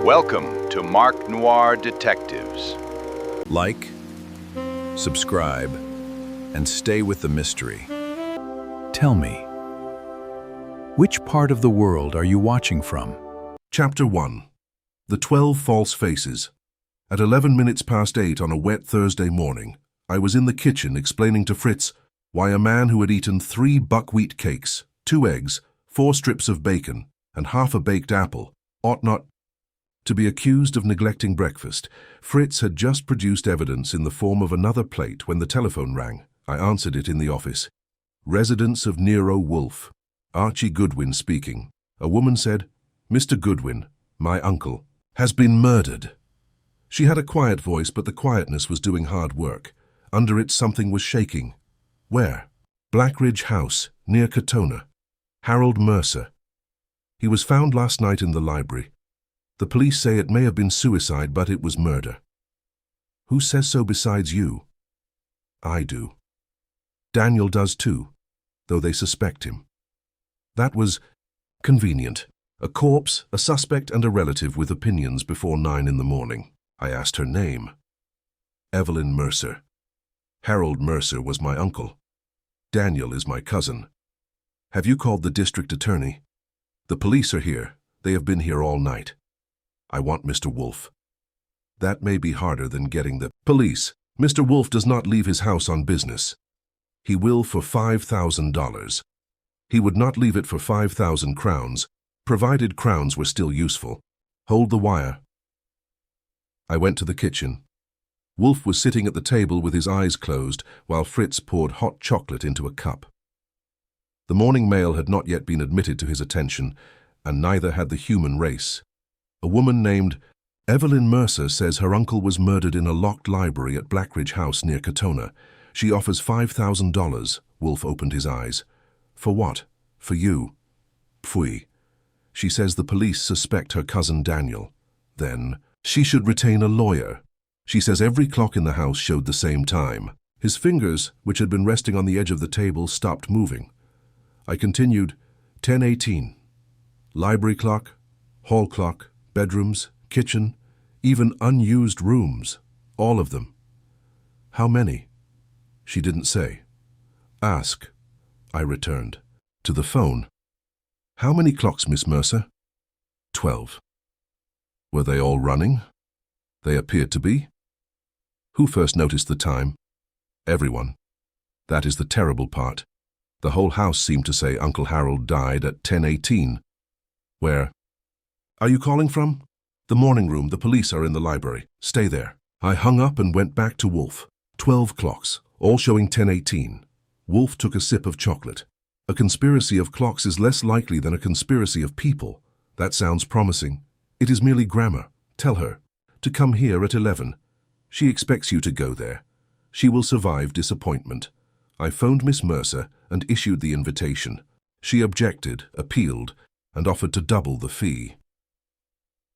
Welcome to Mark Noir Detectives. Like, subscribe, and stay with the mystery. Tell me, which part of the world are you watching from? Chapter 1. The 12 False Faces. At 11 minutes past 8 on a wet Thursday morning, I was in the kitchen explaining to Fritz why a man who had eaten 3 buckwheat cakes, 2 eggs, 4 strips of bacon, and half a baked apple ought not to be accused of neglecting breakfast. Fritz had just produced evidence in the form of another plate when the telephone rang. I answered it in the office. Residence of Nero Wolfe. Archie Goodwin speaking. A woman said, "Mr. Goodwin, my uncle, has been murdered." She had a quiet voice, but the quietness was doing hard work. Under it something was shaking. Where? Blackridge House, near Katona. Harold Mercer. He was found last night in the library. The police say it may have been suicide, but it was murder. Who says so besides you? I do. Daniel does too, though they suspect him. That was convenient. A corpse, a suspect, and a relative with opinions before 9 in the morning. I asked her name. Evelyn Mercer. Harold Mercer was my uncle. Daniel is my cousin. Have you called the district attorney? The police are here. They have been here all night. I want Mr. Wolfe. That may be harder than getting the police. Mr. Wolfe does not leave his house on business. He will for $5,000. He would not leave it for 5,000 crowns, provided crowns were still useful. Hold the wire. I went to the kitchen. Wolfe was sitting at the table with his eyes closed while Fritz poured hot chocolate into a cup. The morning mail had not yet been admitted to his attention, and neither had the human race. A woman named Evelyn Mercer says her uncle was murdered in a locked library at Blackridge House near Katona. She offers $5,000. Wolfe opened his eyes. For what? For you. Pfui. She says the police suspect her cousin Daniel. Then, she should retain a lawyer. She says every clock in the house showed the same time. His fingers, which had been resting on the edge of the table, stopped moving. I continued, 10:18. Library clock, hall clock, bedrooms, kitchen, even unused rooms, all of them. How many? She didn't say. Ask, I returned. To the phone. How many clocks, Miss Mercer? 12. Were they all running? They appeared to be. Who first noticed the time? Everyone. That is the terrible part. The whole house seemed to say Uncle Harold died at 10:18. Where? Are you calling from? The morning room. The police are in the library. Stay there. I hung up and went back to Wolfe. 12 clocks, all showing 10:18. Wolfe took a sip of chocolate. A conspiracy of clocks is less likely than a conspiracy of people. That sounds promising. It is merely grammar. Tell her to come here at 11. She expects you to go there. She will survive disappointment. I phoned Miss Mercer and issued the invitation. She objected, appealed, and offered to double the fee.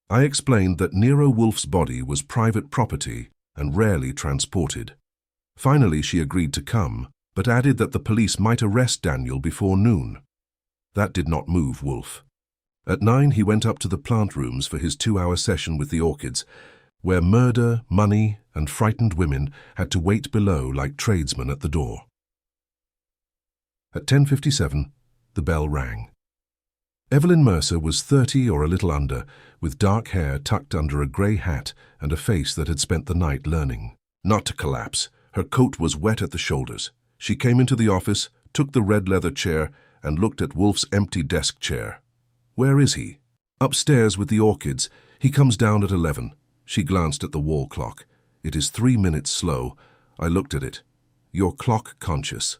I explained that Nero Wolfe's body was private property and rarely transported. Finally, she agreed to come, but added that the police might arrest Daniel before noon. That did not move Wolfe. At 9, he went up to the plant rooms for his 2-hour session with the orchids, where murder, money, and frightened women had to wait below like tradesmen at the door. At 10:57, the bell rang. Evelyn Mercer was 30 or a little under, with dark hair tucked under a grey hat and a face that had spent the night learning not to collapse. Her coat was wet at the shoulders. She came into the office, took the red leather chair, and looked at Wolfe's empty desk chair. Where is he? Upstairs with the orchids. He comes down at 11. She glanced at the wall clock. It is 3 minutes slow. I looked at it. You're clock conscious.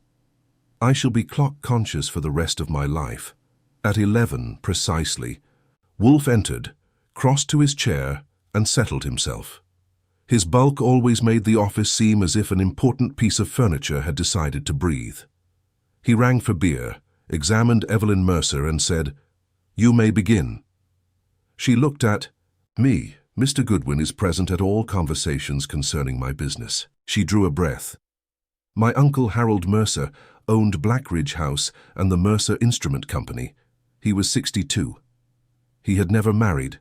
I shall be clock conscious for the rest of my life. At 11 precisely, Wolfe entered, crossed to his chair, and settled himself. His bulk always made the office seem as if an important piece of furniture had decided to breathe. He rang for beer, examined Evelyn Mercer, and said, "You may begin." She looked at me. Mr. Goodwin is present at all conversations concerning my business. She drew a breath. My uncle Harold Mercer owned Blackridge House and the Mercer Instrument Company. He was 62. He had never married.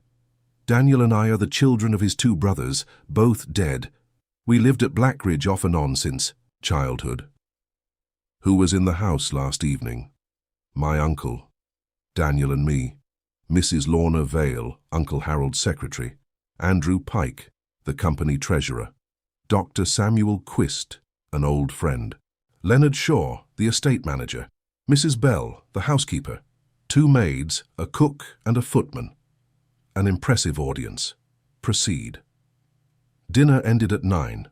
Daniel and I are the children of his two brothers, both dead. We lived at Blackridge off and on since childhood. Who was in the house last evening? My uncle, Daniel and me, Mrs. Lorna Vale, Uncle Harold's secretary, Andrew Pike, the company treasurer, Dr. Samuel Quist, an old friend, Leonard Shaw, the estate manager, Mrs. Bell, the housekeeper, two maids, a cook and a footman. An impressive audience. Proceed. Dinner ended at 9.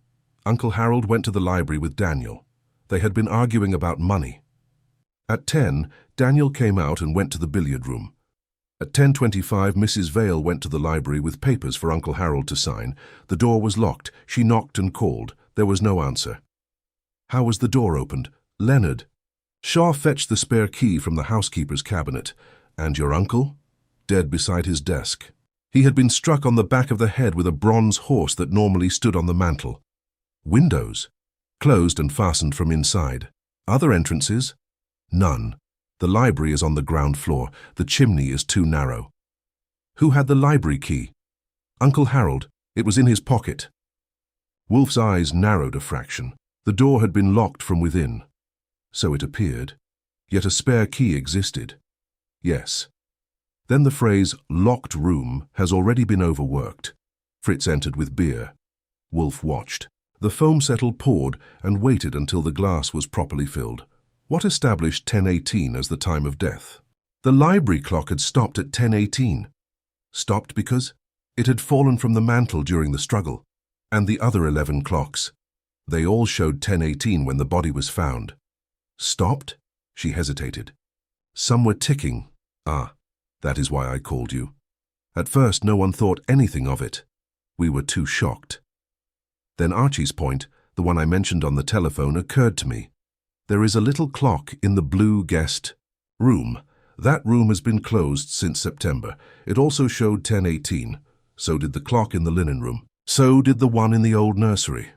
Uncle Harold went to the library with Daniel. They had been arguing about money. At 10, Daniel came out and went to the billiard room. At 10:25, Mrs. Vale went to the library with papers for Uncle Harold to sign. The door was locked. She knocked and called. There was no answer. How was the door opened? Leonard. Shaw fetched the spare key from the housekeeper's cabinet. And your uncle? Dead beside his desk. He had been struck on the back of the head with a bronze horse that normally stood on the mantel. Windows. Closed and fastened from inside. Other entrances? None. The library is on the ground floor. The chimney is too narrow. Who had the library key? Uncle Harold. It was in his pocket. Wolfe's eyes narrowed a fraction. The door had been locked from within. So it appeared. Yet a spare key existed. Yes. Then the phrase, locked room, has already been overworked. Fritz entered with beer. Wolfe watched. The foam settle poured and waited until the glass was properly filled. What established 10:18 as the time of death? The library clock had stopped at 10:18. Stopped because it had fallen from the mantel during the struggle. And the other 11 clocks. They all showed 10:18 when the body was found. Stopped? She hesitated. Some were ticking. Ah. That is why I called you. At first, no one thought anything of it. We were too shocked. Then Archie's point, the one I mentioned on the telephone, occurred to me. There is a little clock in the blue guest room. That room has been closed since September. It also showed 10:18. So did the clock in the linen room. So did the one in the old nursery.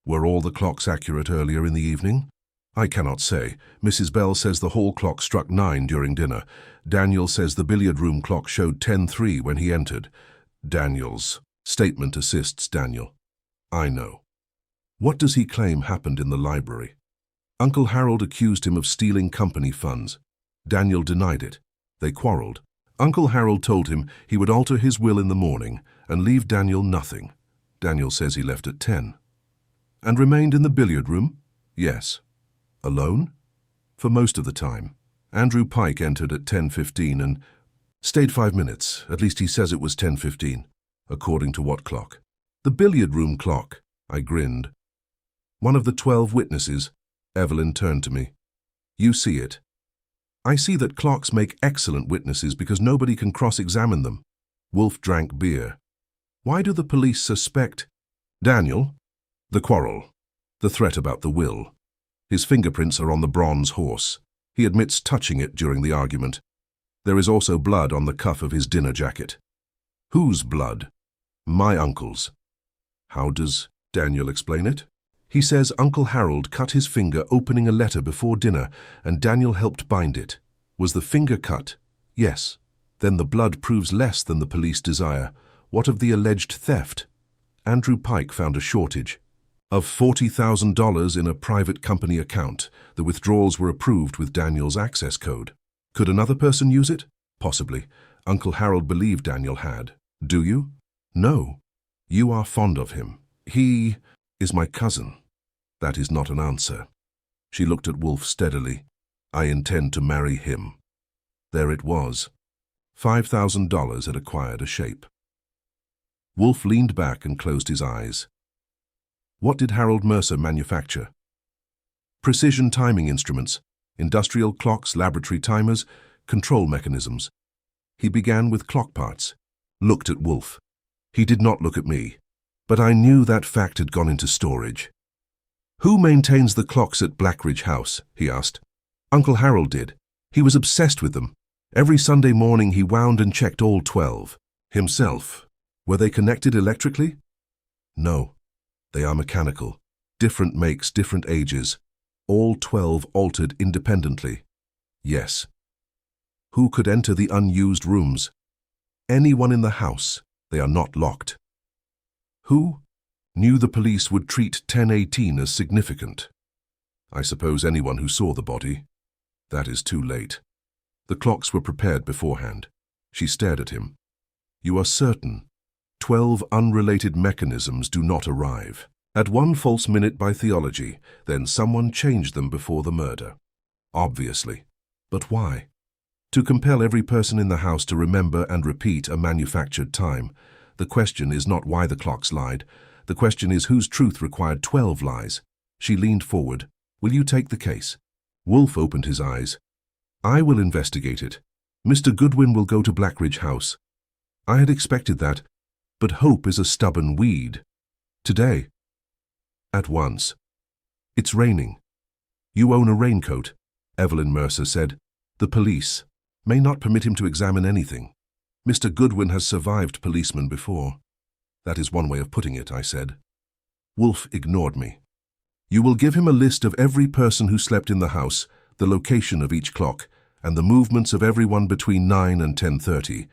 Were all the clocks accurate earlier in the evening? I cannot say. Mrs. Bell says the hall clock struck 9 during dinner. Daniel says the billiard room clock showed 10:03 when he entered. Daniel's statement assists Daniel. I know. What does he claim happened in the library? Uncle Harold accused him of stealing company funds. Daniel denied it. They quarreled. Uncle Harold told him he would alter his will in the morning and leave Daniel nothing. Daniel says he left at 10. And remained in the billiard room? Yes. Alone? For most of the time. Andrew Pike entered at 10:15 and stayed 5 minutes. At least he says it was 10:15. According to what clock? The billiard room clock. I grinned. One of the 12 witnesses. Evelyn turned to me. You see it. I see that clocks make excellent witnesses because nobody can cross-examine them. Wolfe drank beer. Why do the police suspect Daniel? The quarrel. The threat about the will. His fingerprints are on the bronze horse. He admits touching it during the argument. There is also blood on the cuff of his dinner jacket. Whose blood? My uncle's. How does Daniel explain it? He says Uncle Harold cut his finger opening a letter before dinner and Daniel helped bind it. Was the finger cut? Yes. Then the blood proves less than the police desire. What of the alleged theft? Andrew Pike found a shortage. Of $40,000 in a private company account. The withdrawals were approved with Daniel's access code. Could another person use it? Possibly. Uncle Harold believed Daniel had. Do you? No. You are fond of him. He is my cousin. That is not an answer. She looked at Wolfe steadily. I intend to marry him. There it was. $5,000 had acquired a shape. Wolfe leaned back and closed his eyes. What did Harold Mercer manufacture? Precision timing instruments, industrial clocks, laboratory timers, control mechanisms. He began with clock parts, looked at Wolfe. He did not look at me, but I knew that fact had gone into storage. Who maintains the clocks at Blackridge House? He asked. Uncle Harold did. He was obsessed with them. Every Sunday morning he wound and checked all 12. Himself. Were they connected electrically? No. They are mechanical. Different makes, different ages. All 12 altered independently. Yes. Who could enter the unused rooms? Anyone in the house. They are not locked. Who knew the police would treat 10:18 as significant? I suppose anyone who saw the body. That is too late. The clocks were prepared beforehand. She stared at him. You are certain 12 unrelated mechanisms do not arrive. At one false minute by theology, then someone changed them before the murder. Obviously. But why? To compel every person in the house to remember and repeat a manufactured time. The question is not why the clocks lied. The question is whose truth required 12 lies. She leaned forward. Will you take the case? Wolfe opened his eyes. I will investigate it. Mr. Goodwin will go to Blackridge House. I had expected that, but hope is a stubborn weed. Today. At once. It's raining. You own a raincoat, Evelyn Mercer said. The police may not permit him to examine anything. Mr. Goodwin has survived policemen before. That is one way of putting it, I said. Wolfe ignored me. You will give him a list of every person who slept in the house, the location of each clock, and the movements of everyone between 9 and 10:30.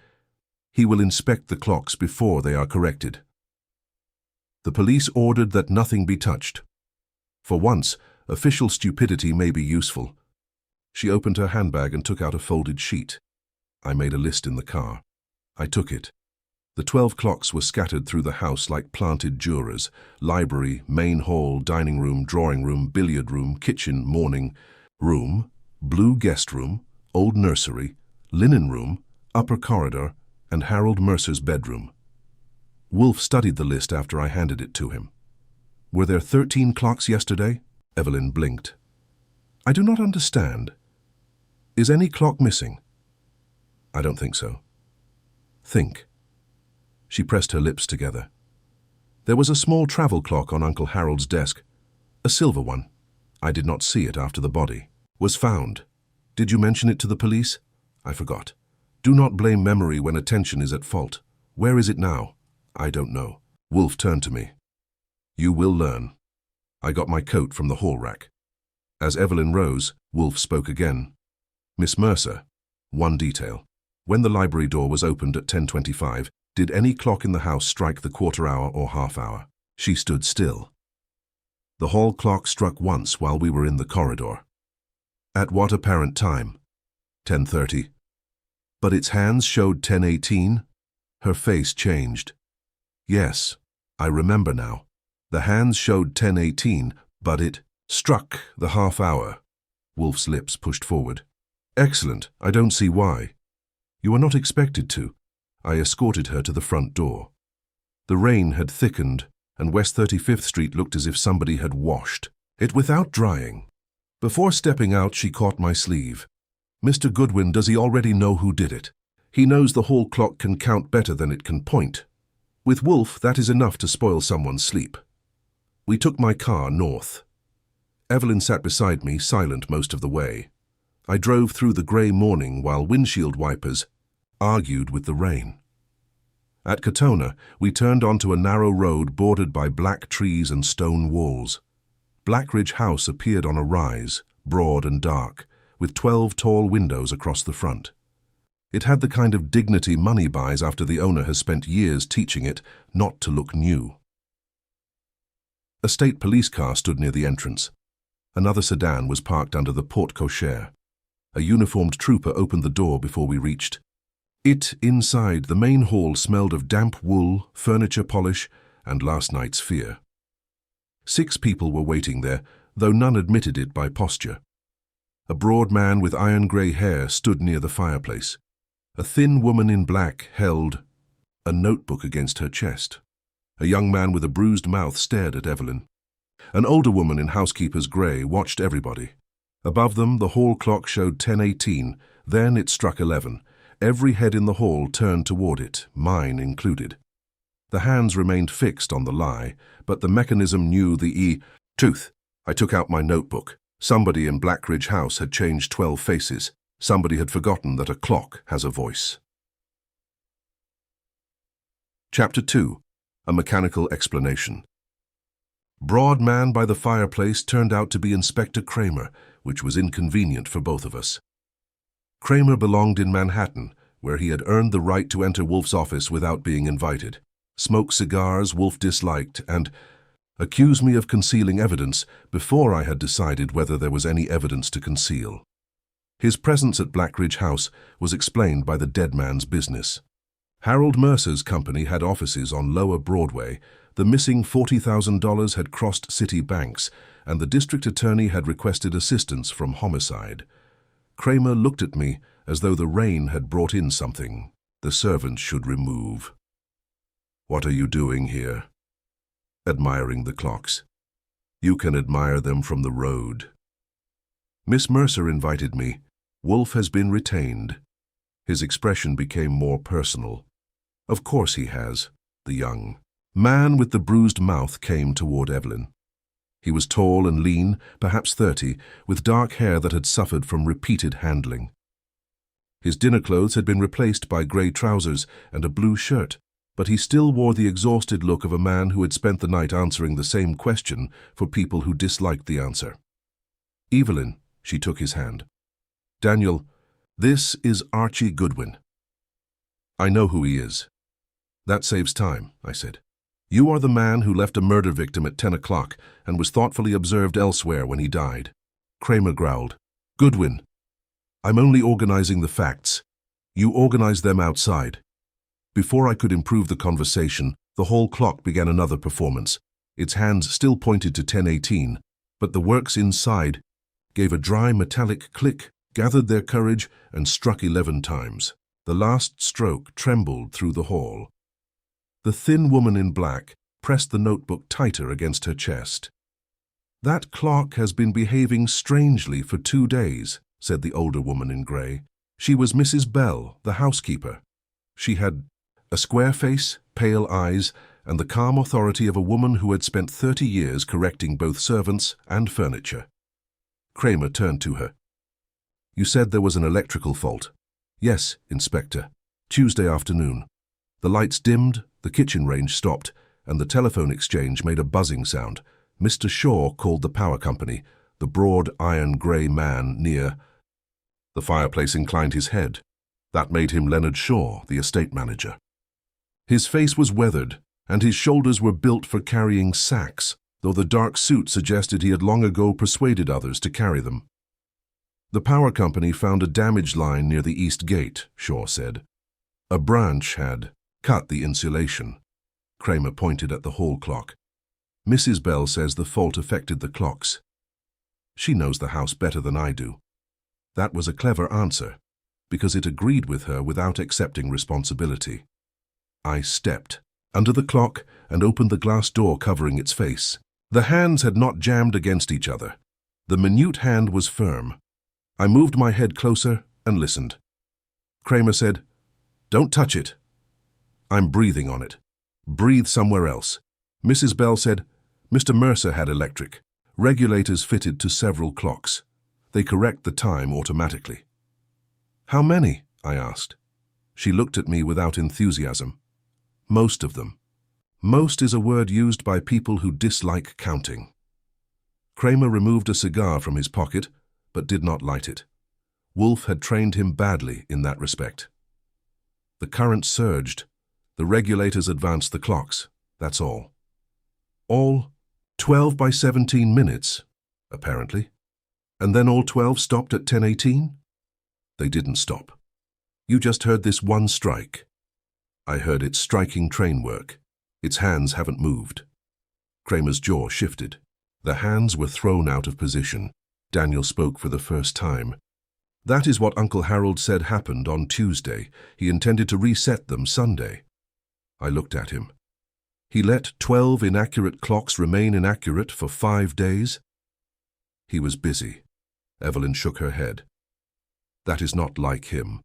He will inspect the clocks before they are corrected. The police ordered that nothing be touched. For once, official stupidity may be useful. She opened her handbag and took out a folded sheet. I made a list in the car. I took it. The 12 clocks were scattered through the house like planted jurors: library, main hall, dining room, drawing room, billiard room, kitchen, morning room, blue guest room, old nursery, linen room, upper corridor, and Harold Mercer's bedroom. Wolfe studied the list after I handed it to him. Were there 13 clocks yesterday? Evelyn blinked. I do not understand. Is any clock missing? I don't think so. Think. She pressed her lips together. There was a small travel clock on Uncle Harold's desk, a silver one. I did not see it after the body was found. Did you mention it to the police? I forgot. Do not blame memory when attention is at fault. Where is it now? I don't know. Wolfe turned to me. You will learn. I got my coat from the hall rack. As Evelyn rose, Wolfe spoke again. Miss Mercer, one detail. When the library door was opened at 10:25, did any clock in the house strike the quarter hour or half hour? She stood still. The hall clock struck once while we were in the corridor. At what apparent time? 10:30. But its hands showed 10:18? Her face changed. Yes, I remember now. The hands showed 10:18, but it struck the half hour. Wolfe's lips pushed forward. Excellent, I don't see why. You are not expected to. I escorted her to the front door. The rain had thickened, and West 35th Street looked as if somebody had washed it without drying. Before stepping out, she caught my sleeve. Mr. Goodwin, does he already know who did it? He knows the hall clock can count better than it can point. With Wolfe, that is enough to spoil someone's sleep. We took my car north. Evelyn sat beside me, silent most of the way. I drove through the grey morning while windshield wipers argued with the rain. At Katona, we turned onto a narrow road bordered by black trees and stone walls. Blackridge House appeared on a rise, broad and dark, with 12 tall windows across the front. It had the kind of dignity money buys after the owner has spent years teaching it not to look new. A state police car stood near the entrance. Another sedan was parked under the porte cochere. A uniformed trooper opened the door before we reached. Inside, the main hall smelled of damp wool, furniture polish, and last night's fear. 6 people were waiting there, though none admitted it by posture. A broad man with iron-grey hair stood near the fireplace. A thin woman in black held a notebook against her chest. A young man with a bruised mouth stared at Evelyn. An older woman in housekeeper's grey watched everybody. Above them, the hall clock showed 10:18, then it struck 11. Every head in the hall turned toward it, mine included. The hands remained fixed on the lie, but the mechanism knew the truth. I took out my notebook. Somebody in Blackridge House had changed 12 faces. Somebody had forgotten that a clock has a voice. Chapter 2. A Mechanical Explanation. Broad man by the fireplace turned out to be Inspector Kramer, which was inconvenient for both of us. Kramer belonged in Manhattan, where he had earned the right to enter Wolfe's office without being invited, smoke cigars Wolfe disliked, and accuse me of concealing evidence before I had decided whether there was any evidence to conceal. His presence at Blackridge House was explained by the dead man's business. Harold Mercer's company had offices on Lower Broadway, the missing $40,000 had crossed city banks, and the district attorney had requested assistance from homicide. Kramer looked at me as though the rain had brought in something the servants should remove. "What are you doing here?" "Admiring the clocks. You can admire them from the road." "Miss Mercer invited me. Wolfe has been retained." His expression became more personal. "Of course he has." The young man with the bruised mouth came toward Evelyn. He was tall and lean, perhaps 30, with dark hair that had suffered from repeated handling. His dinner clothes had been replaced by grey trousers and a blue shirt, but he still wore the exhausted look of a man who had spent the night answering the same question for people who disliked the answer. "Evelyn," she took his hand. "Daniel, this is Archie Goodwin." "I know who he is." "That saves time," I said. "You are the man who left a murder victim at 10 o'clock and was thoughtfully observed elsewhere when he died." Kramer growled. "Goodwin, I'm only organizing the facts. You organize them outside." Before I could improve the conversation, the hall clock began another performance. Its hands still pointed to 10:18, but the works inside gave a dry metallic click, gathered their courage, and struck 11 times. The last stroke trembled through the hall. The thin woman in black pressed the notebook tighter against her chest. "That clock has been behaving strangely for 2 days," said the older woman in grey. "She was Mrs. Bell, the housekeeper. She had a square face, pale eyes, and the calm authority of a woman who had spent 30 years correcting both servants and furniture." Kramer turned to her. "You said there was an electrical fault." "Yes, Inspector. Tuesday afternoon. The lights dimmed, the kitchen range stopped, and the telephone exchange made a buzzing sound. Mr. Shaw called the power company, the broad iron-grey man near." The fireplace inclined his head. That made him Leonard Shaw, the estate manager. His face was weathered, and his shoulders were built for carrying sacks, though the dark suit suggested he had long ago persuaded others to carry them. "The power company found a damaged line near the east gate," Shaw said. "A branch had cut the insulation." Kramer pointed at the hall clock. "Mrs. Bell says the fault affected the clocks. She knows the house better than I do." That was a clever answer, because it agreed with her without accepting responsibility. I stepped under the clock and opened the glass door covering its face. The hands had not jammed against each other. The minute hand was firm. I moved my head closer and listened. Kramer said, "Don't touch it." "I'm breathing on it." "Breathe somewhere else." Mrs. Bell said, "Mr. Mercer had electric. Regulators fitted to several clocks. They correct the time automatically." "How many?" I asked. She looked at me without enthusiasm. "Most of them." Most is a word used by people who dislike counting. Kramer removed a cigar from his pocket, but did not light it. Wolfe had trained him badly in that respect. The current surged. The regulators advanced the clocks, that's all. All 12 by 17 minutes, apparently. And then all 12 stopped at 10:18? They didn't stop. You just heard this one strike. I heard it striking train work. Its hands haven't moved. Kramer's jaw shifted. The hands were thrown out of position. Daniel spoke for the first time. "That is what Uncle Harold said happened on Tuesday. He intended to reset them Sunday." I looked at him. He let 12 inaccurate clocks remain inaccurate for 5 days? He was busy. Evelyn shook her head. "That is not like him.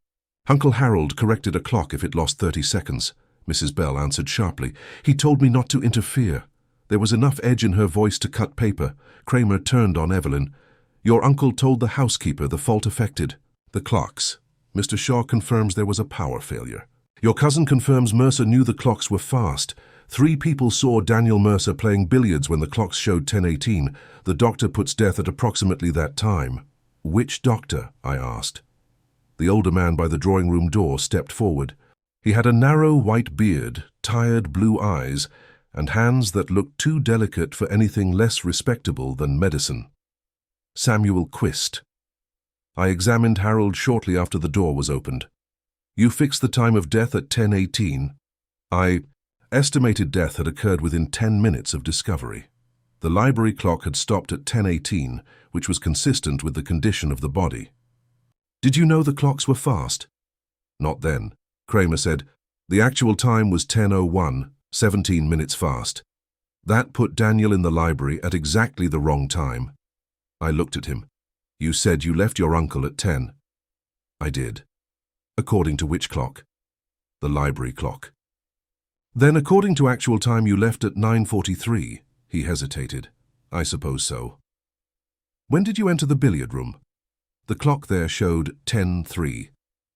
Uncle Harold corrected a clock if it lost 30 seconds. Mrs. Bell answered sharply. "He told me not to interfere." There was enough edge in her voice to cut paper. Kramer turned on Evelyn. "Your uncle told the housekeeper the fault affected the clocks. Mr. Shaw confirms there was a power failure. Your cousin confirms Mercer knew the clocks were fast. 3 people saw Daniel Mercer playing billiards when the clocks showed 10:18. The doctor puts death at approximately that time." "Which doctor?" I asked. The older man by the drawing-room door stepped forward. He had a narrow white beard, tired blue eyes, and hands that looked too delicate for anything less respectable than medicine. Samuel Quist. I examined Harold shortly after the door was opened. You fixed the time of death at 10:18. I estimated death had occurred within 10 minutes of discovery. The library clock had stopped at 10:18, which was consistent with the condition of the body. Did you know the clocks were fast? Not then. Kramer said, the actual time was 10:01, 17 minutes fast. That put Daniel in the library at exactly the wrong time. I looked at him. You said you left your uncle at 10. I did. According to which clock? The library clock. Then according to actual time you left at 9:43. He hesitated. I suppose so. When did you enter the billiard room? The clock there showed 10:03.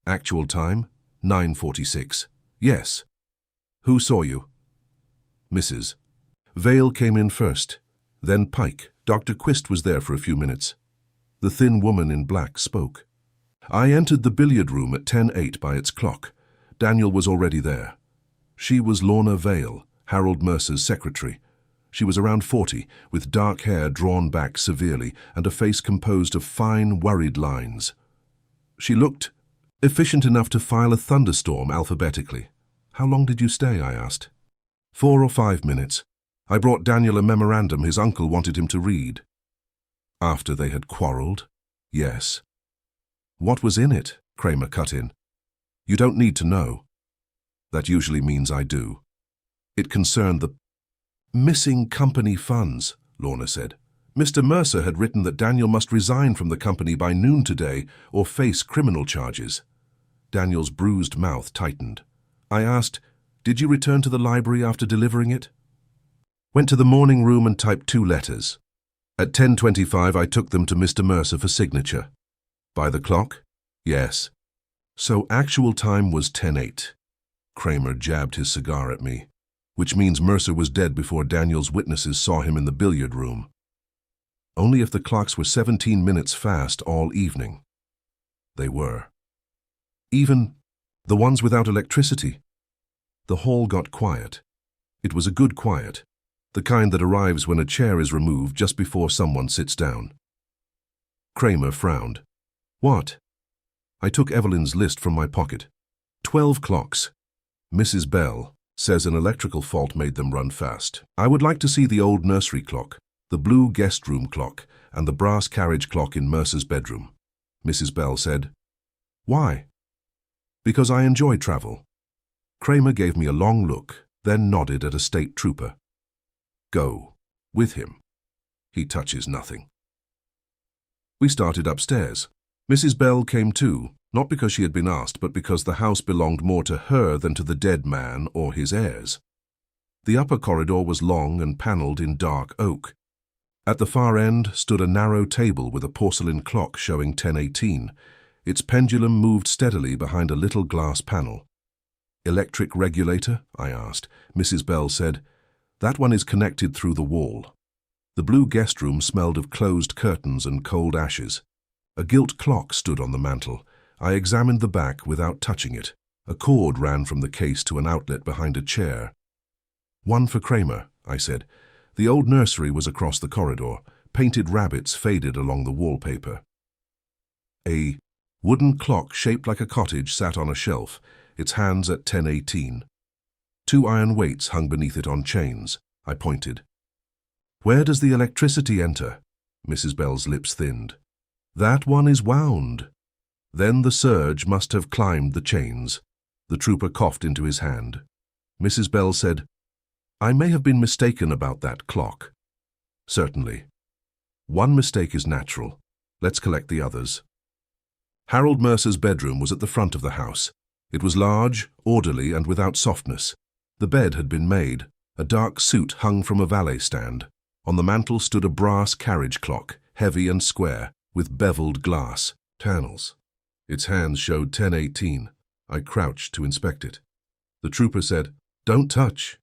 Actual time, 9:46. Yes. Who saw you? Mrs. Vale came in first. Then Pike. Dr. Quist was there for a few minutes. The thin woman in black spoke. I entered the billiard room at 10:08 by its clock. Daniel was already there. She was Lorna Vale, Harold Mercer's secretary. She was around 40, with dark hair drawn back severely and a face composed of fine, worried lines. She looked efficient enough to file a thunderstorm alphabetically. How long did you stay? I asked. 4 or 5 minutes. I brought Daniel a memorandum his uncle wanted him to read. After they had quarreled? Yes. What was in it? Kramer cut in. You don't need to know. That usually means I do. It concerned the missing company funds, Lorna said. Mr. Mercer had written that Daniel must resign from the company by noon today or face criminal charges. Daniel's bruised mouth tightened. I asked, did you return to the library after delivering it? Went to the morning room and typed 2 letters. At 10:25 I took them to Mr. Mercer for signature. By the clock? Yes. So actual time was 10:08. Kramer jabbed his cigar at me, which means Mercer was dead before Daniel's witnesses saw him in the billiard room. Only if the clocks were 17 minutes fast all evening. They were. Even the ones without electricity. The hall got quiet. It was a good quiet, the kind that arrives when a chair is removed just before someone sits down. Kramer frowned. What? I took Evelyn's list from my pocket. 12 clocks. Mrs. Bell says an electrical fault made them run fast. I would like to see the old nursery clock, the blue guest room clock, and the brass carriage clock in Mercer's bedroom. Mrs. Bell said, Why? Because I enjoy travel. Kramer gave me a long look, then nodded at a state trooper. Go. With him. He touches nothing. We started upstairs. Mrs. Bell came too, not because she had been asked, but because the house belonged more to her than to the dead man or his heirs. The upper corridor was long and panelled in dark oak. At the far end stood a narrow table with a porcelain clock showing 10:18. Its pendulum moved steadily behind a little glass panel. Electric regulator? I asked. Mrs. Bell said, That one is connected through the wall. The blue guest room smelled of closed curtains and cold ashes. A gilt clock stood on the mantel. I examined the back without touching it. A cord ran from the case to an outlet behind a chair. One for Kramer, I said. The old nursery was across the corridor. Painted rabbits faded along the wallpaper. A wooden clock shaped like a cottage sat on a shelf, its hands at 10:18. 2 iron weights hung beneath it on chains. I pointed. Where does the electricity enter? Mrs. Bell's lips thinned. That one is wound. Then the surge must have climbed the chains. The trooper coughed into his hand. Mrs. Bell said, I may have been mistaken about that clock. Certainly. One mistake is natural. Let's collect the others. Harold Mercer's bedroom was at the front of the house. It was large, orderly, and without softness. The bed had been made. A dark suit hung from a valet stand. On the mantel stood a brass carriage clock, heavy and square, with beveled glass panels. Its hands showed 10:18. I crouched to inspect it. The trooper said, Don't touch.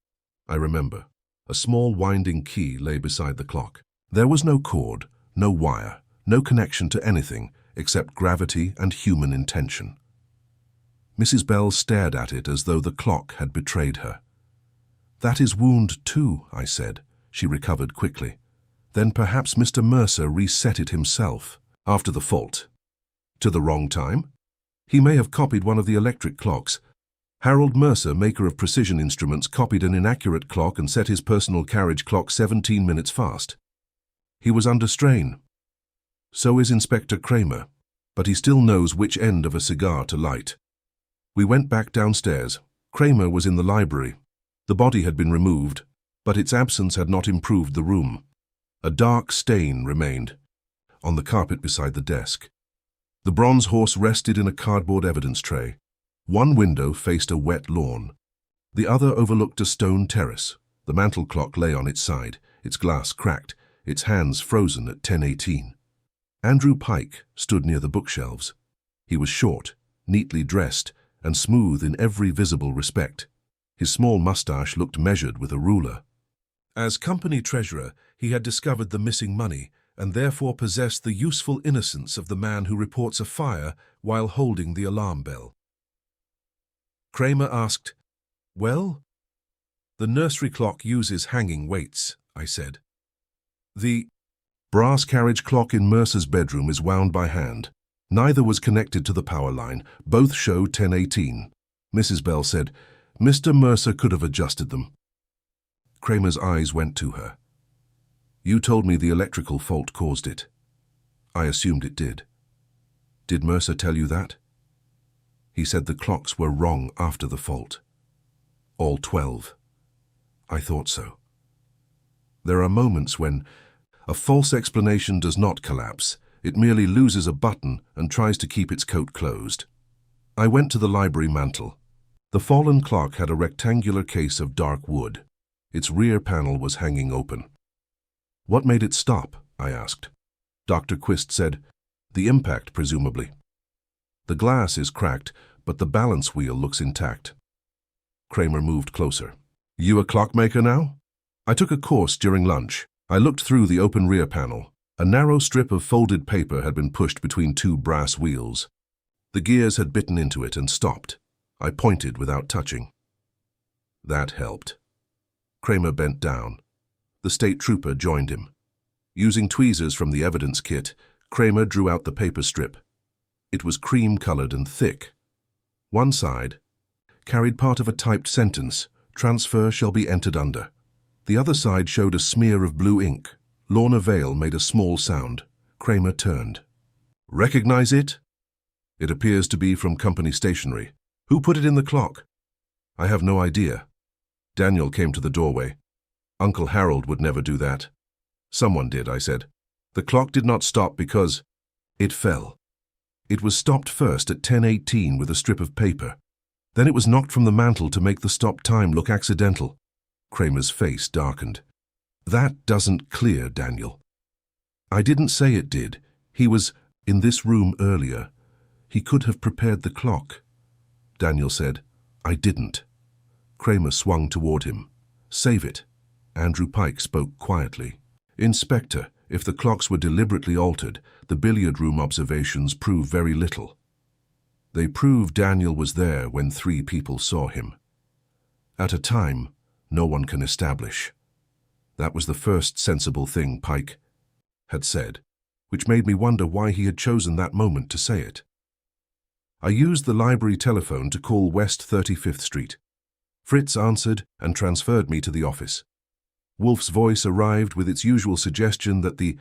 I remember. A small winding key lay beside the clock. There was no cord, no wire, no connection to anything, except gravity and human intention. Mrs. Bell stared at it as though the clock had betrayed her. "That is wound 2, I said. She recovered quickly. "Then perhaps Mr. Mercer reset it himself, after the fault. To the wrong time? He may have copied one of the electric clocks. Harold Mercer, maker of precision instruments, copied an inaccurate clock and set his personal carriage clock 17 minutes fast. He was under strain. So is Inspector Kramer, but he still knows which end of a cigar to light." We went back downstairs. Kramer was in the library. The body had been removed, but its absence had not improved the room. A dark stain remained on the carpet beside the desk. The bronze horse rested in a cardboard evidence tray. One window faced a wet lawn. The other overlooked a stone terrace. The mantel clock lay on its side, its glass cracked, its hands frozen at 10:18. Andrew Pike stood near the bookshelves. He was short, neatly dressed, and smooth in every visible respect. His small mustache looked measured with a ruler. As company treasurer, he had discovered the missing money and therefore possessed the useful innocence of the man who reports a fire while holding the alarm bell. Kramer asked, "Well?" "The nursery clock uses hanging weights," I said. "The brass carriage clock in Mercer's bedroom is wound by hand. Neither was connected to the power line. Both show 10:18. Mrs. Bell said, "Mr. Mercer could have adjusted them." Kramer's eyes went to her. "You told me the electrical fault caused it. I assumed it did. Did Mercer tell you that?" "He said the clocks were wrong after the fault. All 12. I thought so." There are moments when a false explanation does not collapse. It merely loses a button and tries to keep its coat closed. I went to the library mantel. The fallen clock had a rectangular case of dark wood. Its rear panel was hanging open. "What made it stop?" I asked. Dr. Quist said, "The impact, presumably. The glass is cracked, but the balance wheel looks intact." Kramer moved closer. "You a clockmaker now?" "I took a course during lunch. I looked through the open rear panel. A narrow strip of folded paper had been pushed between 2 brass wheels. The gears had bitten into it and stopped. I pointed without touching. That helped." Kramer bent down. The state trooper joined him. Using tweezers from the evidence kit, Kramer drew out the paper strip. It was cream-colored and thick. One side carried part of a typed sentence, "Transfer shall be entered under." The other side showed a smear of blue ink. Lorna Vale made a small sound. Kramer turned. "Recognize it?" "It appears to be from company stationery." "Who put it in the clock?" "I have no idea." Daniel came to the doorway. "Uncle Harold would never do that." "Someone did," I said. "The clock did not stop because it fell. It was stopped first at 10:18 with a strip of paper. Then it was knocked from the mantel to make the stop time look accidental." Kramer's face darkened. "That doesn't clear Daniel." "I didn't say it did. He was in this room earlier. He could have prepared the clock." Daniel said, "I didn't." Kramer swung toward him. "Save it." Andrew Pike spoke quietly. "Inspector, if the clocks were deliberately altered, the billiard room observations prove very little. They prove Daniel was there when 3 people saw him. At a time no one can establish." That was the first sensible thing Pike had said, which made me wonder why he had chosen that moment to say it. I used the library telephone to call West 35th Street. Fritz answered and transferred me to the office. Wolfe's voice arrived with its usual suggestion that the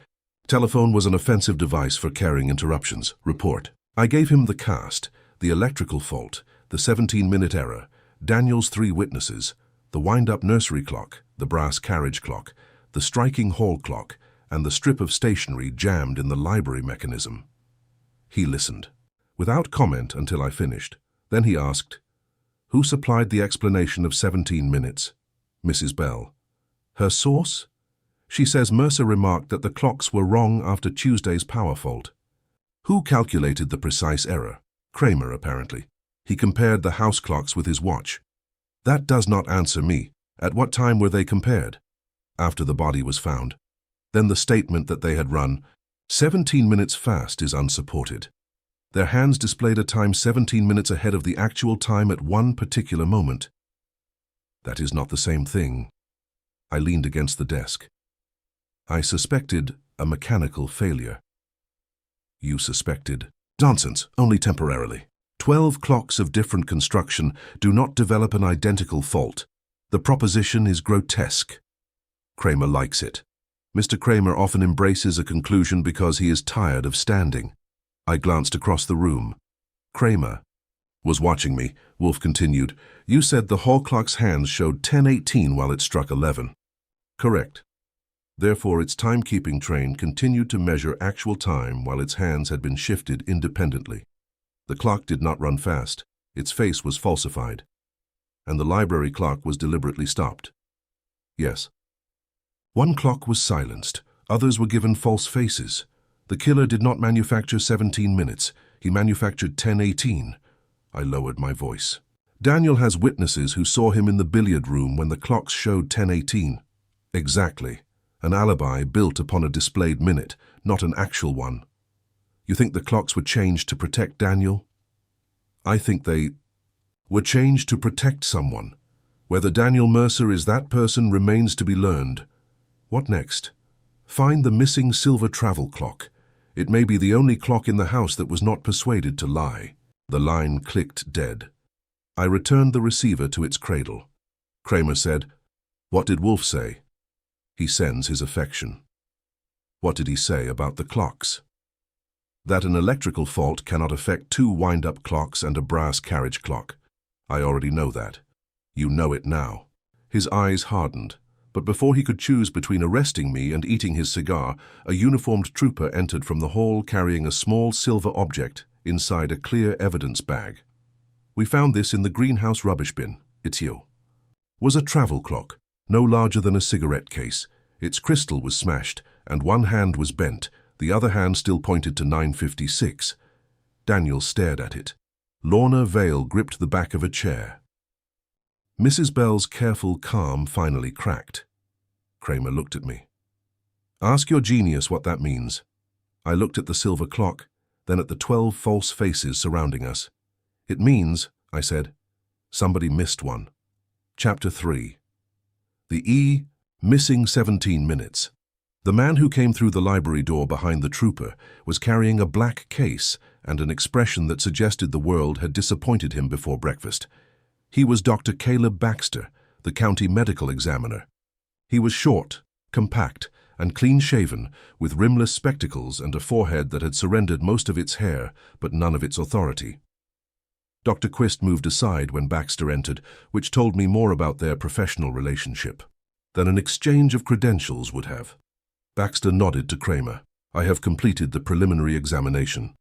telephone was an offensive device for carrying interruptions. Report. I gave him the cast, the electrical fault, the 17-minute error, Daniel's 3 witnesses, the wind-up nursery clock, the brass carriage clock, the striking hall clock, and the strip of stationery jammed in the library mechanism. He listened, without comment until I finished. Then he asked, "Who supplied the explanation of 17 minutes?" "Mrs. Bell." "Her source?" "She says Mercer remarked that the clocks were wrong after Tuesday's power fault." "Who calculated the precise error?" "Kramer, apparently. He compared the house clocks with his watch." "That does not answer me. At what time were they compared?" "After the body was found. Then the statement that they had run 17 minutes fast is unsupported. Their hands displayed a time 17 minutes ahead of the actual time at one particular moment. That is not the same thing. I leaned against the desk. I suspected a mechanical failure. You suspected? Nonsense, only temporarily. 12 clocks of different construction do not develop an identical fault. The proposition is grotesque. Kramer likes it. Mr. Kramer often embraces a conclusion because he is tired of standing. I glanced across the room. Kramer was watching me. Wolfe continued. You said the hall clock's hands showed 10:18 while it struck 11. Correct. Therefore, its timekeeping train continued to measure actual time while its hands had been shifted independently. The clock did not run fast. Its face was falsified. And the library clock was deliberately stopped. Yes. One clock was silenced. Others were given false faces. The killer did not manufacture 17 minutes. He manufactured 10:18. I lowered my voice. Daniel has witnesses who saw him in the billiard room when the clocks showed 10:18. Exactly. An alibi built upon a displayed minute, not an actual one. You think the clocks were changed to protect Daniel? I think they were changed to protect someone. Whether Daniel Mercer is that person remains to be learned. What next? Find the missing silver travel clock. It may be the only clock in the house that was not persuaded to lie. The line clicked dead. I returned the receiver to its cradle. Kramer said, "What did Wolfe say?" "He sends his affection." "What did he say about the clocks?" "That an electrical fault cannot affect two wind-up clocks and a brass carriage clock." "I already know that." "You know it now." His eyes hardened, but before he could choose between arresting me and eating his cigar, a uniformed trooper entered from the hall carrying a small silver object inside a clear evidence bag. "We found this in the greenhouse rubbish bin. It's you." Was a travel clock, no larger than a cigarette case. Its crystal was smashed, and one hand was bent. The other hand still pointed to 9:56. Daniel stared at it. Lorna Vale gripped the back of a chair. Mrs. Bell's careful calm finally cracked. Kramer looked at me. "Ask your genius what that means." I looked at the silver clock, then at the 12 false faces surrounding us. "It means," I said, "somebody missed one." Chapter 3. The missing 17 minutes. The man who came through the library door behind the trooper was carrying a black case and an expression that suggested the world had disappointed him before breakfast. He was Dr. Caleb Baxter, the county medical examiner. He was short, compact, and clean-shaven, with rimless spectacles and a forehead that had surrendered most of its hair but none of its authority. Dr. Quist moved aside when Baxter entered, which told me more about their professional relationship than an exchange of credentials would have. Baxter nodded to Kramer. "I have completed the preliminary examination."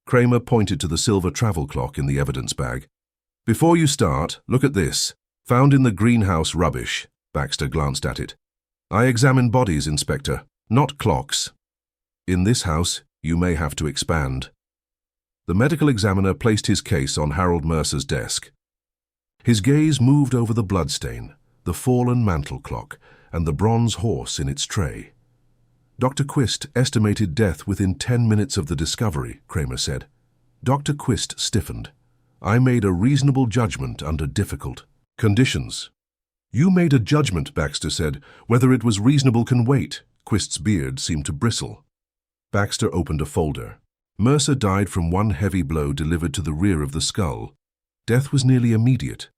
Kramer pointed to the silver travel clock in the evidence bag. "Before you start, look at this. Found in the greenhouse rubbish." Baxter glanced at it. "I examine bodies, Inspector, not clocks. In this house, you may have to expand." The medical examiner placed his case on Harold Mercer's desk. His gaze moved over the bloodstain, the fallen mantel clock, and the bronze horse in its tray. "Dr. Quist estimated death within 10 minutes of the discovery," Kramer said. Dr. Quist stiffened. "I made a reasonable judgment under difficult conditions." "You made a judgment," Baxter said. "Whether it was reasonable can wait." Quist's beard seemed to bristle. Baxter opened a folder. Mercer died from one heavy blow delivered to the rear of the skull. Death was nearly immediate.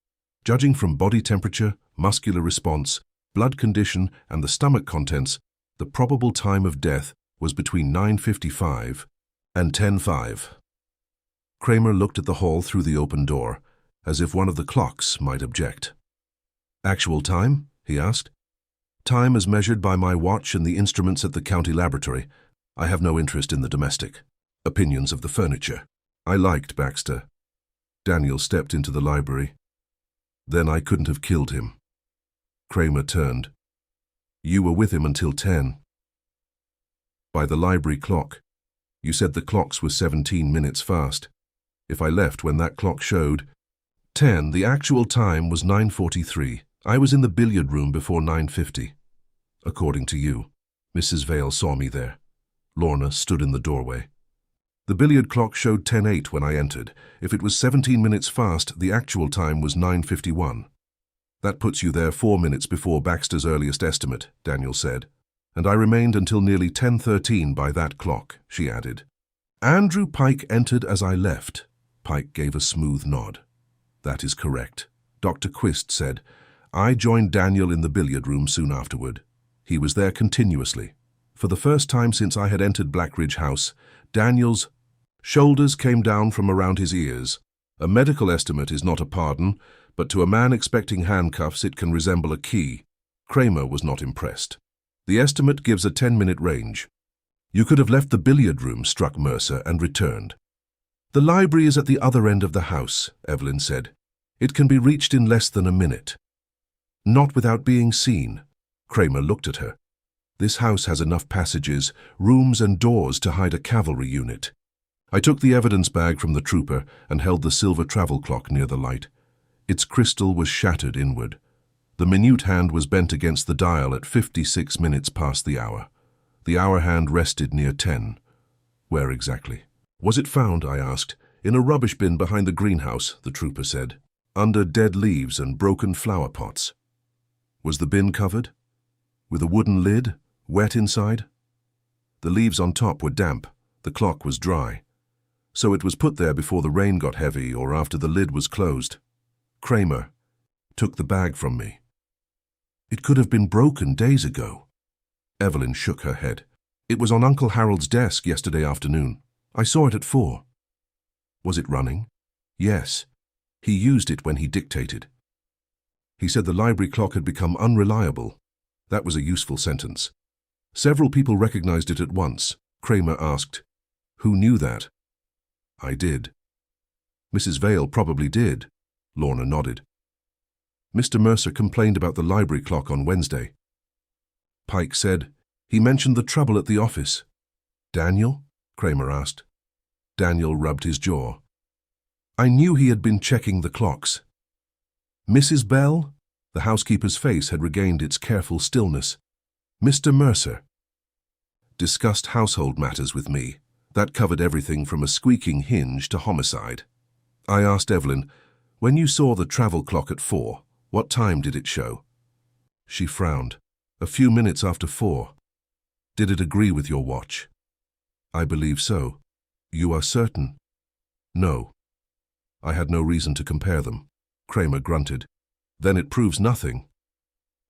Judging from body temperature, muscular response, blood condition, and the stomach contents, the probable time of death was between 9:55 and 10:05. Kramer looked at the hall through the open door, as if one of the clocks might object. "Actual time?" he asked. "Time as measured by my watch and the instruments at the county laboratory. I have no interest in the domestic opinions of the furniture." I liked Baxter. Daniel stepped into the library. "Then I couldn't have killed him." Kramer turned. "You were with him until 10. By the library clock. You said the clocks were 17 minutes fast. If I left when that clock showed 10, the actual time was 9:43. I was in the billiard room before 9:50. According to you, Mrs. Vale saw me there. Lorna stood in the doorway. The billiard clock showed 10:08 when I entered. If it was 17 minutes fast, the actual time was 9:51. That puts you there 4 minutes before Baxter's earliest estimate, Daniel said. And I remained until nearly 10:13 by that clock, she added. Andrew Pike entered as I left. Pike gave a smooth nod. That is correct. Dr. Quist said. I joined Daniel in the billiard room soon afterward. He was there continuously. For the first time since I had entered Blackridge House, Daniel's shoulders came down from around his ears. A medical estimate is not a pardon, but to a man expecting handcuffs it can resemble a key. Kramer was not impressed. The estimate gives a 10-minute range. You could have left the billiard room, struck Mercer, and returned. The library is at the other end of the house, Evelyn said. It can be reached in less than a minute. Not without being seen. Kramer looked at her. This house has enough passages, rooms and doors to hide a cavalry unit. I took the evidence bag from the trooper and held the silver travel clock near the light. Its crystal was shattered inward. The minute hand was bent against the dial at 56 minutes past the hour. The hour hand rested near 10. Where exactly? Was it found, I asked. In a rubbish bin behind the greenhouse, the trooper said. Under dead leaves and broken flower pots. Was the bin covered? With a wooden lid, wet inside? The leaves on top were damp. The clock was dry. So it was put there before the rain got heavy or after the lid was closed. Kramer took the bag from me. It could have been broken days ago. Evelyn shook her head. It was on Uncle Harold's desk yesterday afternoon. I saw it at 4. Was it running? Yes. He used it when he dictated. He said the library clock had become unreliable. That was a useful sentence. Several people recognized it at once. Kramer asked, Who knew that? I did. Mrs. Vale probably did. Lorna nodded. Mr. Mercer complained about the library clock on Wednesday. Pike said, he mentioned the trouble at the office. Daniel? Kramer asked. Daniel rubbed his jaw. I knew he had been checking the clocks. Mrs. Bell? The housekeeper's face had regained its careful stillness. Mr. Mercer discussed household matters with me. That covered everything from a squeaking hinge to homicide. I asked Evelyn, when you saw the travel clock at 4, what time did it show? She frowned. A few minutes after 4. Did it agree with your watch? I believe so. You are certain? No. I had no reason to compare them. Kramer grunted. Then it proves nothing.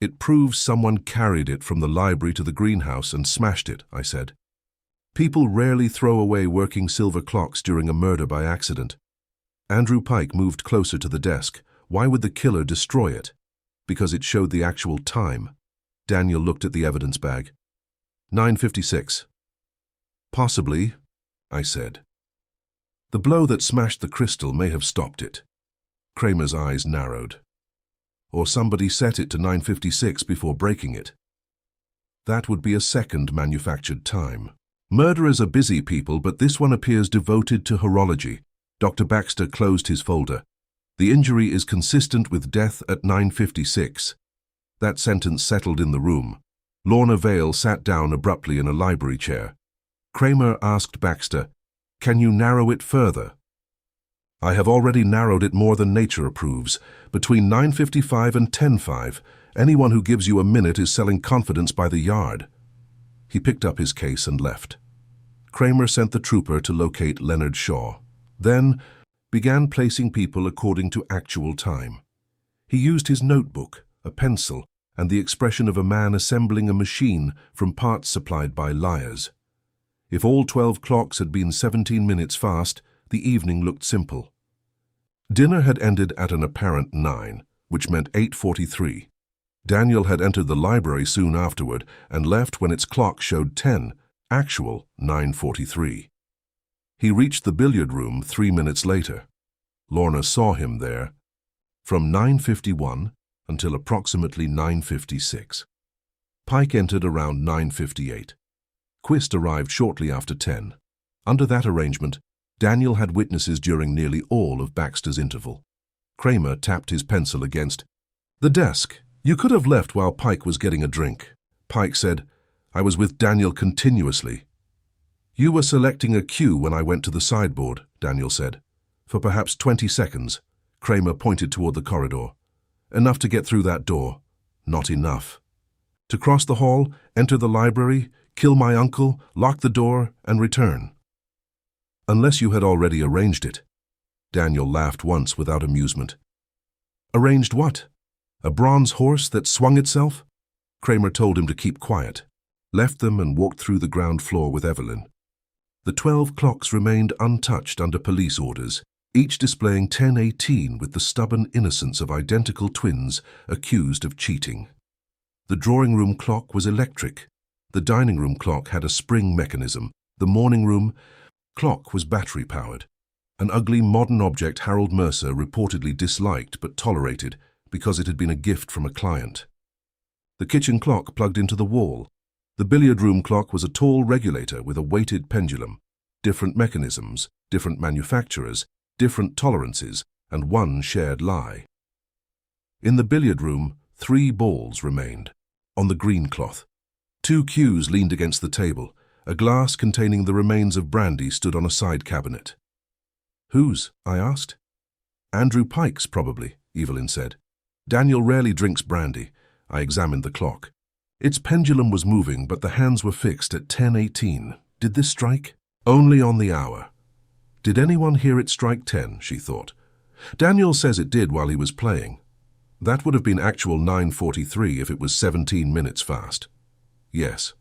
It proves someone carried it from the library to the greenhouse and smashed it, I said. People rarely throw away working silver clocks during a murder by accident. Andrew Pike moved closer to the desk. Why would the killer destroy it? Because it showed the actual time. Daniel looked at the evidence bag. 9:56. Possibly, I said. The blow that smashed the crystal may have stopped it. Kramer's eyes narrowed. Or somebody set it to 9:56 before breaking it. That would be a second manufactured time. Murderers are busy people, but this one appears devoted to horology. Dr. Baxter closed his folder. The injury is consistent with death at 9:56. That sentence settled in the room. Lorna Vale sat down abruptly in a library chair. Kramer asked Baxter, Can you narrow it further? I have already narrowed it more than nature approves. Between 9:55 and 10:05, anyone who gives you a minute is selling confidence by the yard. He picked up his case and left. Kramer sent the trooper to locate Leonard Shaw. Then began placing people according to actual time. He used his notebook, a pencil, and the expression of a man assembling a machine from parts supplied by liars. If all 12 clocks had been 17 minutes fast, the evening looked simple. Dinner had ended at an apparent 9, which meant 8:43. Daniel had entered the library soon afterward and left when its clock showed 10, actual 9:43. He reached the billiard room 3 minutes later. Lorna saw him there from 9:51 until approximately 9:56. Pike entered around 9:58. Quist arrived shortly after 10. Under that arrangement, Daniel had witnesses during nearly all of Baxter's interval. Kramer tapped his pencil against the desk. You could have left while Pike was getting a drink. Pike said, I was with Daniel continuously. You were selecting a cue when I went to the sideboard, Daniel said. For perhaps 20 seconds. Kramer pointed toward the corridor. Enough to get through that door. Not enough. To cross the hall, enter the library, kill my uncle, lock the door, and return. Unless you had already arranged it. Daniel laughed once without amusement. Arranged what? A bronze horse that swung itself? Kramer told him to keep quiet, left them and walked through the ground floor with Evelyn. The 12 clocks remained untouched under police orders, each displaying 10:18 with the stubborn innocence of identical twins accused of cheating. The drawing room clock was electric. The dining room clock had a spring mechanism. The morning room clock was battery-powered. An ugly modern object Harold Mercer reportedly disliked but tolerated because it had been a gift from a client. The kitchen clock plugged into the wall. The billiard room clock was a tall regulator with a weighted pendulum. Different mechanisms, different manufacturers, different tolerances, and one shared lie. In the billiard room, 3 balls remained. On the green cloth. 2 cues leaned against the table. A glass containing the remains of brandy stood on a side cabinet. Whose? I asked. Andrew Pike's, probably, Evelyn said. Daniel rarely drinks brandy. I examined the clock. Its pendulum was moving, but the hands were fixed at 10:18. Did this strike? Only on the hour. Did anyone hear it strike 10, she thought. Daniel says it did while he was playing. That would have been actual 9:43 if it was 17 minutes fast. Yes.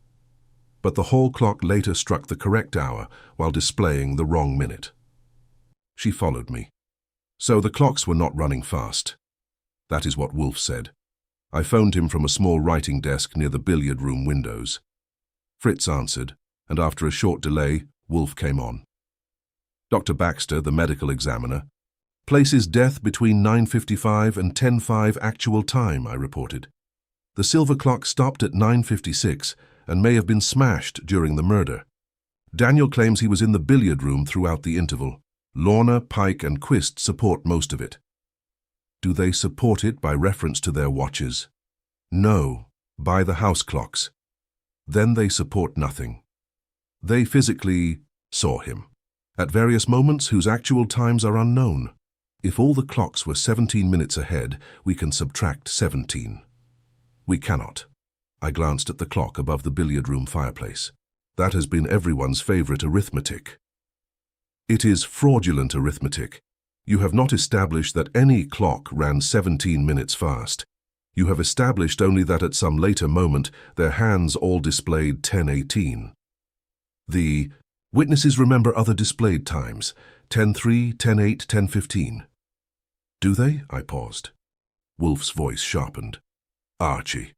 But the hall clock later struck the correct hour while displaying the wrong minute. She followed me. So the clocks were not running fast. That is what Wolfe said. I phoned him from a small writing desk near the billiard room windows. Fritz answered, and after a short delay, Wolfe came on. Dr. Baxter, the medical examiner, places death between 9:55 and 10:05 actual time, I reported. The silver clock stopped at 9:56 and may have been smashed during the murder. Daniel claims he was in the billiard room throughout the interval. Lorna, Pike, and Quist support most of it. Do they support it by reference to their watches? No, by the house clocks. Then they support nothing. They physically saw him, at various moments whose actual times are unknown. If all the clocks were 17 minutes ahead, we can subtract 17. We cannot. I glanced at the clock above the billiard room fireplace. That has been everyone's favorite arithmetic. It is fraudulent arithmetic. You have not established that any clock ran 17 minutes fast. You have established only that at some later moment their hands all displayed 10:18. The witnesses remember other displayed times, 10:03, 10:08, 10:15. Do they? I paused. Wolfe's voice sharpened. Archie.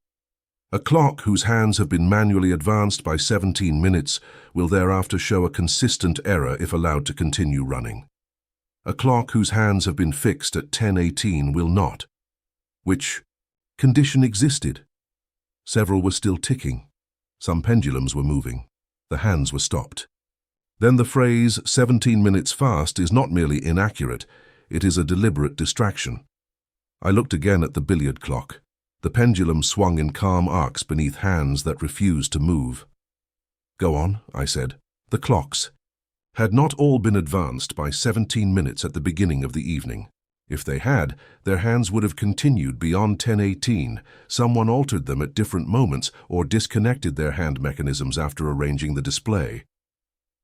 A clock whose hands have been manually advanced by 17 minutes will thereafter show a consistent error if allowed to continue running. A clock whose hands have been fixed at 10:18 will not. Which condition existed? Several were still ticking. Some pendulums were moving. The hands were stopped. Then the phrase 17 minutes fast is not merely inaccurate, it is a deliberate distraction. I looked again at the billiard clock. The pendulum swung in calm arcs beneath hands that refused to move. Go on, I said. The clocks had not all been advanced by 17 minutes at the beginning of the evening. If they had, their hands would have continued beyond 10:18. Someone altered them at different moments or disconnected their hand mechanisms after arranging the display.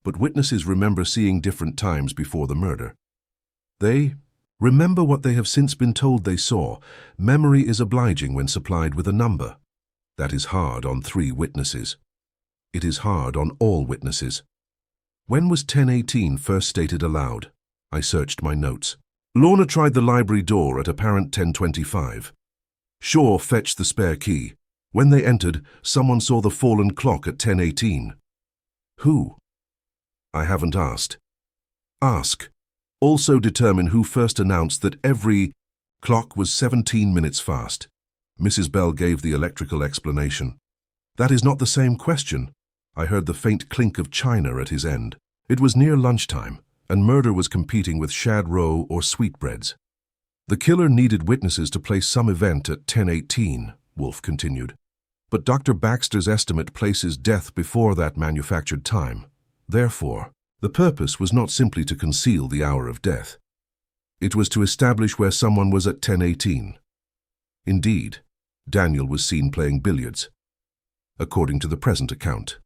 But witnesses remember seeing different times before the murder. They remember what they have since been told they saw. Memory is obliging when supplied with a number. That is hard on 3 witnesses. It is hard on all witnesses. When was 10:18 first stated aloud? I searched my notes. Lorna tried the library door at apparent 10:25. Shaw fetched the spare key. When they entered, someone saw the fallen clock at 10:18. Who? I haven't asked. Ask. Also determine who first announced that every clock was 17 minutes fast. Mrs. Bell gave the electrical explanation. That is not the same question. I heard the faint clink of china at his end. It was near lunchtime, and murder was competing with shad roe or sweetbreads. The killer needed witnesses to place some event at 10:18, Wolfe continued. But Dr. Baxter's estimate places death before that manufactured time. Therefore, the purpose was not simply to conceal the hour of death. It was to establish where someone was at 10:18. Indeed, Daniel was seen playing billiards, according to the present account,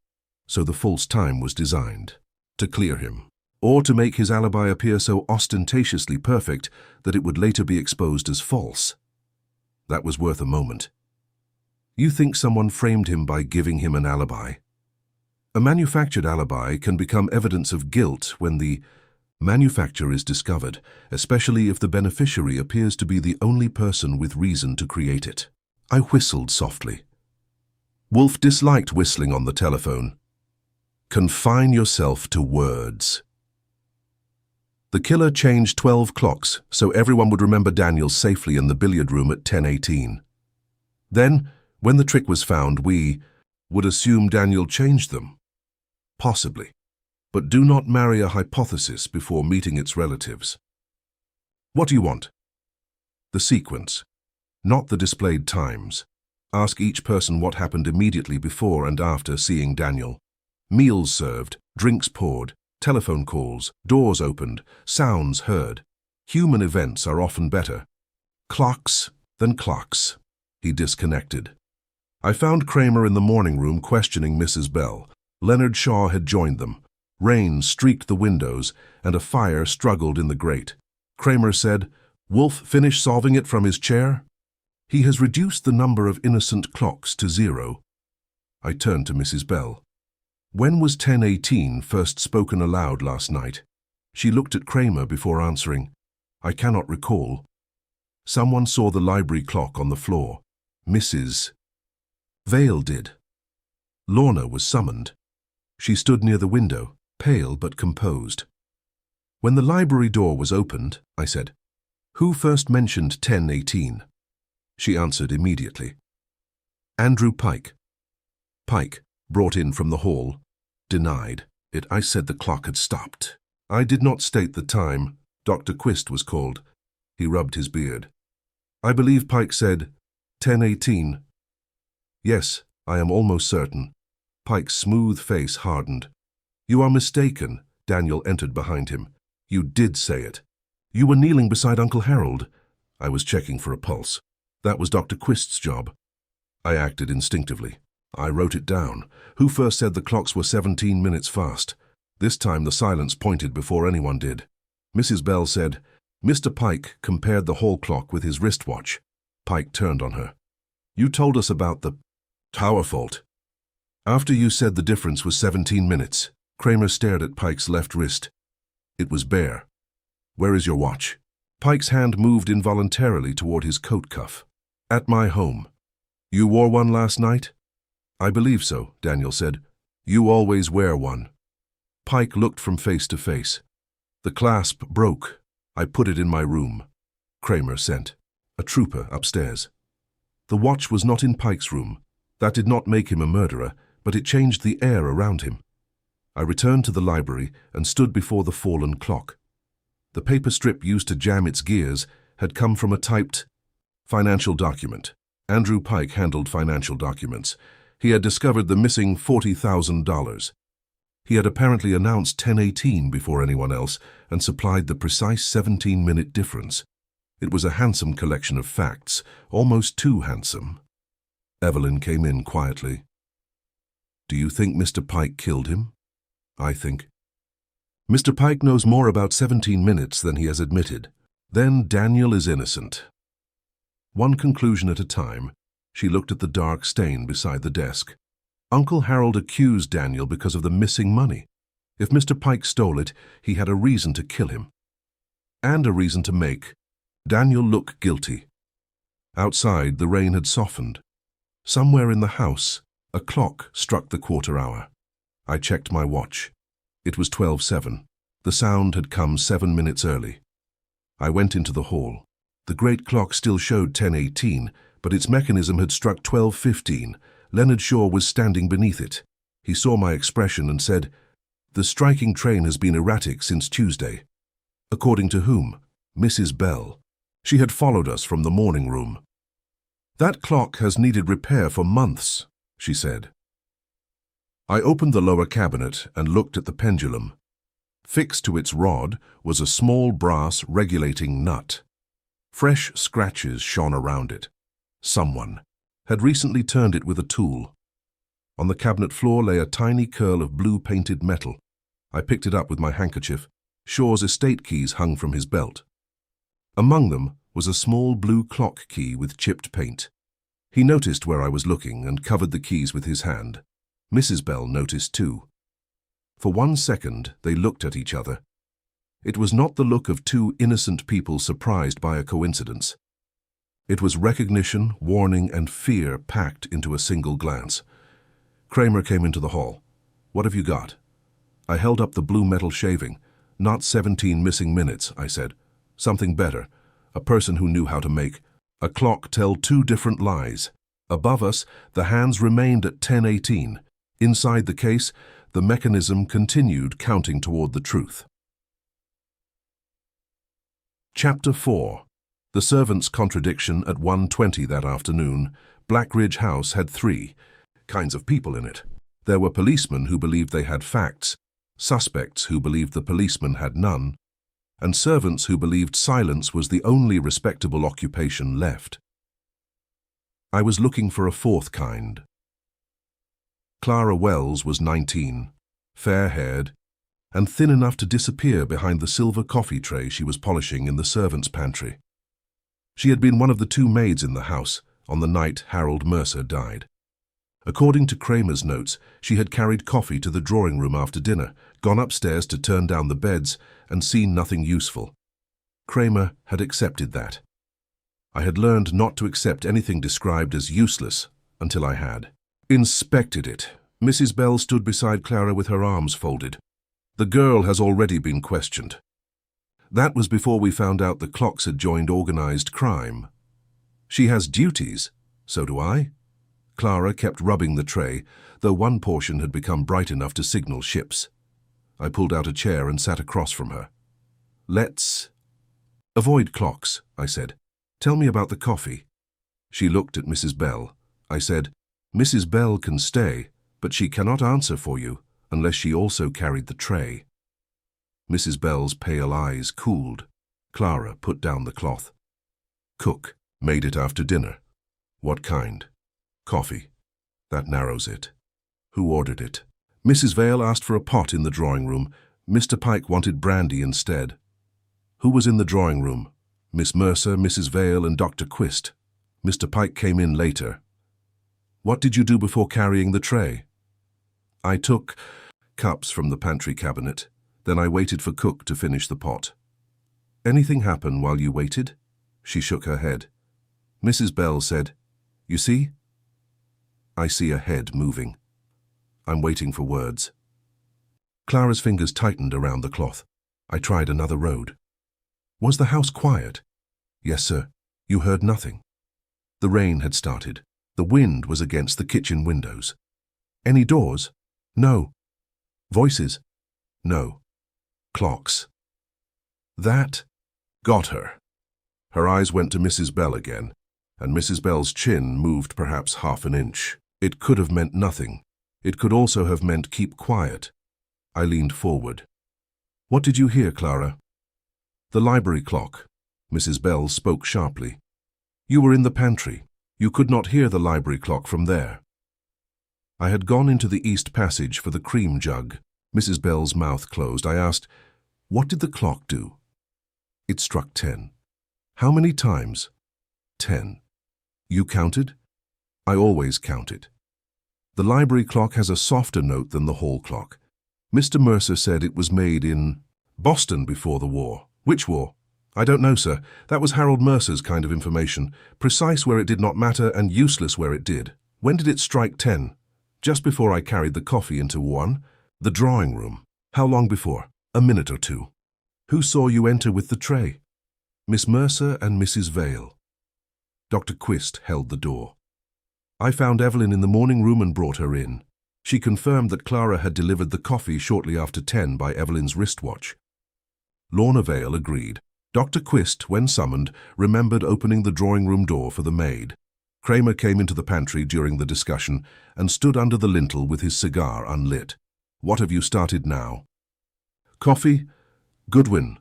so the false time was designed to clear him, or to make his alibi appear so ostentatiously perfect that it would later be exposed as false. That was worth a moment. You think someone framed him by giving him an alibi? A manufactured alibi can become evidence of guilt when the manufacture is discovered, especially if the beneficiary appears to be the only person with reason to create it. I whistled softly. Wolfe disliked whistling on the telephone. Confine yourself to words. The killer changed 12 clocks so everyone would remember Daniel safely in the billiard room at 10:18. Then, when the trick was found, we would assume Daniel changed them. Possibly. But do not marry a hypothesis before meeting its relatives. What do you want? The sequence, not the displayed times. Ask each person what happened immediately before and after seeing Daniel. Meals served, drinks poured, telephone calls, doors opened, sounds heard. Human events are often better. Clocks than clocks. He disconnected. I found Kramer in the morning room questioning Mrs. Bell. Leonard Shaw had joined them. Rain streaked the windows, and a fire struggled in the grate. Kramer said, "Wolfe finished solving it from his chair? He has reduced the number of innocent clocks to 0. I turned to Mrs. Bell. When was 10:18 first spoken aloud last night? She looked at Kramer before answering. I cannot recall. Someone saw the library clock on the floor. Mrs. Vale did. Lorna was summoned. She stood near the window, pale but composed. When the library door was opened, I said, "Who first mentioned 10:18? She answered immediately. Andrew Pike. Pike, brought in from the hall, denied it. I said the clock had stopped. I did not state the time. Dr. Quist was called. He rubbed his beard. I believe Pike said 10:18. Yes, I am almost certain. Pike's smooth face hardened. You are mistaken. Daniel entered behind him. You did say it. You were kneeling beside Uncle Harold. I was checking for a pulse. That was Dr. Quist's job. I acted instinctively. I wrote it down. Who first said the clocks were 17 minutes fast? This time the silence pointed before anyone did. Mrs. Bell said, Mr. Pike compared the hall clock with his wristwatch. Pike turned on her. You told us about the tower fault. After you said the difference was 17 minutes, Kramer stared at Pike's left wrist. It was bare. Where is your watch? Pike's hand moved involuntarily toward his coat cuff. At my home. You wore one last night? I believe so, Daniel said. You always wear one. Pike looked from face to face. The clasp broke. I put it in my room. Kramer sent a trooper upstairs. The watch was not in Pike's room. That did not make him a murderer, but it changed the air around him. I returned to the library and stood before the fallen clock. The paper strip used to jam its gears had come from a typed financial document. Andrew Pike handled financial documents. He had discovered the missing $40,000. He had apparently announced 10:18 before anyone else and supplied the precise 17-minute difference. It was a handsome collection of facts, almost too handsome. Evelyn came in quietly. Do you think Mr. Pike killed him? I think. Mr. Pike knows more about 17 minutes than he has admitted. Then Daniel is innocent. One conclusion at a time, she looked at the dark stain beside the desk. Uncle Harold accused Daniel because of the missing money. If Mr. Pike stole it, he had a reason to kill him. And a reason to make Daniel look guilty. Outside, the rain had softened. Somewhere in the house, a clock struck the quarter hour. I checked my watch. It was 12:07. The sound had come 7 minutes early. I went into the hall. The great clock still showed 10:18, but its mechanism had struck 12:15. Leonard Shaw was standing beneath it. He saw my expression and said, The striking train has been erratic since Tuesday. According to whom? Mrs. Bell. She had followed us from the morning room. That clock has needed repair for months, she said. I opened the lower cabinet and looked at the pendulum. Fixed to its rod was a small brass regulating nut. Fresh scratches shone around it. Someone had recently turned it with a tool. On the cabinet floor lay a tiny curl of blue-painted metal. I picked it up with my handkerchief. Shaw's estate keys hung from his belt. Among them was a small blue clock key with chipped paint. He noticed where I was looking and covered the keys with his hand. Mrs. Bell noticed too. For 1 second, they looked at each other. It was not the look of two innocent people surprised by a coincidence. It was recognition, warning, and fear packed into a single glance. Kramer came into the hall. "What have you got?" I held up the blue metal shaving. "Not 17 missing minutes," I said. "Something better. A person who knew how to make a clock tell two different lies." Above us, the hands remained at 10:18. Inside the case, the mechanism continued counting toward the truth. Chapter 4. The servant's contradiction at 1:20 that afternoon. Blackridge House had 3 kinds of people in it. There were policemen who believed they had facts, suspects who believed the policeman had none, and servants who believed silence was the only respectable occupation left. I was looking for a 4th kind. Clara Wells was 19, fair-haired, and thin enough to disappear behind the silver coffee tray she was polishing in the servants' pantry. She had been one of the 2 maids in the house on the night Harold Mercer died. According to Kramer's notes, she had carried coffee to the drawing room after dinner, gone upstairs to turn down the beds, and seen nothing useful. Kramer had accepted that. I had learned not to accept anything described as useless until I had inspected it. Mrs. Bell stood beside Clara with her arms folded. "The girl has already been questioned." That was before we found out the clocks had joined organized crime. "She has duties. So do I." Clara kept rubbing the tray, though one portion had become bright enough to signal ships. I pulled out a chair and sat across from her. "Let's avoid clocks," I said. "Tell me about the coffee." She looked at Mrs. Bell. I said, "Mrs. Bell can stay, but she cannot answer for you unless she also carried the tray." Mrs. Bell's pale eyes cooled. Clara put down the cloth. "Cook made it after dinner." "What kind?" "Coffee." "That narrows it." "Who ordered it?" "Mrs. Vale asked for a pot in the drawing room. Mr. Pike wanted brandy instead." "Who was in the drawing room?" "Miss Mercer, Mrs. Vale, and Dr. Quist. Mr. Pike came in later." "What did you do before carrying the tray?" "I took cups from the pantry cabinet. Then I waited for Cook to finish the pot." "Anything happen while you waited?" She shook her head. Mrs. Bell said, "You see?" I see a head moving. I'm waiting for words. Clara's fingers tightened around the cloth. I tried another road. "Was the house quiet?" "Yes, sir. You heard nothing." The rain had started. The wind was against the kitchen windows. "Any doors?" "No." "Voices?" "No." "Clocks." That got her. Her eyes went to Mrs. Bell again, and Mrs. Bell's chin moved perhaps half an inch. It could have meant nothing. It could also have meant keep quiet. I leaned forward. "What did you hear, Clara?" "The library clock." Mrs. Bell spoke sharply. "You were in the pantry. You could not hear the library clock from there." I had gone into the east passage for the cream jug. Mrs. Bell's mouth closed. I asked, "What did the clock do?" "It struck 10. "How many times?" 10. "You counted?" "I always counted." "The library clock has a softer note than the hall clock. Mr. Mercer said it was made in Boston before the war." "Which war?" "I don't know, sir. That was Harold Mercer's kind of information. Precise where it did not matter and useless where it did." "When did it strike 10? "Just before I carried the coffee into the drawing room." "How long before?" "A minute or 2. "Who saw you enter with the tray?" "Miss Mercer and Mrs. Vale." Dr. Quist held the door. "I found Evelyn in the morning room and brought her in. She confirmed that Clara had delivered the coffee shortly after 10 by Evelyn's wristwatch." Lorna Vale agreed. Dr. Quist, when summoned, remembered opening the drawing room door for the maid. Kramer came into the pantry during the discussion and stood under the lintel with his cigar unlit. "What have you started now?" "Coffee? Goodwin."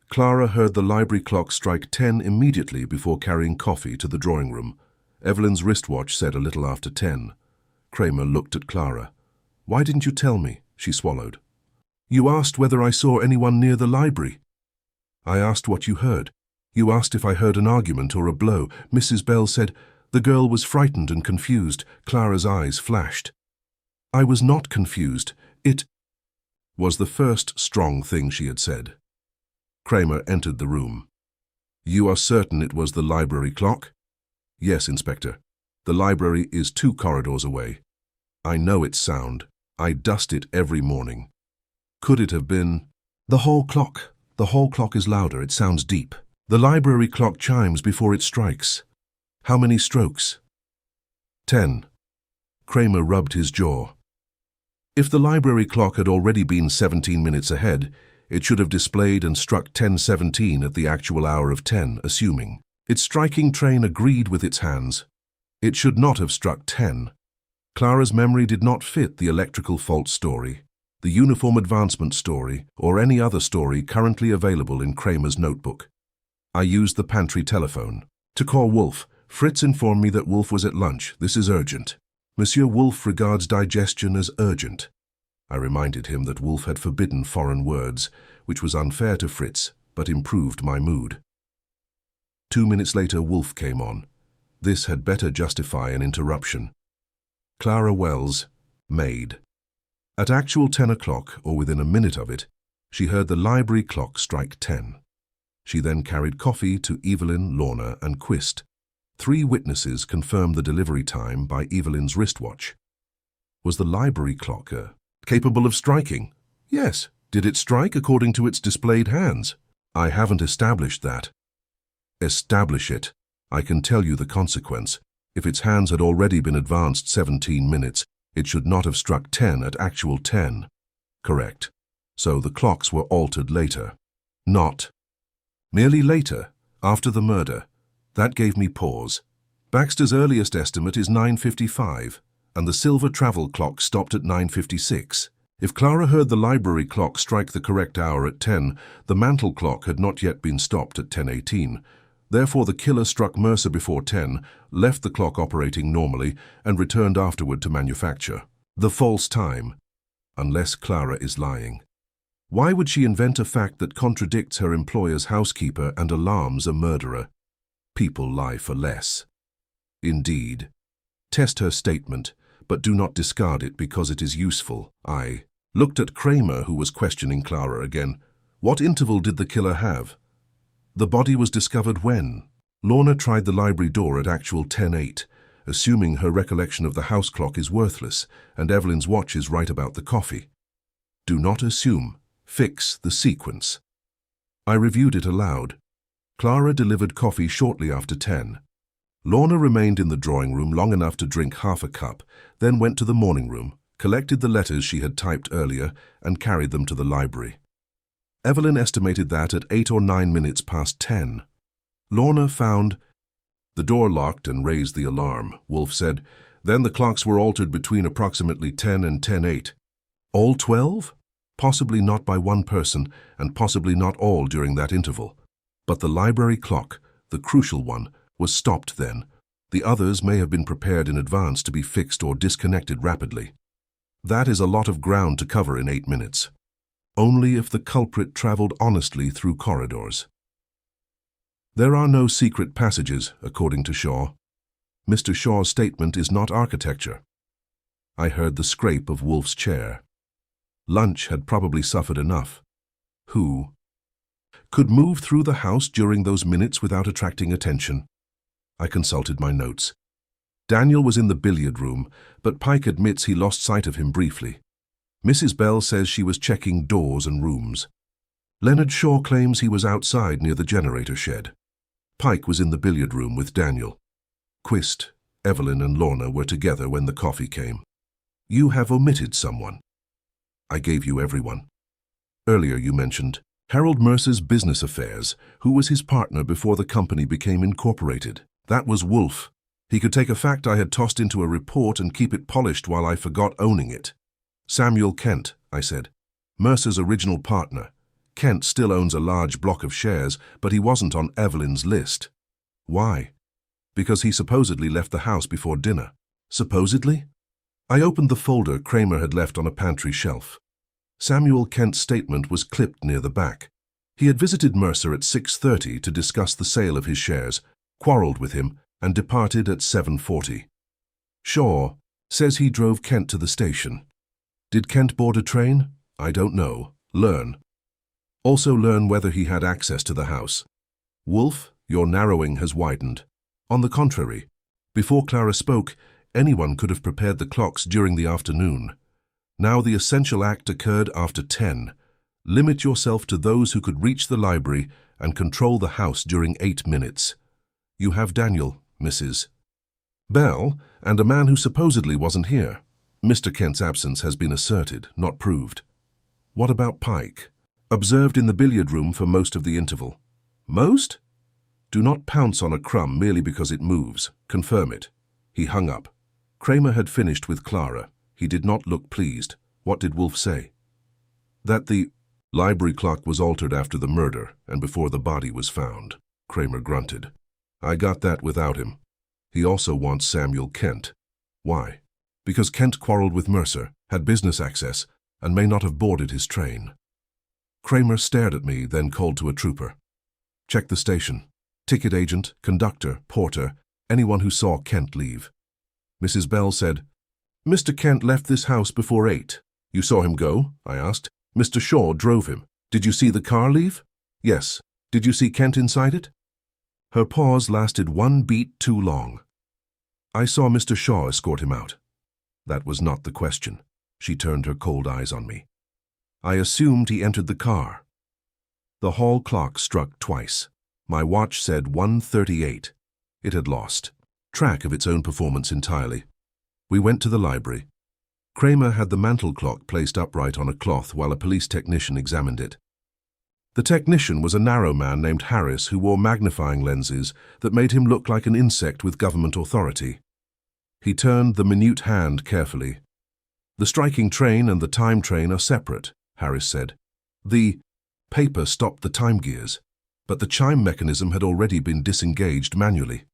Clara heard the library clock strike 10 immediately before carrying coffee to the drawing room. Evelyn's wristwatch said a little after 10. Kramer looked at Clara. "Why didn't you tell me?" she swallowed. "You asked whether I saw anyone near the library." "I asked what you heard. You asked if I heard an argument or a blow." Mrs. Bell said. The girl was frightened and confused. Clara's eyes flashed. "I was not confused. It was the first strong thing she had said. Kramer entered the room. "You are certain it was the library clock?" "Yes, Inspector. The library is 2 corridors away. I know its sound. I dust it every morning. Could it have been—" "The hall clock. The hall clock is louder. It sounds deep. The library clock chimes before it strikes." "How many strokes?" 10. Kramer rubbed his jaw. If the library clock had already been 17 minutes ahead, it should have displayed and struck 10:17 at the actual hour of 10, assuming. Its striking train agreed with its hands. It should not have struck 10. Clara's memory did not fit the electrical fault story, the uniform advancement story, or any other story currently available in Kramer's notebook. I used the pantry telephone. To call Wolfe. Fritz informed me that Wolfe was at lunch. "This is urgent. Monsieur Wolfe regards digestion as urgent." I reminded him that Wolfe had forbidden foreign words, which was unfair to Fritz, but improved my mood. 2 minutes later, Wolfe came on. This had better justify an interruption. Clara Wells, maid. At actual 10 o'clock, or within a minute of it, she heard the library clock strike 10. She then carried coffee to Evelyn, Lorna, and Quist. 3 witnesses confirmed the delivery time by Evelyn's wristwatch. Was the library clock capable of striking? Yes. Did it strike according to its displayed hands? I haven't established that. Establish it. I can tell you the consequence. If its hands had already been advanced 17 minutes, it should not have struck 10 at actual 10. Correct. So the clocks were altered later. Not. Merely later, after the murder. That gave me pause. Baxter's earliest estimate is 9:55, and the silver travel clock stopped at 9:56. If Clara heard the library clock strike the correct hour at 10, the mantel clock had not yet been stopped at 10:18. Therefore, the killer struck Mercer before 10, left the clock operating normally, and returned afterward to manufacture. The false time. Unless Clara is lying. Why would she invent a fact that contradicts her employer's housekeeper and alarms a murderer? People lie for less. Indeed. Test her statement, but do not discard it because it is useful. I looked at Kramer, who was questioning Clara again. What interval did the killer have? The body was discovered when? Lorna tried the library door at actual 10:08, assuming her recollection of the house clock is worthless, and Evelyn's watch is right about the coffee. Do not assume. Fix the sequence. I reviewed it aloud. Clara delivered coffee shortly after 10. Lorna remained in the drawing room long enough to drink half a cup, then went to the morning room, collected the letters she had typed earlier, and carried them to the library. Evelyn estimated that at 8 or 9 minutes past 10. Lorna found the door locked and raised the alarm. Wolfe said, then the clocks were altered between approximately 10 and 10:08. All 12? Possibly not by one person, and possibly not all during that interval. But the library clock, the crucial one, was stopped then. The others may have been prepared in advance to be fixed or disconnected rapidly. That is a lot of ground to cover in 8 minutes. Only if the culprit traveled honestly through corridors. There are no secret passages, according to Shaw. Mr. Shaw's statement is not architecture. I heard the scrape of Wolfe's chair. Lunch had probably suffered enough. Who could move through the house during those minutes without attracting attention? I consulted my notes. Daniel was in the billiard room, but Pike admits he lost sight of him briefly. Mrs. Bell says she was checking doors and rooms. Leonard Shaw claims he was outside near the generator shed. Pike was in the billiard room with Daniel. Quist, Evelyn, and Lorna were together when the coffee came. You have omitted someone. I gave you everyone. Earlier you mentioned Harold Mercer's business affairs, who was his partner before the company became incorporated. That was Wolfe. He could take a fact I had tossed into a report and keep it polished while I forgot owning it. Samuel Kent, I said. Mercer's original partner. Kent still owns a large block of shares, but he wasn't on Evelyn's list. Why? Because he supposedly left the house before dinner. Supposedly? I opened the folder Kramer had left on a pantry shelf. Samuel Kent's statement was clipped near the back. He had visited Mercer at 6:30 to discuss the sale of his shares, quarreled with him, and departed at 7:40. Shaw says he drove Kent to the station. Did Kent board a train? I don't know. Learn. Also learn whether he had access to the house. Wolfe, your narrowing has widened. On the contrary, before Clara spoke, anyone could have prepared the clocks during the afternoon. Now the essential act occurred after 10. Limit yourself to those who could reach the library and control the house during 8 minutes. You have Daniel, Mrs. Bell, and a man who supposedly wasn't here. Mr. Kent's absence has been asserted, not proved. What about Pike? Observed in the billiard room for most of the interval. Most? Do not pounce on a crumb merely because it moves. Confirm it. He hung up. Kramer had finished with Clara. He did not look pleased. What did Wolfe say? That the library clock was altered after the murder and before the body was found. Kramer grunted. I got that without him. He also wants Samuel Kent. Why? Because Kent quarreled with Mercer, had business access, and may not have boarded his train. Kramer stared at me, then called to a trooper. Check the station. Ticket agent, conductor, porter, anyone who saw Kent leave. Mrs. Bell said, Mr. Kent left this house before 8. You saw him go? I asked. Mr. Shaw drove him. Did you see the car leave? Yes. Did you see Kent inside it? Her pause lasted 1 beat too long. I saw Mr. Shaw escort him out. That was not the question. She turned her cold eyes on me. I assumed he entered the car. The hall clock struck twice. My watch said 1:38. It had lost track of its own performance entirely. We went to the library. Kramer had the mantel clock placed upright on a cloth while a police technician examined it. The technician was a narrow man named Harris who wore magnifying lenses that made him look like an insect with government authority. He turned the minute hand carefully. The striking train and the time train are separate, Harris said. The paper stopped the time gears, but the chime mechanism had already been disengaged manually.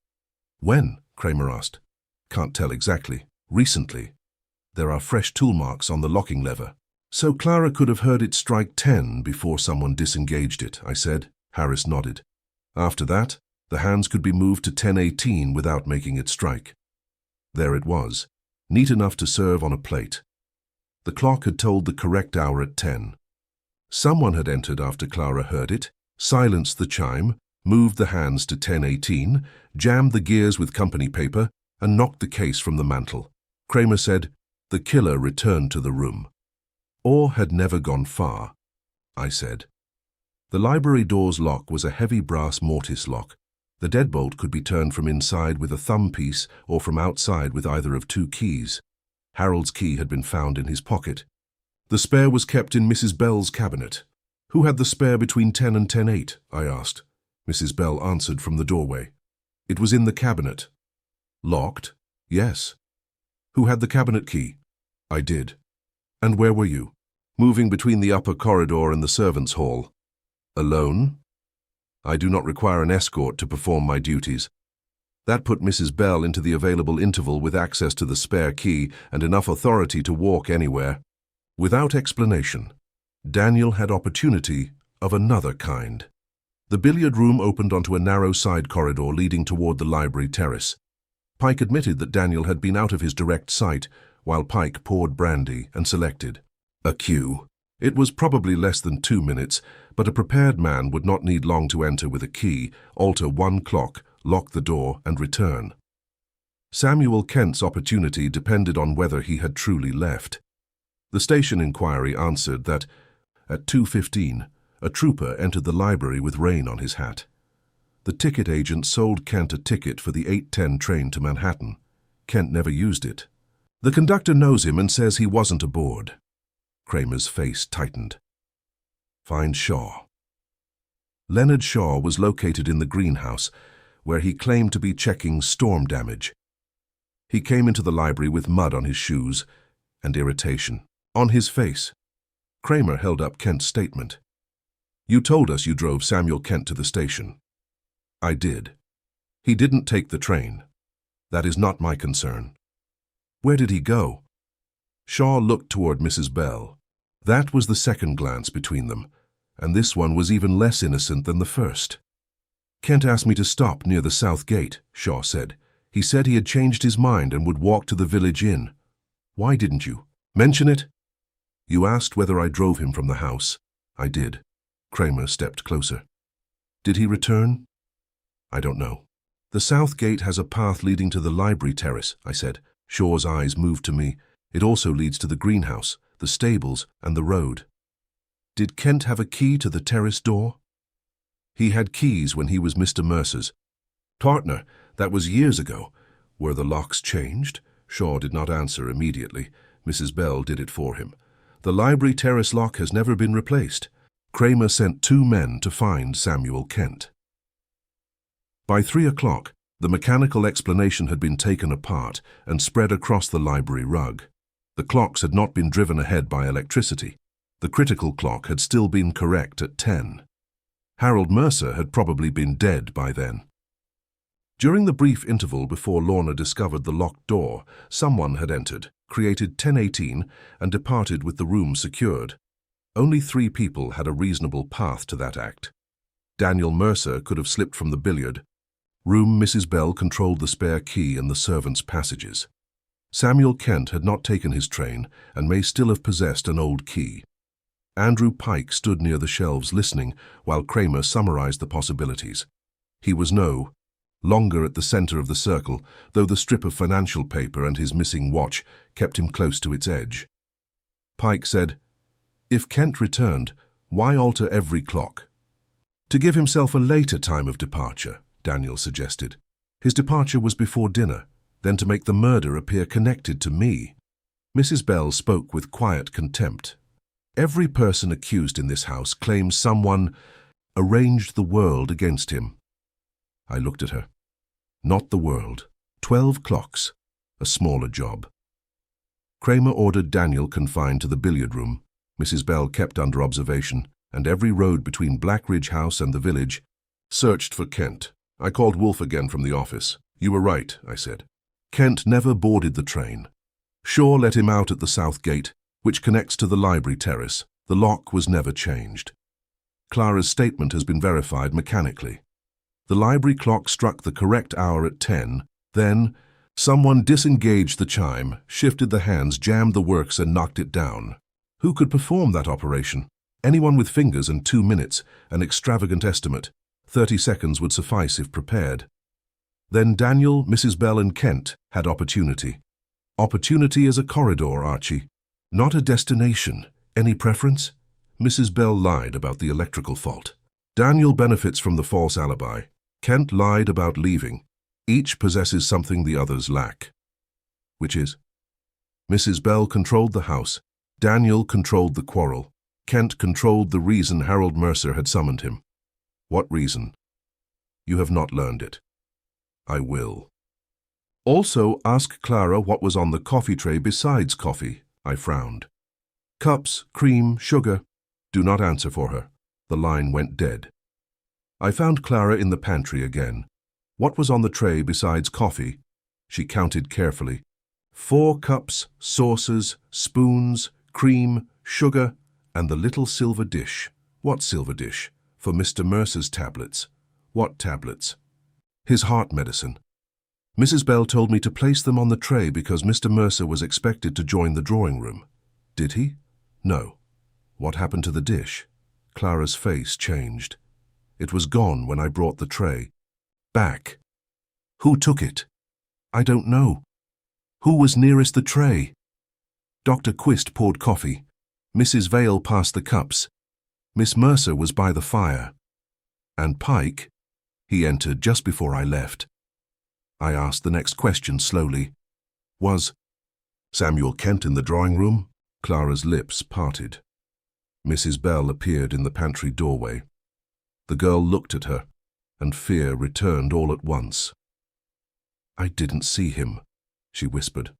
When? Kramer asked. Can't tell exactly. Recently. There are fresh tool marks on the locking lever. So Clara could have heard it strike 10 before someone disengaged it, I said. Harris nodded. After that, the hands could be moved to 10:18 without making it strike. There it was, neat enough to serve on a plate. The clock had told the correct hour at 10. Someone had entered after Clara heard it, silenced the chime, moved the hands to 10:18, jammed the gears with company paper, and knocked the case from the mantel. Kramer said, the killer returned to the room. Or had never gone far, I said. The library door's lock was a heavy brass mortise lock. The deadbolt could be turned from inside with a thumb piece or from outside with either of 2 keys. Harold's key had been found in his pocket. The spare was kept in Mrs. Bell's cabinet. Who had the spare between 10 and 10:08? I asked. Mrs. Bell answered from the doorway. It was in the cabinet. Locked? Yes. Who had the cabinet key? I did. And where were you? Moving between the upper corridor and the servants' hall. Alone? I do not require an escort to perform my duties. That put Mrs. Bell into the available interval with access to the spare key and enough authority to walk anywhere. Without explanation, Daniel had opportunity of another kind. The billiard room opened onto a narrow side corridor leading toward the library terrace. Pike admitted that Daniel had been out of his direct sight, while Pike poured brandy and selected a cue. It was probably less than 2 minutes, but a prepared man would not need long to enter with a key, alter 1 clock, lock the door, and return. Samuel Kent's opportunity depended on whether he had truly left. The station inquiry answered that, at 2:15, a trooper entered the library with rain on his hat. The ticket agent sold Kent a ticket for the 8:10 train to Manhattan. Kent never used it. The conductor knows him and says he wasn't aboard. Kramer's face tightened. Find Shaw. Leonard Shaw was located in the greenhouse, where he claimed to be checking storm damage. He came into the library with mud on his shoes and irritation on his face. Kramer held up Kent's statement. "You told us you drove Samuel Kent to the station." "I did. He didn't take the train. That is not my concern." "Where did he go?" Shaw looked toward Mrs. Bell. That was the second glance between them, and this one was even less innocent than the first. "Kent asked me to stop near the south gate," Shaw said. "He said he had changed his mind and would walk to the village inn. Why didn't you mention it?" "You asked whether I drove him from the house." "I did." Kramer stepped closer. "Did he return?" "I don't know." "The south gate has a path leading to the library terrace," I said. Shaw's eyes moved to me. "It also leads to the greenhouse, the stables, and the road." "Did Kent have a key to the terrace door?" "He had keys when he was Mr. Mercer's partner. That was years ago." "Were the locks changed?" Shaw did not answer immediately. Mrs. Bell did it for him. "The library terrace lock has never been replaced. Kramer sent 2 men to find Samuel Kent." By 3 o'clock, the mechanical explanation had been taken apart and spread across the library rug. The clocks had not been driven ahead by electricity. The critical clock had still been correct at 10. Harold Mercer had probably been dead by then. During the brief interval before Lorna discovered the locked door, someone had entered, created 1018, and departed with the room secured. Only 3 people had a reasonable path to that act. Daniel Mercer could have slipped from the billiard room. Mrs. Bell controlled the spare key in the servants' passages. Samuel Kent had not taken his train and may still have possessed an old key. Andrew Pike stood near the shelves listening while Kramer summarized the possibilities. He was no longer at the center of the circle, though the strip of financial paper and his missing watch kept him close to its edge. Pike said, "If Kent returned, why alter every clock?" "To give himself a later time of departure," Daniel suggested. "His departure was before dinner, then to make the murder appear connected to me." Mrs. Bell spoke with quiet contempt. "Every person accused in this house claims someone arranged the world against him." I looked at her. "Not the world. 12 clocks. A smaller job." Kramer ordered Daniel confined to the billiard room. Mrs. Bell kept under observation, and every road between Blackridge House and the village searched for Kent. I called Wolfe again from the office. "You were right," I said. "Kent never boarded the train. Shaw let him out at the south gate, which connects to the library terrace. The lock was never changed. Clara's statement has been verified mechanically. The library clock struck the correct hour at 10. Then, someone disengaged the chime, shifted the hands, jammed the works, and knocked it down. Who could perform that operation? Anyone with fingers and 2 minutes, an extravagant estimate. 30 seconds would suffice if prepared. Then Daniel, Mrs. Bell, and Kent had opportunity. Opportunity is a corridor, Archie, not a destination. Any preference? Mrs. Bell lied about the electrical fault. Daniel benefits from the false alibi. Kent lied about leaving. Each possesses something the others lack. Which is? Mrs. Bell controlled the house. Daniel controlled the quarrel. Kent controlled the reason Harold Mercer had summoned him. What reason? You have not learned it. I will. Also, ask Clara what was on the coffee tray besides coffee. I frowned. Cups, cream, sugar. Do not answer for her. The line went dead. I found Clara in the pantry again. What was on the tray besides coffee? She counted carefully. 4 cups, saucers, spoons, cream, sugar, and the little silver dish. What silver dish? For Mr. Mercer's tablets. What tablets? His heart medicine. Mrs. Bell told me to place them on the tray because Mr. Mercer was expected to join the drawing room. Did he? No. What happened to the dish? Clara's face changed. It was gone when I brought the tray back. Who took it? I don't know. Who was nearest the tray? Dr. Quist poured coffee. Mrs. Vale passed the cups. Miss Mercer was by the fire. And Pike? He entered just before I left. I asked the next question slowly. Was Samuel Kent in the drawing room? Clara's lips parted. Mrs. Bell appeared in the pantry doorway. The girl looked at her, and fear returned all at once. I didn't see him. she whispered.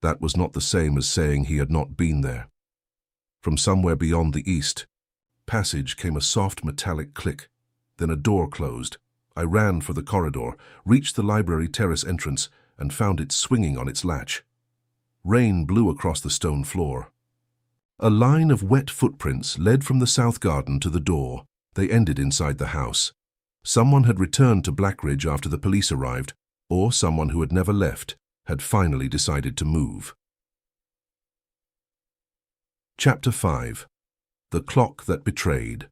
That was not the same as saying he had not been there. From somewhere beyond the east passage came a soft metallic click. Then a door closed. I ran for the corridor, reached the library terrace entrance, and found it swinging on its latch. Rain blew across the stone floor. A line of wet footprints led from the south garden to the door. They ended inside the house. Someone had returned to Blackridge after the police arrived, or someone who had never left had finally decided to move. Chapter 5. The Clock That Betrayed.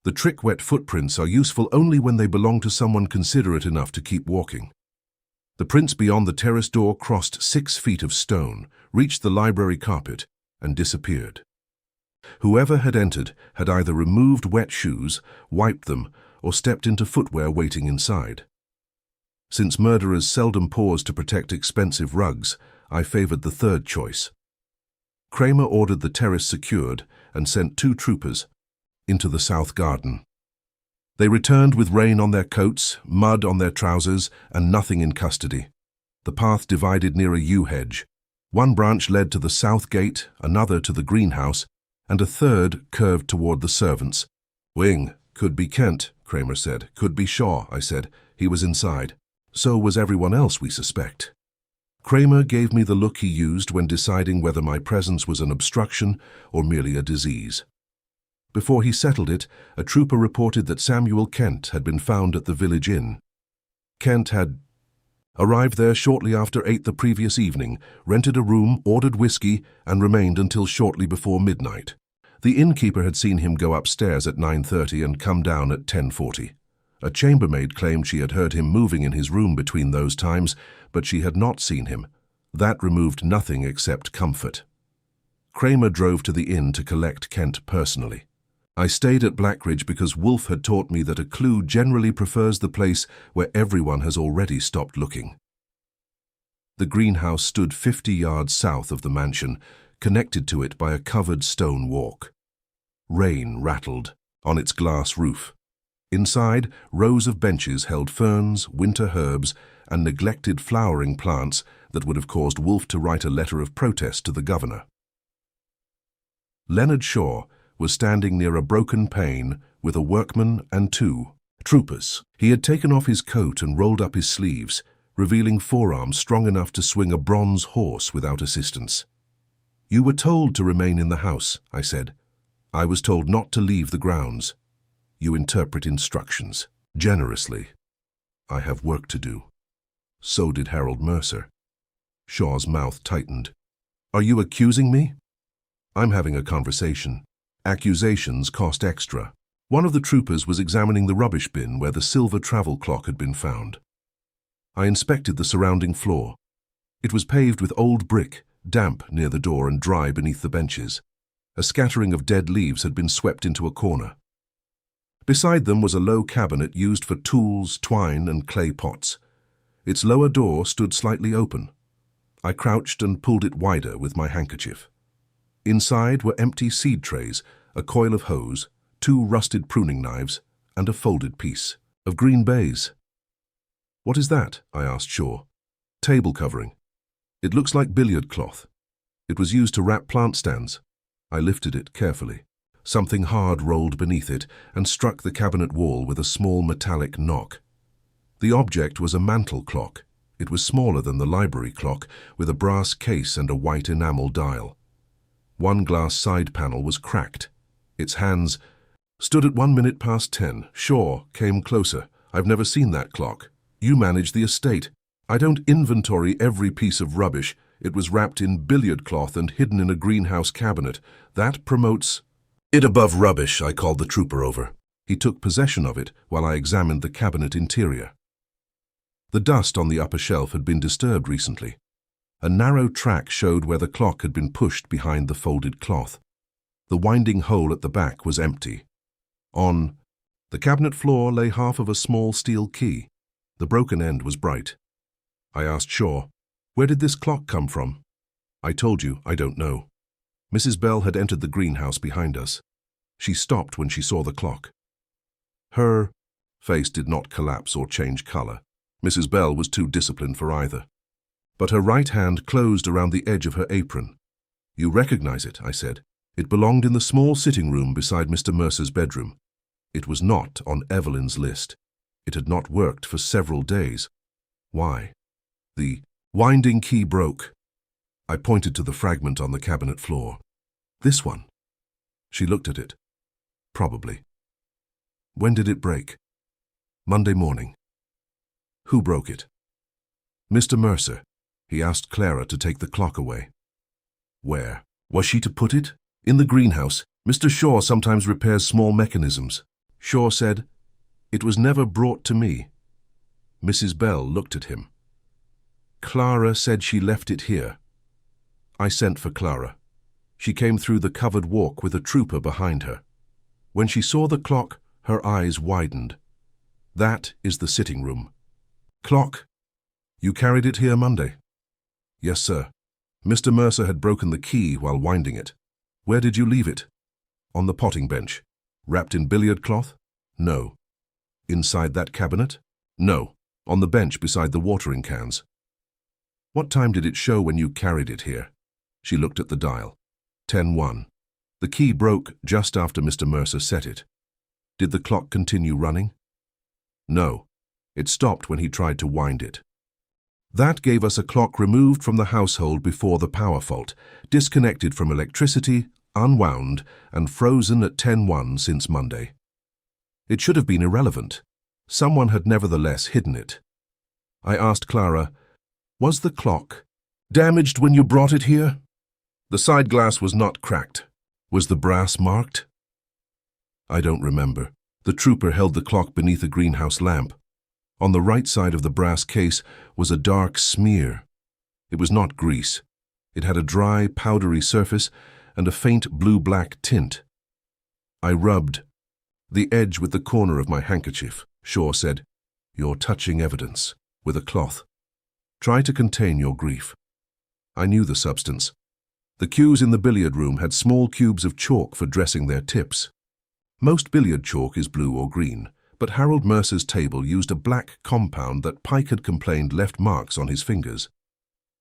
The trick wet footprints are useful only when they belong to someone considerate enough to keep walking. The prints beyond the terrace door crossed 6 feet of stone, reached the library carpet, and disappeared. Whoever had entered had either removed wet shoes, wiped them, or stepped into footwear waiting inside. Since murderers seldom pause to protect expensive rugs, I favored the third choice. Kramer ordered the terrace secured and sent 2 troopers into the south garden. They returned with rain on their coats, mud on their trousers, and nothing in custody. The path divided near a yew hedge. One branch led to the south gate, another to the greenhouse, and a third curved toward the servants. "Wing, could be Kent," Kramer said. "Could be Shaw," I said. "He was inside. So was everyone else we suspect." Kramer gave me the look he used when deciding whether my presence was an obstruction or merely a disease. Before he settled it, a trooper reported that Samuel Kent had been found at the village inn. Kent had arrived there shortly after 8 the previous evening, rented a room, ordered whiskey, and remained until shortly before midnight. The innkeeper had seen him go upstairs at 9:30 and come down at 10:40. A chambermaid claimed she had heard him moving in his room between those times, but she had not seen him. That removed nothing except comfort. Kramer drove to the inn to collect Kent personally. I stayed at Blackridge because Wolfe had taught me that a clue generally prefers the place where everyone has already stopped looking. The greenhouse stood 50 yards south of the mansion, connected to it by a covered stone walk. Rain rattled on its glass roof. Inside, rows of benches held ferns, winter herbs, and neglected flowering plants that would have caused Wolfe to write a letter of protest to the governor. Leonard Shaw was standing near a broken pane with a workman and 2 troopers. He had taken off his coat and rolled up his sleeves, revealing forearms strong enough to swing a bronze horse without assistance. "You were told to remain in the house," I said. "I was told not to leave the grounds. You interpret instructions generously. I have work to do." So did Harold Mercer. Shaw's mouth tightened. "Are you accusing me?" "I'm having a conversation. Accusations cost extra." One of the troopers was examining the rubbish bin where the silver travel clock had been found. I inspected the surrounding floor. It was paved with old brick, damp near the door and dry beneath the benches. A scattering of dead leaves had been swept into a corner. Beside them was a low cabinet used for tools, twine, and clay pots. Its lower door stood slightly open. I crouched and pulled it wider with my handkerchief. Inside were empty seed trays, a coil of hose, 2 rusted pruning knives, and a folded piece of green baize. "What is that?" I asked Shaw. "Table covering. It looks like billiard cloth. It was used to wrap plant stands." I lifted it carefully. Something hard rolled beneath it and struck the cabinet wall with a small metallic knock. The object was a mantel clock. It was smaller than the library clock, with a brass case and a white enamel dial. One glass side panel was cracked. Its hands stood at 1 minute past 10. Shaw came closer. "I've never seen that clock. You manage the estate. I don't inventory every piece of rubbish. It was wrapped in billiard cloth and hidden in a greenhouse cabinet. That promotes it above rubbish," I called the trooper over. He took possession of it while I examined the cabinet interior. The dust on the upper shelf had been disturbed recently. A narrow track showed where the clock had been pushed behind the folded cloth. The winding hole at the back was empty. On the cabinet floor lay half of a small steel key. The broken end was bright. I asked Shaw, "Where did this clock come from?" "I told you, I don't know." Mrs. Bell had entered the greenhouse behind us. She stopped when she saw the clock. Her face did not collapse or change color. Mrs. Bell was too disciplined for either. but her right hand closed around the edge of her apron. "You recognize it," I said. "It belonged in the small sitting room beside Mr. Mercer's bedroom." It was not on Evelyn's list. It had not worked for several days. Why? The winding key broke. I pointed to the fragment on the cabinet floor. "This one." She looked at it. "Probably." "When did it break?" "Monday morning." "Who broke it?" "Mr. Mercer. He asked Clara to take the clock away." "Where? Was she to put it?" "In the greenhouse. Mr. Shaw sometimes repairs small mechanisms." Shaw said, "It was never brought to me." Mrs. Bell looked at him. "Clara said she left it here." "I sent for Clara. She came through the covered walk with a trooper behind her. When she saw the clock, her eyes widened. That is the sitting room." "Clock? You carried it here Monday?" "Yes, sir. Mr. Mercer had broken the key while winding it." "Where did you leave it?" "On the potting bench." "Wrapped in billiard cloth?" "No." "Inside that cabinet?" "No. On the bench beside the watering cans." "What time did it show when you carried it here?" She looked at the dial. 10:01. The key broke just after Mr. Mercer set it. "Did the clock continue running?" "No. It stopped when he tried to wind it." That gave us a clock removed from the household before the power fault, disconnected from electricity, unwound, and frozen at 10:01 since Monday. It should have been irrelevant. Someone had nevertheless hidden it. I asked Clara, "Was the clock damaged when you brought it here?" "The side glass was not cracked." "Was the brass marked?" "I don't remember. The trooper held the clock beneath a greenhouse lamp. On the right side of the brass case was a dark smear. It was not grease. It had a dry, powdery surface and a faint blue-black tint. I rubbed the edge with the corner of my handkerchief. Shaw said, "You're touching evidence," with a cloth. "Try to contain your grief." I knew the substance. The cues in the billiard room had small cubes of chalk for dressing their tips. Most billiard chalk is blue or green, but Harold Mercer's table used a black compound that Pike had complained left marks on his fingers.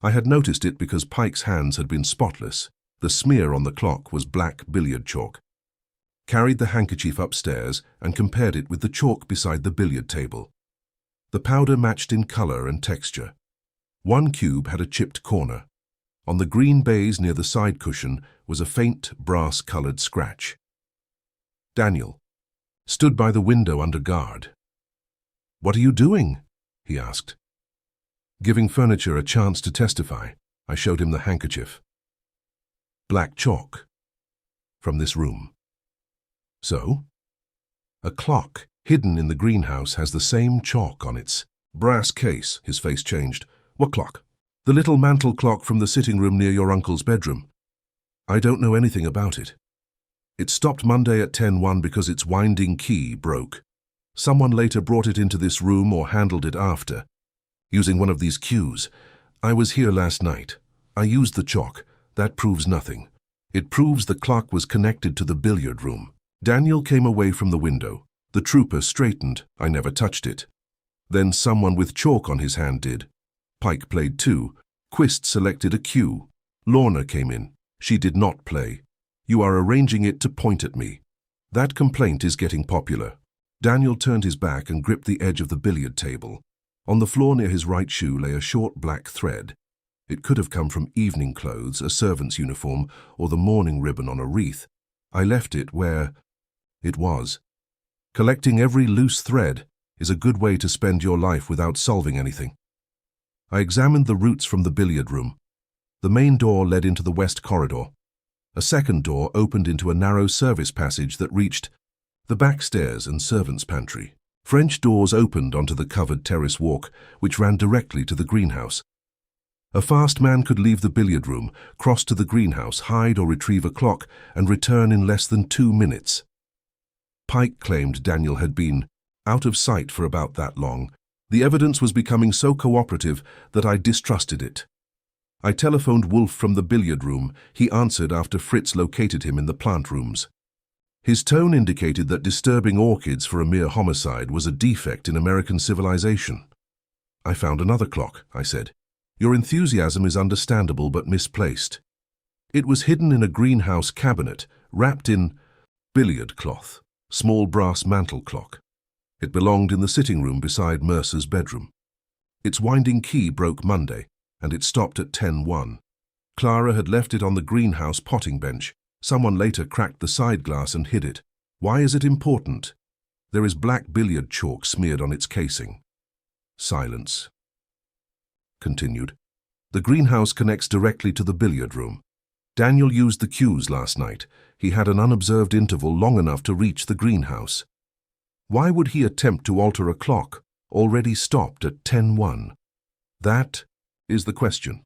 I had noticed it because Pike's hands had been spotless. The smear on the clock was black billiard chalk. Carried the handkerchief upstairs and compared it with the chalk beside the billiard table. The powder matched in color and texture. One cube had a chipped corner. On the green baize near the side cushion was a faint brass-colored scratch. Daniel stood by the window under guard. "What are you doing?" he asked. "Giving furniture a chance to testify." I showed him the handkerchief. "Black chalk. From this room." "So?" "A clock hidden in the greenhouse has the same chalk on its brass case." His face changed. "What clock?" "The little mantel clock from the sitting room near your uncle's bedroom." "I don't know anything about it." "It stopped Monday at 10:01 because its winding key broke. Someone later brought it into this room or handled it after, using one of these cues. I was here last night. I used the chalk. That proves nothing. It proves the clock was connected to the billiard room." Daniel came away from the window. The trooper straightened. "I never touched it." "Then someone with chalk on his hand did." Pike played too. Quist selected a cue. Lorna came in. She did not play. "You are arranging it to point at me." That complaint is getting popular. Daniel turned his back and gripped the edge of the billiard table. On the floor near his right shoe lay a short black thread. It could have come from evening clothes, a servant's uniform, or the mourning ribbon on a wreath. I left it where it was. Collecting every loose thread is a good way to spend your life without solving anything. I examined the routes from the billiard room. The main door led into the west corridor. A second door opened into a narrow service passage that reached the back stairs and servants' pantry. French doors opened onto the covered terrace walk, which ran directly to the greenhouse. A fast man could leave the billiard room, cross to the greenhouse, hide or retrieve a clock, and return in less than 2 minutes. Pike claimed Daniel had been out of sight for about that long. The evidence was becoming so cooperative that I distrusted it. I telephoned Wolfe from the billiard room. He answered after Fritz located him in the plant rooms. His tone indicated that disturbing orchids for a mere homicide was a defect in American civilization. "I found another clock," I said. Your enthusiasm is understandable but misplaced. It was hidden in a greenhouse cabinet, wrapped in billiard cloth, small brass mantel clock. It belonged in the sitting room beside Mercer's bedroom. Its winding key broke Monday, and it stopped at 10:01. Clara had left it on the greenhouse potting bench. Someone later cracked the side glass and hid it. Why is it important? There is black billiard chalk smeared on its casing. Silence. Continued. The greenhouse connects directly to the billiard room. Daniel used the cues last night. He had an unobserved interval long enough to reach the greenhouse. Why would he attempt to alter a clock already stopped at 10:01? That is the question.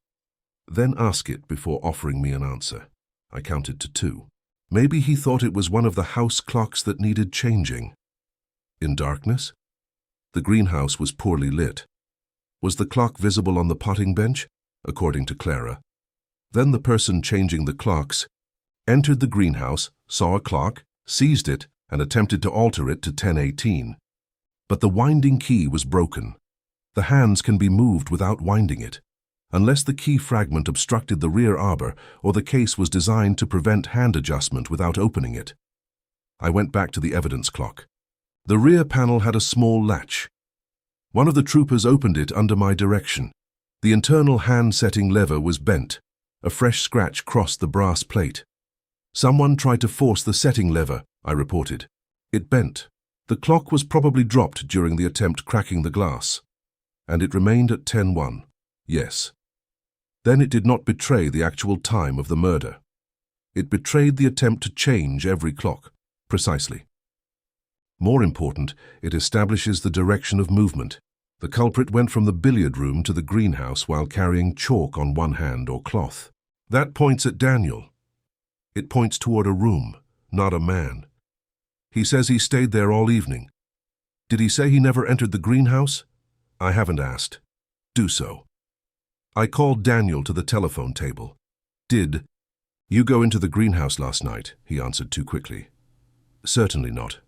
Then ask it before offering me an answer. I counted to 2. Maybe he thought it was one of the house clocks that needed changing. In darkness? The greenhouse was poorly lit. Was the clock visible on the potting bench? According to Clara. Then the person changing the clocks entered the greenhouse, saw a clock, seized it, and attempted to alter it to 10:18. But the winding key was broken. The hands can be moved without winding it, unless the key fragment obstructed the rear arbor or the case was designed to prevent hand adjustment without opening it. I went back to the evidence clock. The rear panel had a small latch. One of the troopers opened it under my direction. The internal hand-setting lever was bent. A fresh scratch crossed the brass plate. Someone tried to force the setting lever, I reported. It bent. The clock was probably dropped during the attempt cracking the glass. And it remained at 10:01. Yes. Then it did not betray the actual time of the murder. It betrayed the attempt to change every clock. Precisely. More important, it establishes the direction of movement. The culprit went from the billiard room to the greenhouse while carrying chalk on one hand or cloth. That points at Daniel. It points toward a room, not a man. He says he stayed there all evening. Did he say he never entered the greenhouse? I haven't asked. Do so. I called Daniel to the telephone table. Did you go into the greenhouse last night? He answered too quickly. Certainly not.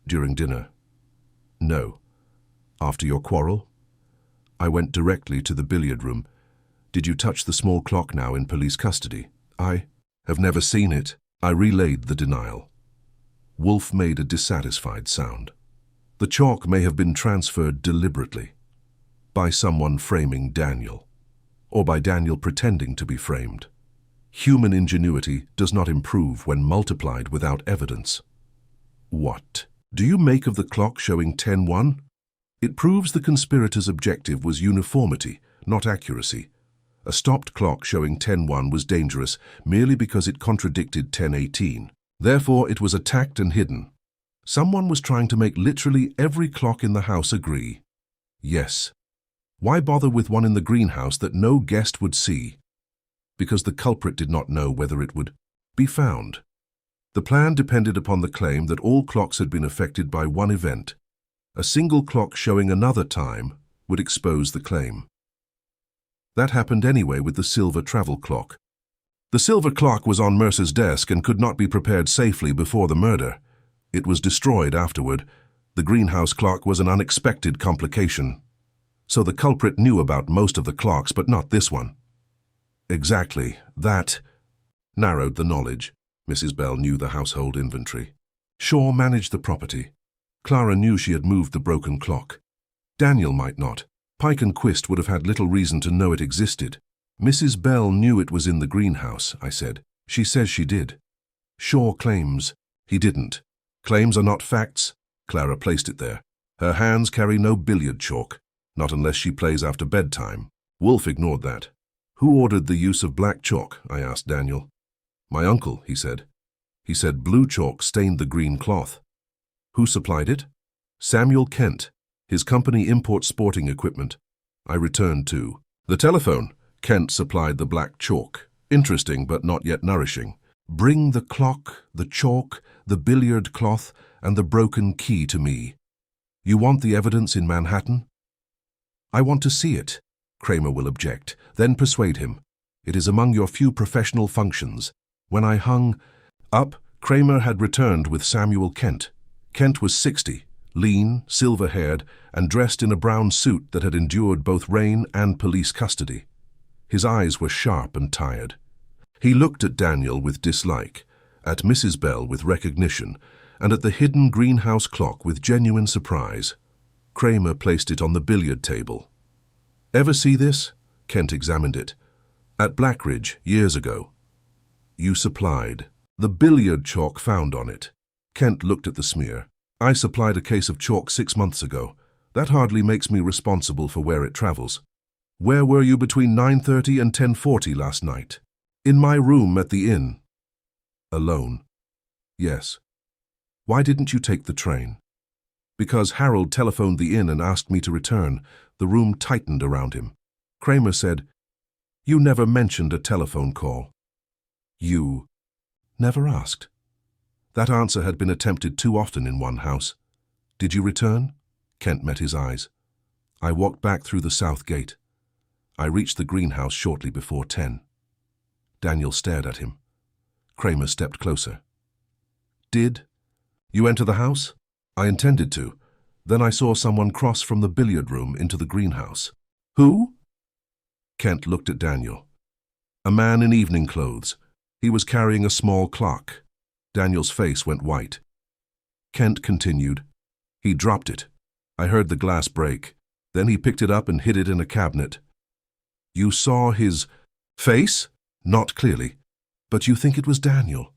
During dinner? No. After your quarrel? I went directly to the billiard room. Did you touch the small clock now in police custody? I have never seen it. I relayed the denial. Wolfe made a dissatisfied sound. The chalk may have been transferred deliberately, by someone framing Daniel, or by Daniel pretending to be framed. Human ingenuity does not improve when multiplied without evidence. What do you make of the clock showing 10:01? It proves the conspirators' objective was uniformity, not accuracy. A stopped clock showing 10:01 was dangerous merely because it contradicted 10:18. Therefore, it was attacked and hidden. Someone was trying to make literally every clock in the house agree. Yes. Why bother with one in the greenhouse that no guest would see? Because the culprit did not know whether it would be found. The plan depended upon the claim that all clocks had been affected by one event. A single clock showing another time would expose the claim. That happened anyway with the silver travel clock. The silver clock was on Mercer's desk and could not be prepared safely before the murder. It was destroyed afterward. The greenhouse clock was an unexpected complication. So the culprit knew about most of the clocks, but not this one. Exactly. That narrowed the knowledge. Mrs. Bell knew the household inventory. Shaw managed the property. Clara knew she had moved the broken clock. Daniel might not. Pike and Quist would have had little reason to know it existed. Mrs. Bell knew it was in the greenhouse, I said. She says she did. Shaw claims he didn't. Claims are not facts. Clara placed it there. Her hands carry no billiard chalk, not unless she plays after bedtime. Wolfe ignored that. Who ordered the use of black chalk? I asked Daniel. My uncle, he said. He said blue chalk stained the green cloth. Who supplied it? Samuel Kent. His company imports sporting equipment. I returned to the telephone. Kent supplied the black chalk. Interesting, but not yet nourishing. Bring the clock, the chalk, the billiard cloth, and the broken key to me. You want the evidence in Manhattan? I want to see it. Kramer will object. Then persuade him. It is among your few professional functions. When I hung up, Kramer had returned with Samuel Kent. Kent was 60, lean, silver-haired, and dressed in a brown suit that had endured both rain and police custody. His eyes were sharp and tired. He looked at Daniel with dislike, at Mrs. Bell with recognition, and at the hidden greenhouse clock with genuine surprise. Kramer placed it on the billiard table. "Ever see this?" Kent examined it. "At Blackridge, years ago." "You supplied." "The billiard chalk found on it." Kent looked at the smear. "I supplied a case of chalk 6 months ago. That hardly makes me responsible for where it travels." "Where were you between 9:30 and 10:40 last night?" "In my room at the inn." "Alone?" "Yes." "Why didn't you take the train?" "Because Harold telephoned the inn and asked me to return." The room tightened around him. Kramer said, "You never mentioned a telephone call." "You never asked." That answer had been attempted too often in one house. "Did you return?" Kent met his eyes. "I walked back through the south gate. I reached the greenhouse shortly before 10. Daniel stared at him. Kramer stepped closer. "Did you enter the house?" "I intended to. Then I saw someone cross from the billiard room into the greenhouse." "Who?" Kent looked at Daniel. "A man in evening clothes. He was carrying a small clock." Daniel's face went white. Kent continued, "He dropped it. I heard the glass break. Then he picked it up and hid it in a cabinet." "You saw his face?" "Not clearly. But you think it was Daniel?"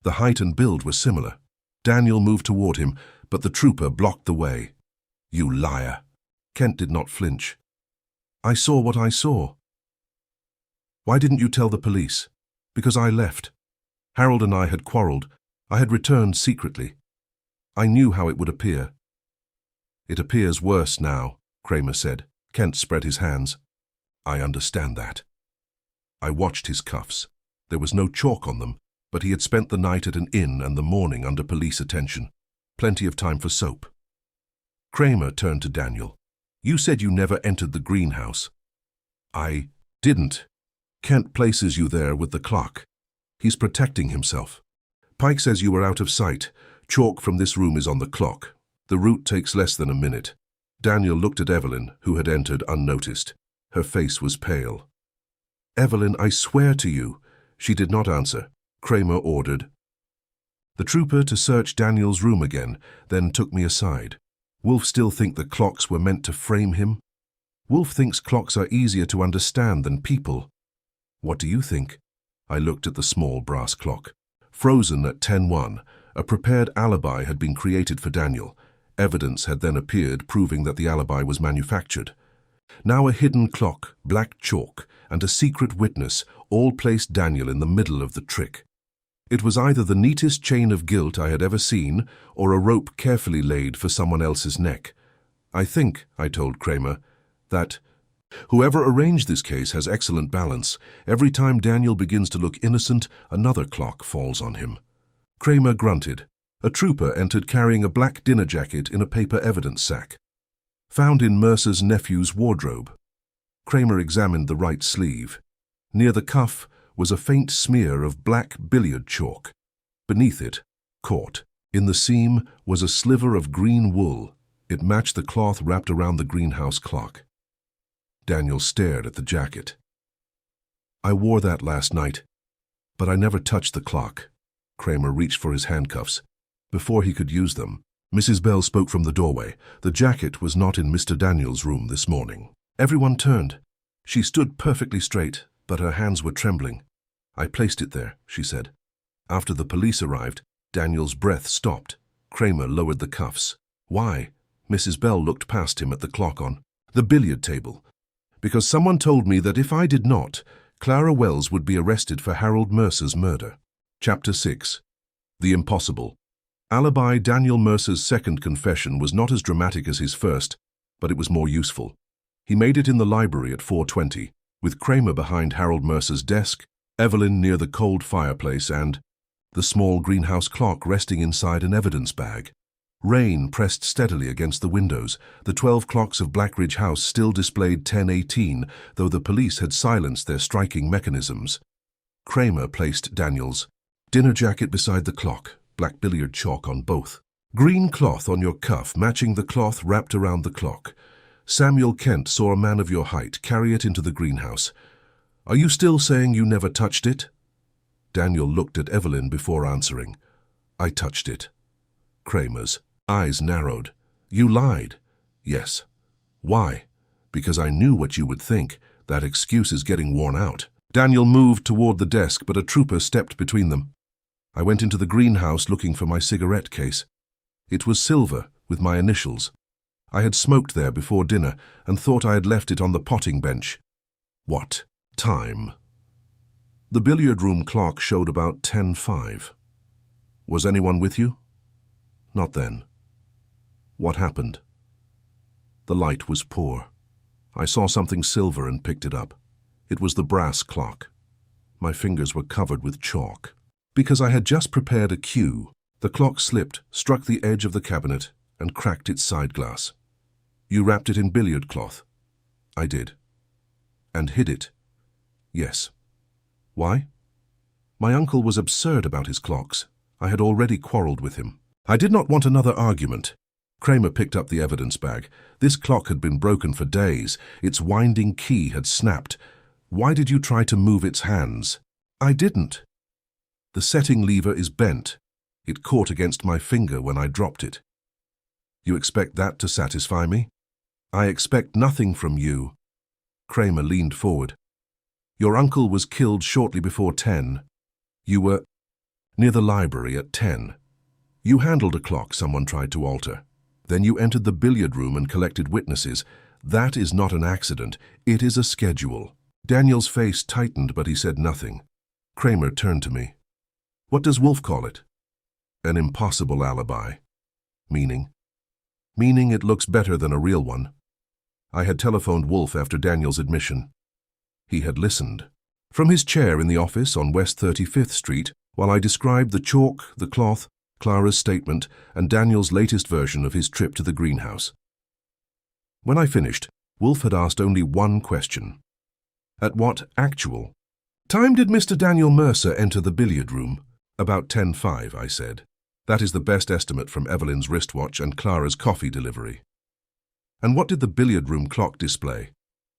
The height and build were similar. Daniel moved toward him, but the trooper blocked the way. "You liar." Kent did not flinch. "I saw what I saw." "Why didn't you tell the police?" "Because I left. Harold and I had quarreled. I had returned secretly. I knew how it would appear." "It appears worse now," Kramer said. Kent spread his hands. "I understand that." I watched his cuffs. There was no chalk on them, but he had spent the night at an inn and the morning under police attention. Plenty of time for soap. Kramer turned to Daniel. "You said you never entered the greenhouse." "I didn't. Kent places you there with the clock. He's protecting himself. Pike says you were out of sight. Chalk from this room is on the clock. The route takes less than a minute." Daniel looked at Evelyn, who had entered unnoticed. Her face was pale. "Evelyn, I swear to you." She did not answer. Kramer ordered the trooper to search Daniel's room again, then took me aside. "Wolfe still think the clocks were meant to frame him?" "Wolfe thinks clocks are easier to understand than people." "What do you think?" I looked at the small brass clock. Frozen at 10:01, a prepared alibi had been created for Daniel. Evidence had then appeared proving that the alibi was manufactured. Now a hidden clock, black chalk, and a secret witness all placed Daniel in the middle of the trick. It was either the neatest chain of guilt I had ever seen or a rope carefully laid for someone else's neck. "I think," I told Kramer, "that whoever arranged this case has excellent balance. Every time Daniel begins to look innocent, another clock falls on him." Kramer grunted. A trooper entered carrying a black dinner jacket in a paper evidence sack. "Found in Mercer's nephew's wardrobe." Kramer examined the right sleeve. Near the cuff was a faint smear of black billiard chalk. Beneath it, caught, in the seam, was a sliver of green wool. It matched the cloth wrapped around the greenhouse clock. Daniel stared at the jacket. "I wore that last night, but I never touched the clock." Kramer reached for his handcuffs. Before he could use them, Mrs. Bell spoke from the doorway. The jacket was not in Mr. Daniel's room this morning. Everyone turned. She stood perfectly straight, but her hands were trembling. "I placed it there," she said. After the police arrived, Daniel's breath stopped. Kramer lowered the cuffs. "Why?" Mrs. Bell looked past him at the clock on the billiard table. "Because someone told me that if I did not, Clara Wells would be arrested for Harold Mercer's murder." Chapter 6. The Impossible. Alibi Daniel Mercer's second confession was not as dramatic as his first, but it was more useful. He made it in the library at 4:20, with Kramer behind Harold Mercer's desk, Evelyn near the cold fireplace, and the small greenhouse clock resting inside an evidence bag. Rain pressed steadily against the windows. The 12 clocks of Blackridge House still displayed 10:18, though the police had silenced their striking mechanisms. Kramer placed Daniel's dinner jacket beside the clock, black billiard chalk on both. Green cloth on your cuff matching the cloth wrapped around the clock. Samuel Kent saw a man of your height carry it into the greenhouse. Are you still saying you never touched it? Daniel looked at Evelyn before answering. I touched it. Kramer's eyes narrowed. You lied. Yes. Why? Because I knew what you would think. That excuse is getting worn out. Daniel moved toward the desk, but a trooper stepped between them. I went into the greenhouse looking for my cigarette case. It was silver, with my initials. I had smoked there before dinner and thought I had left it on the potting bench. What time? The billiard room clock showed about 10:05. Was anyone with you? Not then. What happened? The light was poor. I saw something silver and picked it up. It was the brass clock. My fingers were covered with chalk. Because I had just prepared a cue, the clock slipped, struck the edge of the cabinet, and cracked its side glass. You wrapped it in billiard cloth? I did. And hid it? Yes. Why? My uncle was absurd about his clocks. I had already quarreled with him. I did not want another argument. Kramer picked up the evidence bag. This clock had been broken for days. Its winding key had snapped. Why did you try to move its hands? I didn't. The setting lever is bent. It caught against my finger when I dropped it. You expect that to satisfy me? I expect nothing from you. Kramer leaned forward. Your uncle was killed shortly before 10. You were near the library at 10. You handled a clock someone tried to alter. Then you entered the billiard room and collected witnesses. That is not an accident. It is a schedule. Daniel's face tightened, but he said nothing. Kramer turned to me. What does Wolfe call it? An impossible alibi. Meaning? Meaning it looks better than a real one. I had telephoned Wolfe after Daniel's admission. He had listened. From his chair in the office on West 35th Street, while I described the chalk, the cloth, Clara's statement, and Daniel's latest version of his trip to the greenhouse. When I finished, Wolfe had asked only one question. At what actual time did Mr. Daniel Mercer enter the billiard room? About 10:05, I said. That is the best estimate from Evelyn's wristwatch and Clara's coffee delivery. And what did the billiard room clock display?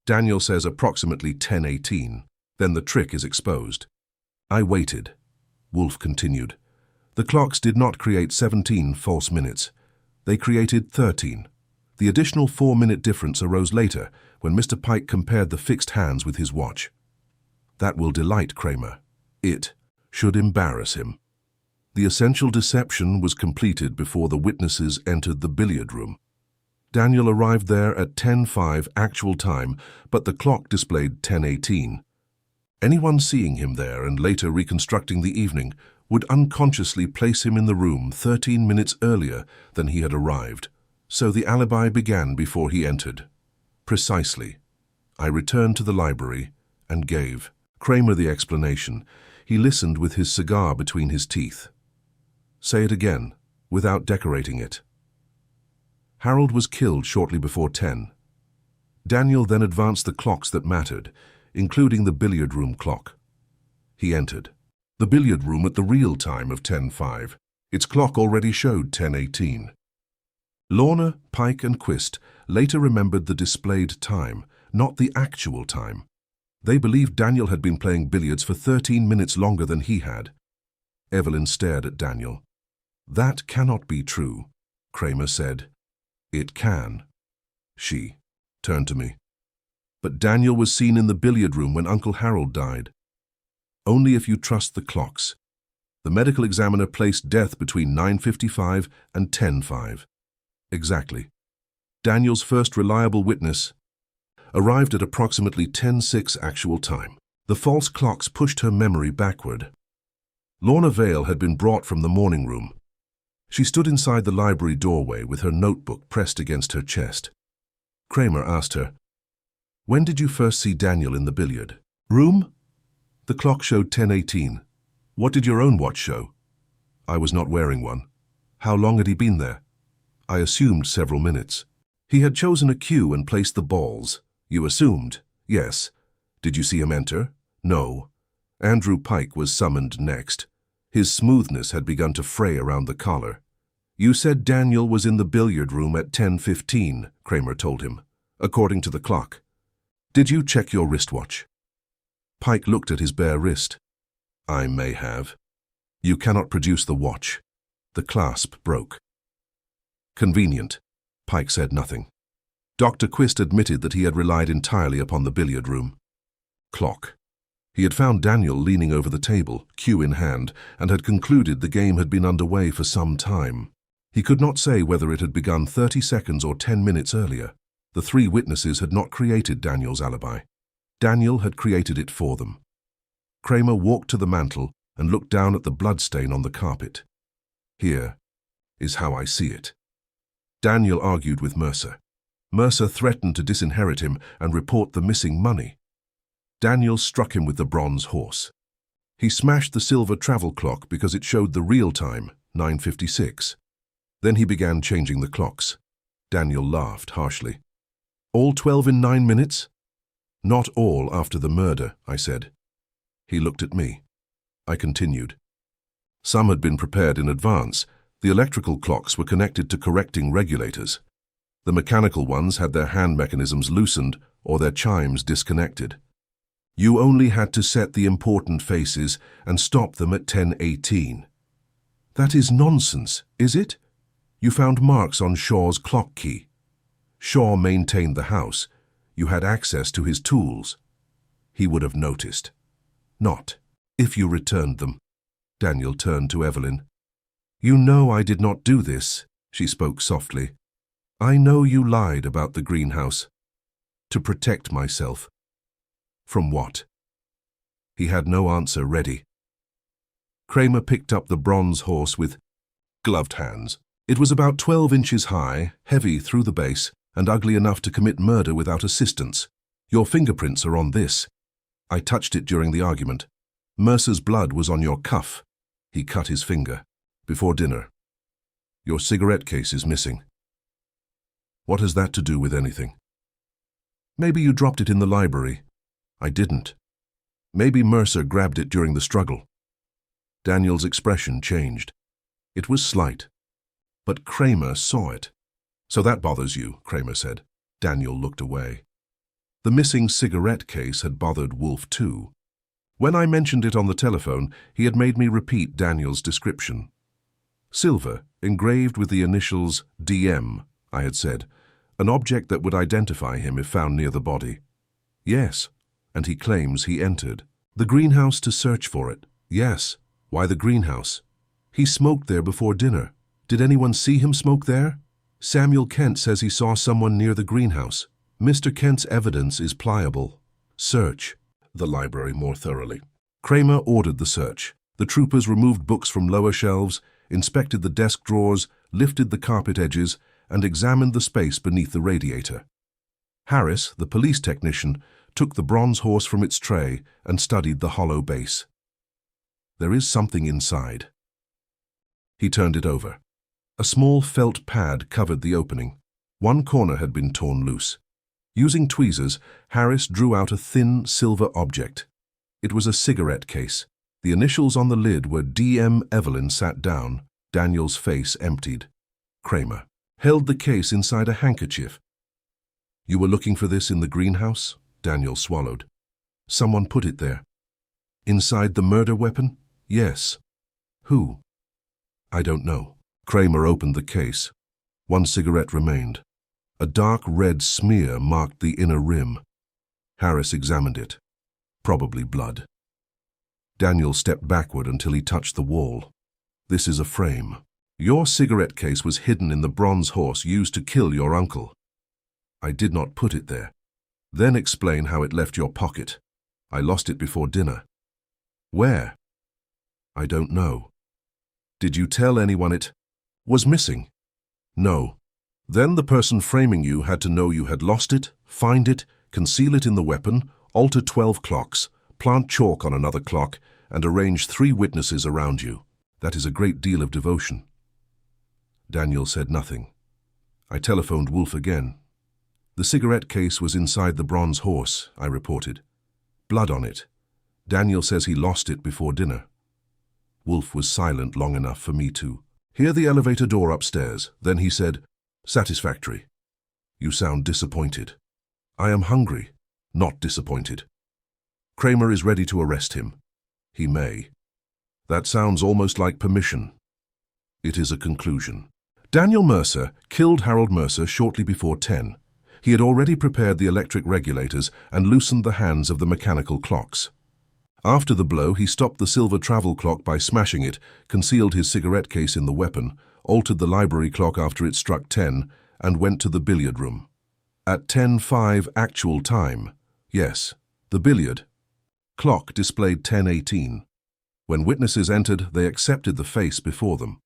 Daniel says approximately 10:18. Then the trick is exposed. I waited. Wolfe continued. The clocks did not create 17 false minutes. They created 13. The additional 4-minute difference arose later when Mr. Pike compared the fixed hands with his watch. That will delight Kramer. It should embarrass him. The essential deception was completed before the witnesses entered the billiard room. Daniel arrived there at 10:05 actual time, but the clock displayed 10:18. Anyone seeing him there and later reconstructing the evening would unconsciously place him in the room 13 minutes earlier than he had arrived, so the alibi began before he entered. Precisely. I returned to the library and gave Kramer the explanation. He listened with his cigar between his teeth. Say it again, without decorating it. Harold was killed shortly before 10. Daniel then advanced the clocks that mattered, including the billiard room clock. He entered the billiard room at the real time of 10:05. Its clock already showed 10:18. Lorna, Pike, and Quist later remembered the displayed time, not the actual time. They believed Daniel had been playing billiards for 13 minutes longer than he had. Evelyn stared at Daniel. That cannot be true, Kramer said. It can. She turned to me. But Daniel was seen in the billiard room when Uncle Harold died. Only if you trust the clocks. The medical examiner placed death between 9:55 and 10:05. Exactly. Daniel's first reliable witness arrived at approximately 10:06 actual time. The false clocks pushed her memory backward. Lorna Vale had been brought from the morning room. She stood inside the library doorway with her notebook pressed against her chest. Kramer asked her, "When did you first see Daniel in the billiard room?" The clock showed 10:18. What did your own watch show? I was not wearing one. How long had he been there? I assumed several minutes. He had chosen a cue and placed the balls. You assumed? Yes. Did you see him enter? No. Andrew Pike was summoned next. His smoothness had begun to fray around the collar. You said Daniel was in the billiard room at 10:15, Kramer told him, according to the clock. Did you check your wristwatch? Pike looked at his bare wrist. I may have. You cannot produce the watch. The clasp broke. Convenient. Pike said nothing. Dr. Quist admitted that he had relied entirely upon the billiard room. Clock. He had found Daniel leaning over the table, cue in hand, and had concluded the game had been underway for some time. He could not say whether it had begun 30 seconds or 10 minutes earlier. The three witnesses had not created Daniel's alibi. Daniel had created it for them. Kramer walked to the mantel and looked down at the bloodstain on the carpet. Here is how I see it. Daniel argued with Mercer. Mercer threatened to disinherit him and report the missing money. Daniel struck him with the bronze horse. He smashed the silver travel clock because it showed the real time, 9:56. Then he began changing the clocks. Daniel laughed harshly. All 12 in 9 minutes? Not all after the murder, I said. He looked at me. I continued. Some had been prepared in advance. The electrical clocks were connected to correcting regulators. The mechanical ones had their hand mechanisms loosened or their chimes disconnected. You only had to set the important faces and stop them at 10:18. That is nonsense, is it? You found marks on Shaw's clock key. Shaw maintained the house. You had access to his tools. He would have noticed. Not if you returned them. Daniel turned to Evelyn. You know I did not do this, she spoke softly. I know you lied about the greenhouse. To protect myself. From what? He had no answer ready. Kramer picked up the bronze horse with gloved hands. It was about 12 inches high, heavy through the base, and ugly enough to commit murder without assistance. Your fingerprints are on this. I touched it during the argument. Mercer's blood was on your cuff. He cut his finger. Before dinner. Your cigarette case is missing. What has that to do with anything? Maybe you dropped it in the library. I didn't. Maybe Mercer grabbed it during the struggle. Daniel's expression changed. It was slight. But Kramer saw it. So that bothers you, Kramer said. Daniel looked away. The missing cigarette case had bothered Wolfe too. When I mentioned it on the telephone, he had made me repeat Daniel's description. Silver, engraved with the initials DM, I had said, an object that would identify him if found near the body. Yes, and he claims he entered. The greenhouse to search for it. Yes. Why the greenhouse? He smoked there before dinner. Did anyone see him smoke there? Samuel Kent says he saw someone near the greenhouse. Mr. Kent's evidence is pliable. Search the library more thoroughly. Kramer ordered the search. The troopers removed books from lower shelves, inspected the desk drawers, lifted the carpet edges, and examined the space beneath the radiator. Harris, the police technician, took the bronze horse from its tray and studied the hollow base. There is something inside. He turned it over. A small felt pad covered the opening. One corner had been torn loose. Using tweezers, Harris drew out a thin silver object. It was a cigarette case. The initials on the lid were D.M. Evelyn sat down. Daniel's face emptied. Kramer held the case inside a handkerchief. You were looking for this in the greenhouse? Daniel swallowed. Someone put it there. Inside the murder weapon? Yes. Who? I don't know. Kramer opened the case. One cigarette remained. A dark red smear marked the inner rim. Harris examined it. Probably blood. Daniel stepped backward until he touched the wall. This is a frame. Your cigarette case was hidden in the bronze horse used to kill your uncle. I did not put it there. Then explain how it left your pocket. I lost it before dinner. Where? I don't know. Did you tell anyone it was missing? No. Then the person framing you had to know you had lost it, find it, conceal it in the weapon, alter 12 clocks, plant chalk on another clock, and arrange 3 witnesses around you. That is a great deal of devotion. Daniel said nothing. I telephoned Wolfe again. The cigarette case was inside the bronze horse, I reported. Blood on it. Daniel says he lost it before dinner. Wolfe was silent long enough for me to Hear the elevator door upstairs. Then he said, "Satisfactory. You sound disappointed." "I am hungry, not disappointed." "Kramer is ready to arrest him." "He may." "That sounds almost like permission." "It is a conclusion." Daniel Mercer killed Harold Mercer shortly before 10. He had already prepared the electric regulators and loosened the hands of the mechanical clocks. After the blow, he stopped the silver travel clock by smashing it, concealed his cigarette case in the weapon, altered the library clock after it struck 10, and went to the billiard room. At 10:05 actual time, yes, the billiard clock displayed 10:18. When witnesses entered, they accepted the face before them.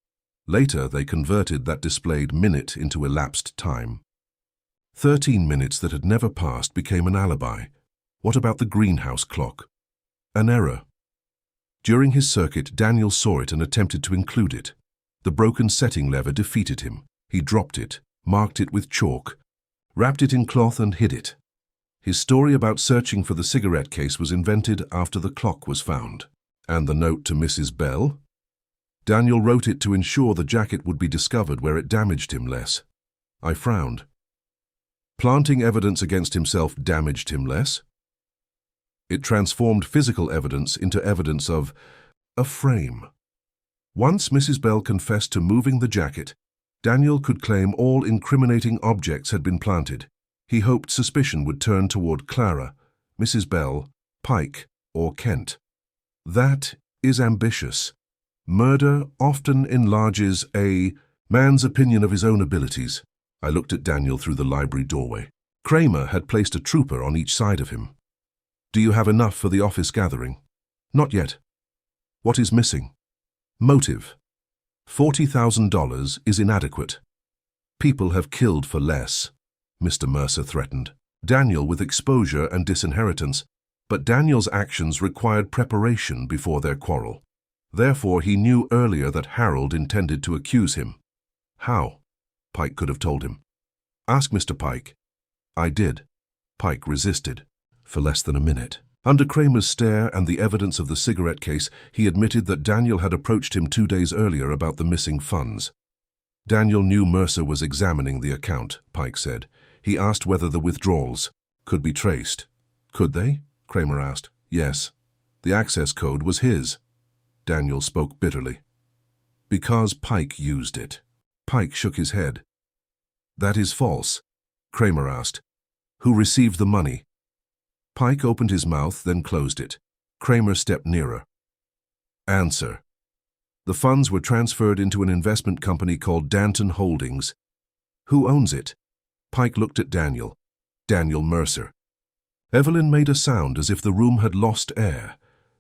Later, they converted that displayed minute into elapsed time. 13 minutes that had never passed became an alibi. What about the greenhouse clock? An error. During his circuit, Daniel saw it and attempted to include it. The broken setting lever defeated him. He dropped it, marked it with chalk, wrapped it in cloth and hid it. His story about searching for the cigarette case was invented after the clock was found. And the note to Mrs. Bell? Daniel wrote it to ensure the jacket would be discovered where it damaged him less. I frowned. Planting evidence against himself damaged him less? It transformed physical evidence into evidence of a frame. Once Mrs. Bell confessed to moving the jacket, Daniel could claim all incriminating objects had been planted. He hoped suspicion would turn toward Clara, Mrs. Bell, Pike, or Kent. That is ambitious. Murder often enlarges a man's opinion of his own abilities. I looked at Daniel through the library doorway. Kramer had placed a trooper on each side of him. "Do you have enough for the office gathering?" "Not yet." "What is missing?" "Motive. $40,000 is inadequate." "People have killed for less," Mr. Mercer threatened. Daniel with exposure and disinheritance, but Daniel's actions required preparation before their quarrel. Therefore, he knew earlier that Harold intended to accuse him. How? Pike could have told him. "Ask Mr. Pike." I did. Pike resisted. For less than a minute. Under Kramer's stare and the evidence of the cigarette case, he admitted that Daniel had approached him 2 days earlier about the missing funds. Daniel knew Mercer was examining the account, Pike said. He asked whether the withdrawals could be traced. "Could they?" Kramer asked. "Yes. The access code was his." Daniel spoke bitterly. "Because Pike used it." Pike shook his head. "That is false," Kramer asked. "Who received the money?" Pike opened his mouth, then closed it. Kramer stepped nearer. "Answer." "The funds were transferred into an investment company called Danton Holdings." "Who owns it?" Pike looked at Daniel. "Daniel Mercer." Evelyn made a sound as if the room had lost air.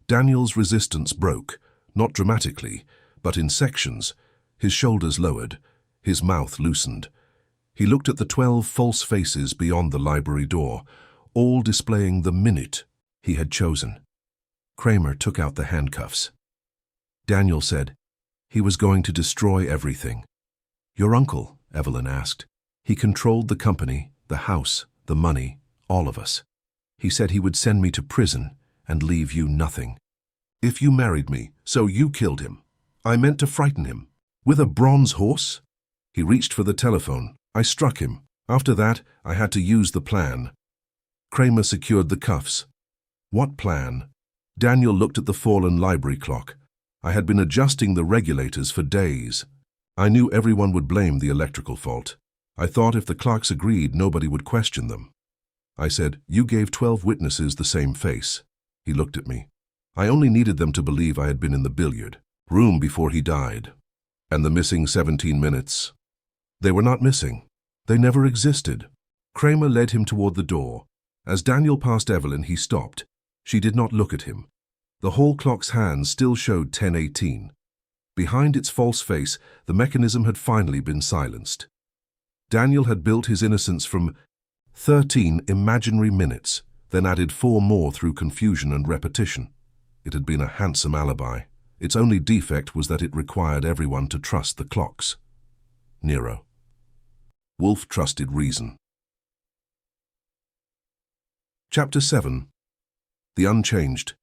Daniel's resistance broke, not dramatically, but in sections. His shoulders lowered, his mouth loosened. He looked at the 12 false faces beyond the library door, all displaying the minute he had chosen. Kramer took out the handcuffs. Daniel said, "He was going to destroy everything." "Your uncle?" Evelyn asked. "He controlled the company, the house, the money, all of us. He said he would send me to prison and leave you nothing." "If you married me, so you killed him." "I meant to frighten him." "With a bronze horse?" He reached for the telephone. I struck him. After that, I had to use the plan. Kramer secured the cuffs. "What plan?" Daniel looked at the fallen library clock. I had been adjusting the regulators for days. I knew everyone would blame the electrical fault. I thought if the clocks agreed, nobody would question them. I said, "You gave 12 witnesses the same face." He looked at me. "I only needed them to believe I had been in the billiard room before he died." "And the missing 17 minutes?" "They were not missing. They never existed." Kramer led him toward the door. As Daniel passed Evelyn, he stopped. She did not look at him. The hall clock's hands still showed 10:18. Behind its false face, the mechanism had finally been silenced. Daniel had built his innocence from 13 imaginary minutes, then added 4 more through confusion and repetition. It had been a handsome alibi. Its only defect was that it required everyone to trust the clocks. Nero. Wolfe trusted reason. Chapter 7. The Unchanged.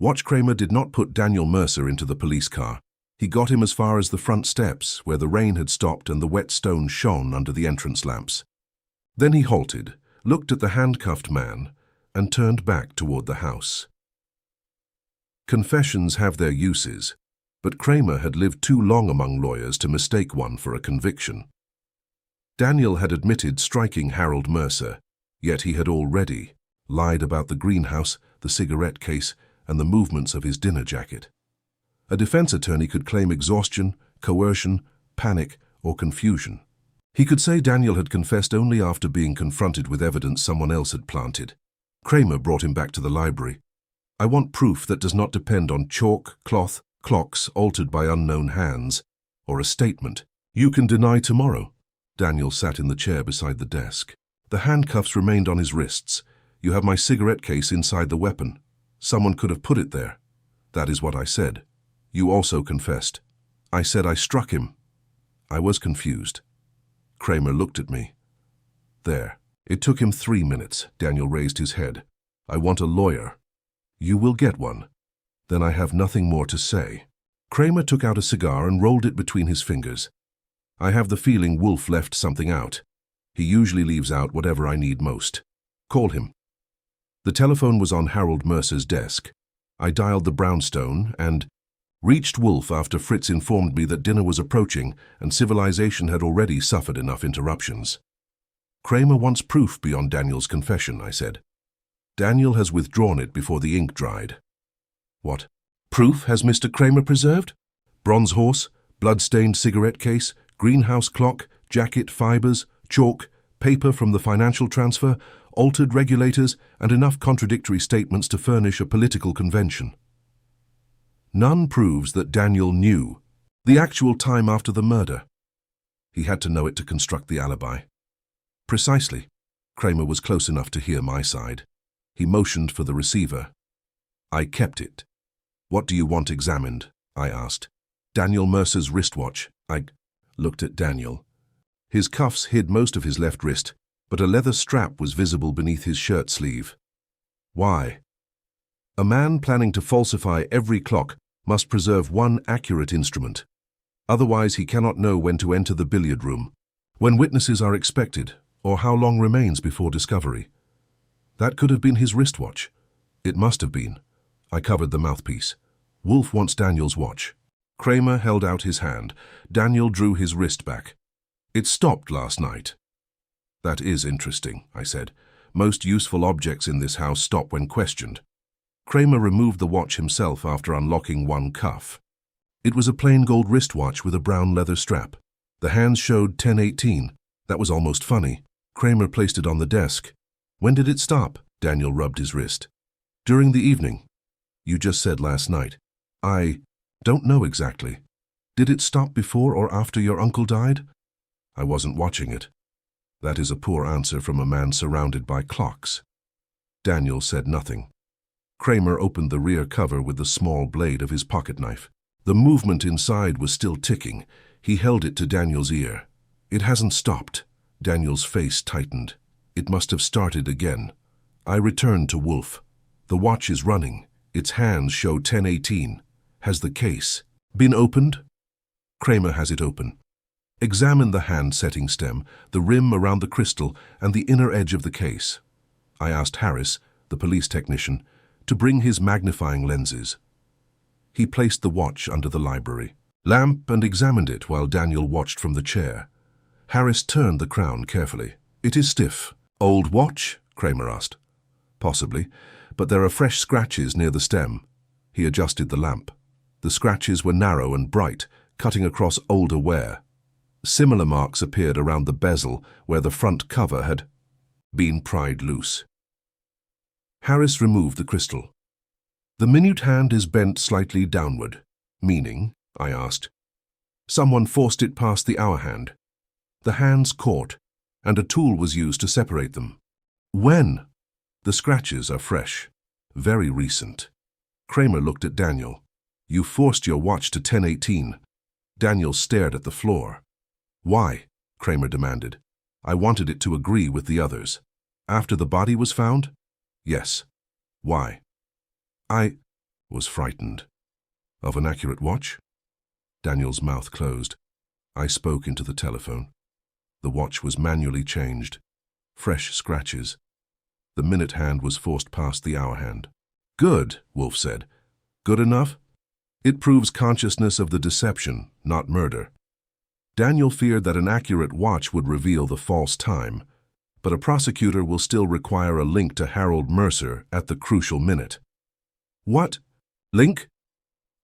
Watch Kramer did not put Daniel Mercer into the police car. He got him as far as the front steps, where the rain had stopped and the wet stone shone under the entrance lamps. Then he halted, looked at the handcuffed man, and turned back toward the house. Confessions have their uses, but Kramer had lived too long among lawyers to mistake one for a conviction. Daniel had admitted striking Harold Mercer, yet he had already lied about the greenhouse, the cigarette case, and the movements of his dinner jacket. A defense attorney could claim exhaustion, coercion, panic, or confusion. He could say Daniel had confessed only after being confronted with evidence someone else had planted. Kramer brought him back to the library. "I want proof that does not depend on chalk, cloth, clocks altered by unknown hands, or a statement." "You can deny tomorrow." Daniel sat in the chair beside the desk. "The handcuffs remained on his wrists. You have my cigarette case inside the weapon. Someone could have put it there. That is what I said. You also confessed." "I said I struck him." I was confused. Kramer looked at me. "There." It took him 3 minutes. Daniel raised his head. "I want a lawyer." "You will get one." "Then I have nothing more to say." Kramer took out a cigar and rolled it between his fingers. "I have the feeling Wolfe left something out. He usually leaves out whatever I need most. Call him." The telephone was on Harold Mercer's desk. I dialed the brownstone and reached Wolfe after Fritz informed me that dinner was approaching and civilization had already suffered enough interruptions. "Kramer wants proof beyond Daniel's confession," I said. "Daniel has withdrawn it before the ink dried." "What proof has Mr. Kramer preserved?" "Bronze horse, blood-stained cigarette case, greenhouse clock, jacket fibers, chalk, paper from the financial transfer, altered regulators, and enough contradictory statements to furnish a political convention. None proves that Daniel knew the actual time after the murder. He had to know it to construct the alibi." "Precisely." Kramer was close enough to hear my side. He motioned for the receiver. "I kept it." "What do you want examined?" I asked. "Daniel Mercer's wristwatch." I looked at Daniel. His cuffs hid most of his left wrist, but a leather strap was visible beneath his shirt sleeve. "Why?" "A man planning to falsify every clock must preserve one accurate instrument. Otherwise he cannot know when to enter the billiard room, when witnesses are expected, or how long remains before discovery. That could have been his wristwatch. It must have been." I covered the mouthpiece. "Wolfe wants Daniel's watch." Kramer held out his hand. Daniel drew his wrist back. "It stopped last night." "That is interesting," I said. "Most useful objects in this house stop when questioned." Kramer removed the watch himself after unlocking one cuff. It was a plain gold wristwatch with a brown leather strap. The hands showed 10:18. That was almost funny. Kramer placed it on the desk. "When did it stop?" Daniel rubbed his wrist. "During the evening." "You just said last night." "I don't know exactly. Did it stop before or after your uncle died?" "I wasn't watching it." "That is a poor answer from a man surrounded by clocks." Daniel said nothing. Kramer opened the rear cover with the small blade of his pocket knife. The movement inside was still ticking. He held it to Daniel's ear. "It hasn't stopped." Daniel's face tightened. "It must have started again." I returned to Wolfe. "The watch is running. Its hands show 10:18. Has the case been opened?" "Kramer has it open." "Examine the hand setting stem, the rim around the crystal, and the inner edge of the case." I asked Harris, the police technician, to bring his magnifying lenses. He placed the watch under the library lamp and examined it while Daniel watched from the chair. Harris turned the crown carefully. "It is stiff." "Old watch?" Kramer asked. "Possibly, but there are fresh scratches near the stem." He adjusted the lamp. The scratches were narrow and bright, cutting across older wear. Similar marks appeared around the bezel where the front cover had been pried loose. Harris removed the crystal. "The minute hand is bent slightly downward." "Meaning?" I asked. "Someone forced it past the hour hand. The hands caught, and a tool was used to separate them." "When?" "The scratches are fresh. Very recent." Kramer looked at Daniel. "You forced your watch to 10:18. Daniel stared at the floor. "Why?" Kramer demanded. "I wanted it to agree with the others." "After the body was found?" "Yes." "Why?" I was frightened. "Of an accurate watch?" Daniel's mouth closed. I spoke into the telephone. The watch was manually changed. Fresh scratches. The minute hand was forced past the hour hand. Good, Wolfe said. Good enough? It proves consciousness of the deception, not murder. Daniel feared that an accurate watch would reveal the false time, but a prosecutor will still require a link to Harold Mercer at the crucial minute. What? Link?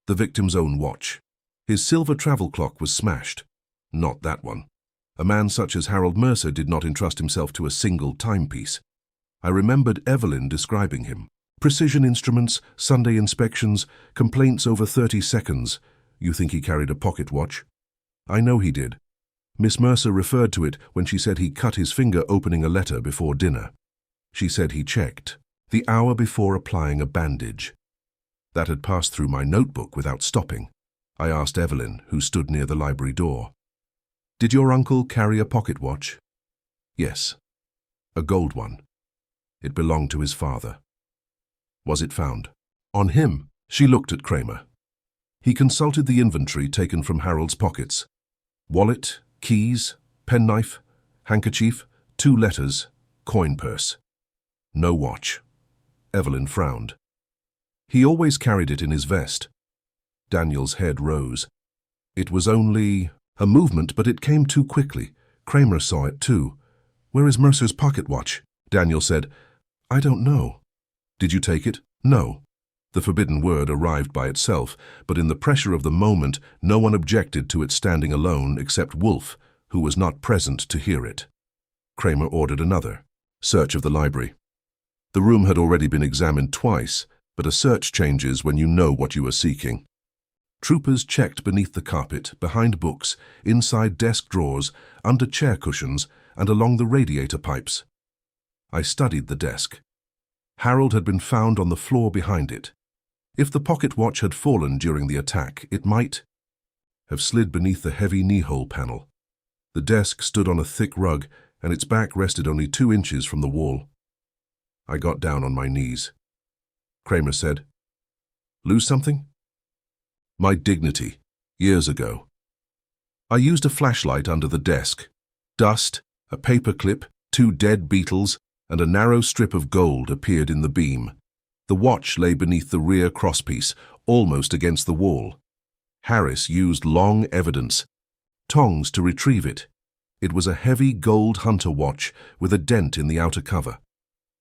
The victim's own watch. His silver travel clock was smashed. Not that one. A man such as Harold Mercer did not entrust himself to a single timepiece. I remembered Evelyn describing him. Precision instruments, Sunday inspections, complaints over 30 seconds. You think he carried a pocket watch? I know he did. Miss Mercer referred to it when she said he cut his finger opening a letter before dinner. She said he checked, the hour before applying a bandage. That had passed through my notebook without stopping. I asked Evelyn, who stood near the library door. Did your uncle carry a pocket watch? Yes. A gold one. It belonged to his father. Was it found? On him. She looked at Kramer. He consulted the inventory taken from Harold's pockets. Wallet, keys, penknife, handkerchief, 2 letters, coin purse. No watch. Evelyn frowned. He always carried it in his vest. Daniel's head rose. It was only a movement, but it came too quickly. Kramer saw it too. Where is Mercer's pocket watch? Daniel said, I don't know. Did you take it? No. The forbidden word arrived by itself, but in the pressure of the moment, no one objected to it standing alone except Wolfe, who was not present to hear it. Kramer ordered another search of the library. The room had already been examined twice, but a search changes when you know what you are seeking. Troopers checked beneath the carpet, behind books, inside desk drawers, under chair cushions, and along the radiator pipes. I studied the desk. Harold had been found on the floor behind it. If the pocket watch had fallen during the attack, it might have slid beneath the heavy knee-hole panel. The desk stood on a thick rug, and its back rested only 2 inches from the wall. I got down on my knees. Kramer said, Lose something? My dignity, years ago. I used a flashlight under the desk. Dust, a paper clip, 2 dead beetles, and a narrow strip of gold appeared in the beam. The watch lay beneath the rear crosspiece, almost against the wall. Harris used long evidence, tongs to retrieve it. It was a heavy gold hunter watch with a dent in the outer cover.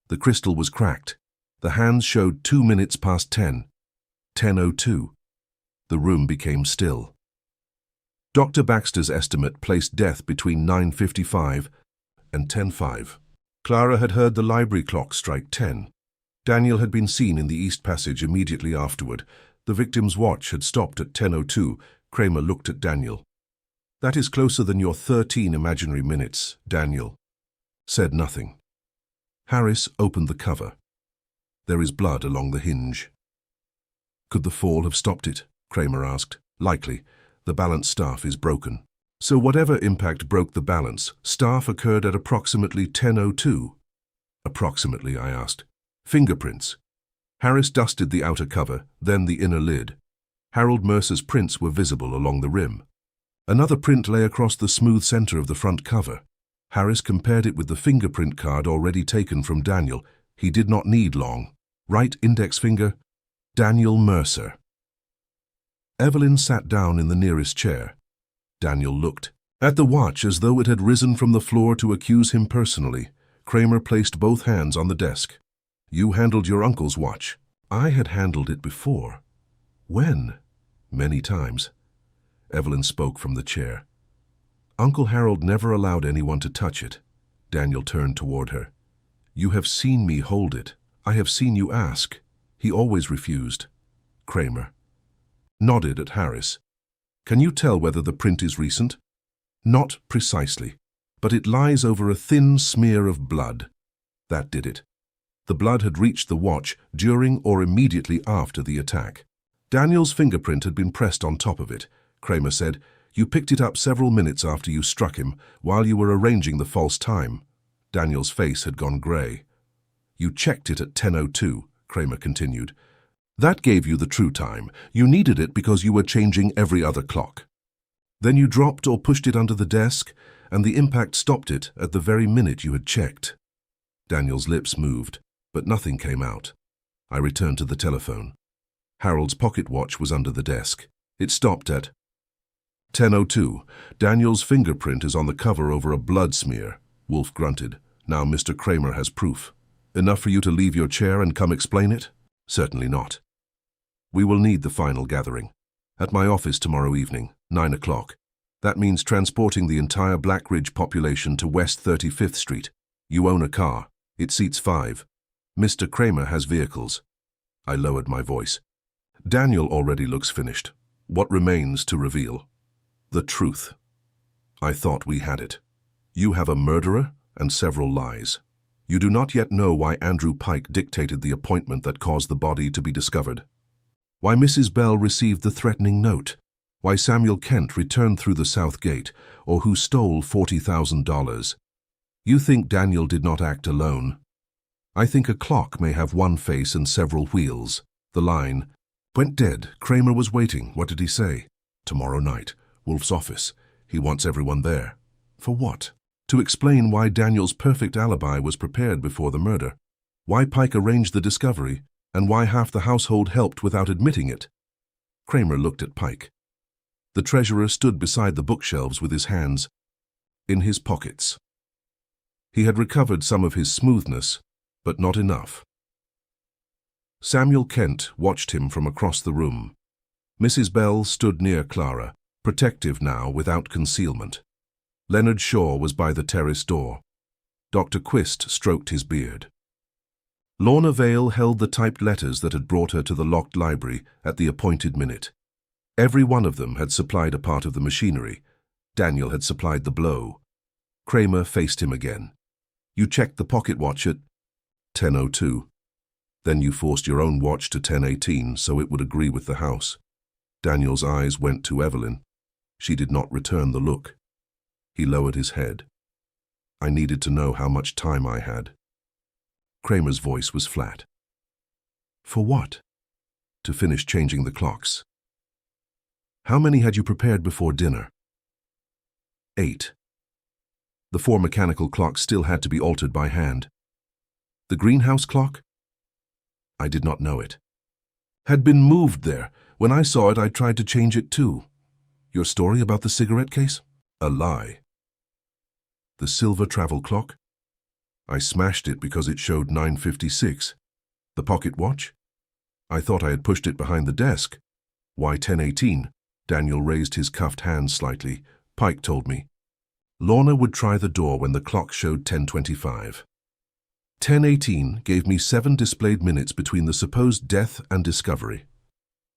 The crystal was cracked. The hands showed 2 minutes past 10. 10:02. The room became still. Dr. Baxter's estimate placed death between 9:55 and 10:05. Clara had heard the library clock strike 10. Daniel had been seen in the East Passage immediately afterward. The victim's watch had stopped at 10:02. Kramer looked at Daniel. That is closer than your 13 imaginary minutes, Daniel. Said nothing. Harris opened the cover. There is blood along the hinge. Could the fall have stopped it? Kramer asked. Likely. The balance staff is broken. So whatever impact broke the balance, staff occurred at approximately 10:02. Approximately, I asked. Fingerprints. Harris dusted the outer cover, then the inner lid. Harold Mercer's prints were visible along the rim. Another print lay across the smooth center of the front cover. Harris compared it with the fingerprint card already taken from Daniel. He did not need long. Right index finger, Daniel Mercer. Evelyn sat down in the nearest chair. Daniel looked at the watch as though it had risen from the floor to accuse him personally. Kramer placed both hands on the desk. You handled your uncle's watch. I had handled it before. When? Many times. Evelyn spoke from the chair. Uncle Harold never allowed anyone to touch it. Daniel turned toward her. You have seen me hold it. I have seen you ask. He always refused. Kramer nodded at Harris. Can you tell whether the print is recent? Not precisely, but it lies over a thin smear of blood. That did it. The blood had reached the watch during or immediately after the attack. Daniel's fingerprint had been pressed on top of it. Kramer said, You picked it up several minutes after you struck him, while you were arranging the false time. Daniel's face had gone grey. You checked it at 10:02, Kramer continued. That gave you the true time. You needed it because you were changing every other clock. Then you dropped or pushed it under the desk, and the impact stopped it at the very minute you had checked. Daniel's lips moved, but nothing came out. I returned to the telephone. Harold's pocket watch was under the desk. It stopped at 10:02. Daniel's fingerprint is on the cover over a blood smear. Wolfe grunted. Now Mr. Kramer has proof. Enough for you to leave your chair and come explain it? Certainly not. We will need the final gathering. At my office tomorrow evening, 9 o'clock. That means transporting the entire Blackridge population to West 35th Street. You own a car. It seats 5. Mr. Kramer has vehicles. I lowered my voice. Daniel already looks finished. What remains to reveal? The truth. I thought we had it. You have a murderer and several lies. You do not yet know why Andrew Pike dictated the appointment that caused the body to be discovered. Why Mrs. Bell received the threatening note. Why Samuel Kent returned through the south gate, or who stole $40,000. You think Daniel did not act alone. I think a clock may have one face and several wheels. The line, "Went dead. Kramer was waiting. What did he say?" "Tomorrow night. Wolfe's office. He wants everyone there." For what? To explain why Daniel's perfect alibi was prepared before the murder. Why Pike arranged the discovery, and why half the household helped without admitting it. Kramer looked at Pike. The treasurer stood beside the bookshelves with his hands in his pockets. He had recovered some of his smoothness, but not enough. Samuel Kent watched him from across the room. Mrs. Bell stood near Clara, protective now without concealment. Leonard Shaw was by the terrace door. Dr. Quist stroked his beard. Lorna Vale held the typed letters that had brought her to the locked library at the appointed minute. Every one of them had supplied a part of the machinery. Daniel had supplied the blow. Kramer faced him again. You checked the pocket watch at 10:02. Then you forced your own watch to 10:18 so it would agree with the house. Daniel's eyes went to Evelyn. She did not return the look. He lowered his head. I needed to know how much time I had. Kramer's voice was flat. For what? To finish changing the clocks. How many had you prepared before dinner? 8. The 4 mechanical clocks still had to be altered by hand. The greenhouse clock? I did not know it. Had been moved there. When I saw it, I tried to change it too. Your story about the cigarette case? A lie. The silver travel clock? I smashed it because it showed 9:56. The pocket watch? I thought I had pushed it behind the desk. Why 10:18? Daniel raised his cuffed hands slightly. Pike told me. Lorna would try the door when the clock showed 10:25. 10:18 gave me 7 displayed minutes between the supposed death and discovery.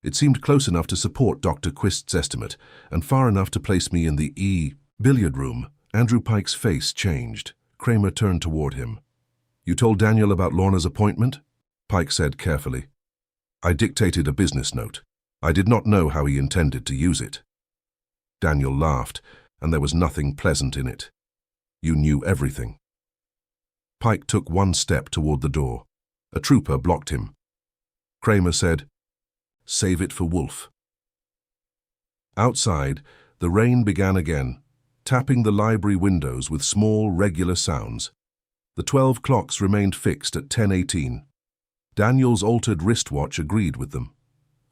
It seemed close enough to support Dr. Quist's estimate, and far enough to place me in the billiard room. Andrew Pike's face changed. Kramer turned toward him. You told Daniel about Lorna's appointment? Pike said carefully. I dictated a business note. I did not know how he intended to use it. Daniel laughed, and there was nothing pleasant in it. You knew everything. Pike took one step toward the door. A trooper blocked him. Kramer said, Save it for Wolfe. Outside, the rain began again, tapping the library windows with small, regular sounds. The 12 clocks remained fixed at 10:18. Daniel's altered wristwatch agreed with them.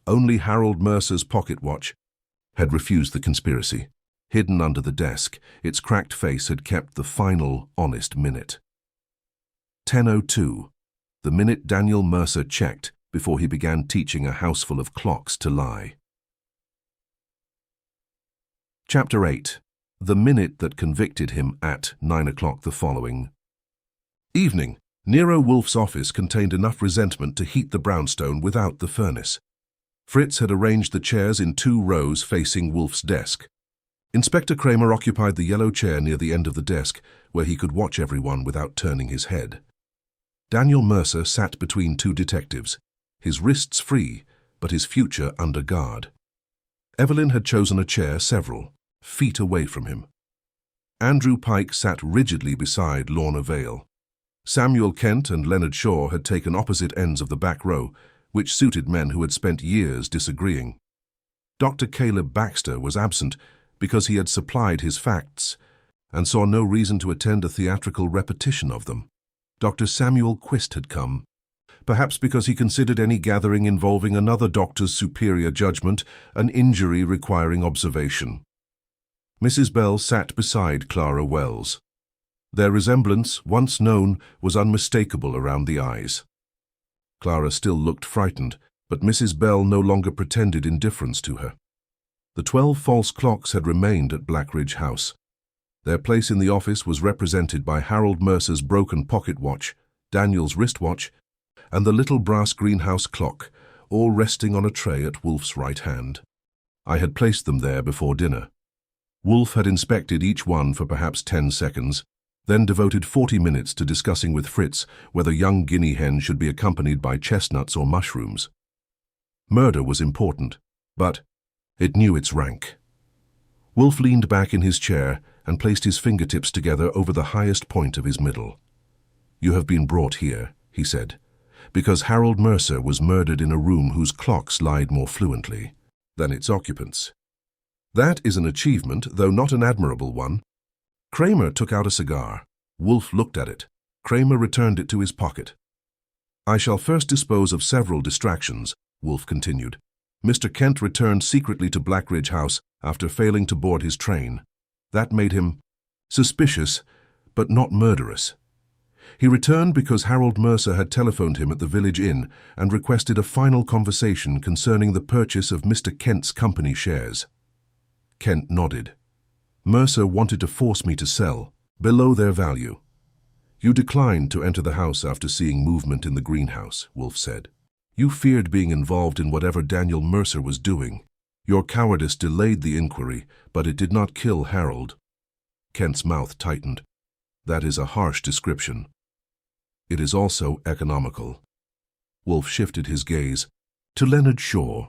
Only Harold Mercer's pocket watch had refused the conspiracy. Hidden under the desk, its cracked face had kept the final, honest minute. 10:02, the minute Daniel Mercer checked before he began teaching a houseful of clocks to lie. Chapter 8. The minute that convicted him at 9 o'clock the following evening. Nero Wolfe's office contained enough resentment to heat the brownstone without the furnace. Fritz had arranged the chairs in 2 rows facing Wolfe's desk. Inspector Kramer occupied the yellow chair near the end of the desk, where he could watch everyone without turning his head. Daniel Mercer sat between 2 detectives, his wrists free, but his future under guard. Evelyn had chosen a chair several feet away from him. Andrew Pike sat rigidly beside Lorna Vale. Samuel Kent and Leonard Shaw had taken opposite ends of the back row, which suited men who had spent years disagreeing. Dr. Caleb Baxter was absent because he had supplied his facts and saw no reason to attend a theatrical repetition of them. Dr. Samuel Quist had come, perhaps because he considered any gathering involving another doctor's superior judgment an injury requiring observation. Mrs. Bell sat beside Clara Wells. Their resemblance, once known, was unmistakable around the eyes. Clara still looked frightened, but Mrs. Bell no longer pretended indifference to her. The 12 false clocks had remained at Blackridge House. Their place in the office was represented by Harold Mercer's broken pocket watch, Daniel's wristwatch, and the little brass greenhouse clock, all resting on a tray at Wolfe's right hand. I had placed them there before dinner. Wolfe had inspected each one for perhaps 10 seconds, then devoted 40 minutes to discussing with Fritz whether young guinea hens should be accompanied by chestnuts or mushrooms. Murder was important, but it knew its rank. Wolfe leaned back in his chair and placed his fingertips together over the highest point of his middle. "You have been brought here," he said, "because Harold Mercer was murdered in a room whose clocks lied more fluently than its occupants. That is an achievement, though not an admirable one." Kramer took out a cigar. Wolfe looked at it. Kramer returned it to his pocket. "I shall first dispose of several distractions," Wolfe continued. "Mr. Kent returned secretly to Blackridge House after failing to board his train. That made him suspicious, but not murderous. He returned because Harold Mercer had telephoned him at the village inn and requested a final conversation concerning the purchase of Mr. Kent's company shares." Kent nodded. "Mercer wanted to force me to sell, below their value. You declined to enter the house after seeing movement in the greenhouse," Wolfe said. "You feared being involved in whatever Daniel Mercer was doing. Your cowardice delayed the inquiry, but it did not kill Harold." Kent's mouth tightened. "That is a harsh description. It is also economical." Wolfe shifted his gaze to Leonard Shaw.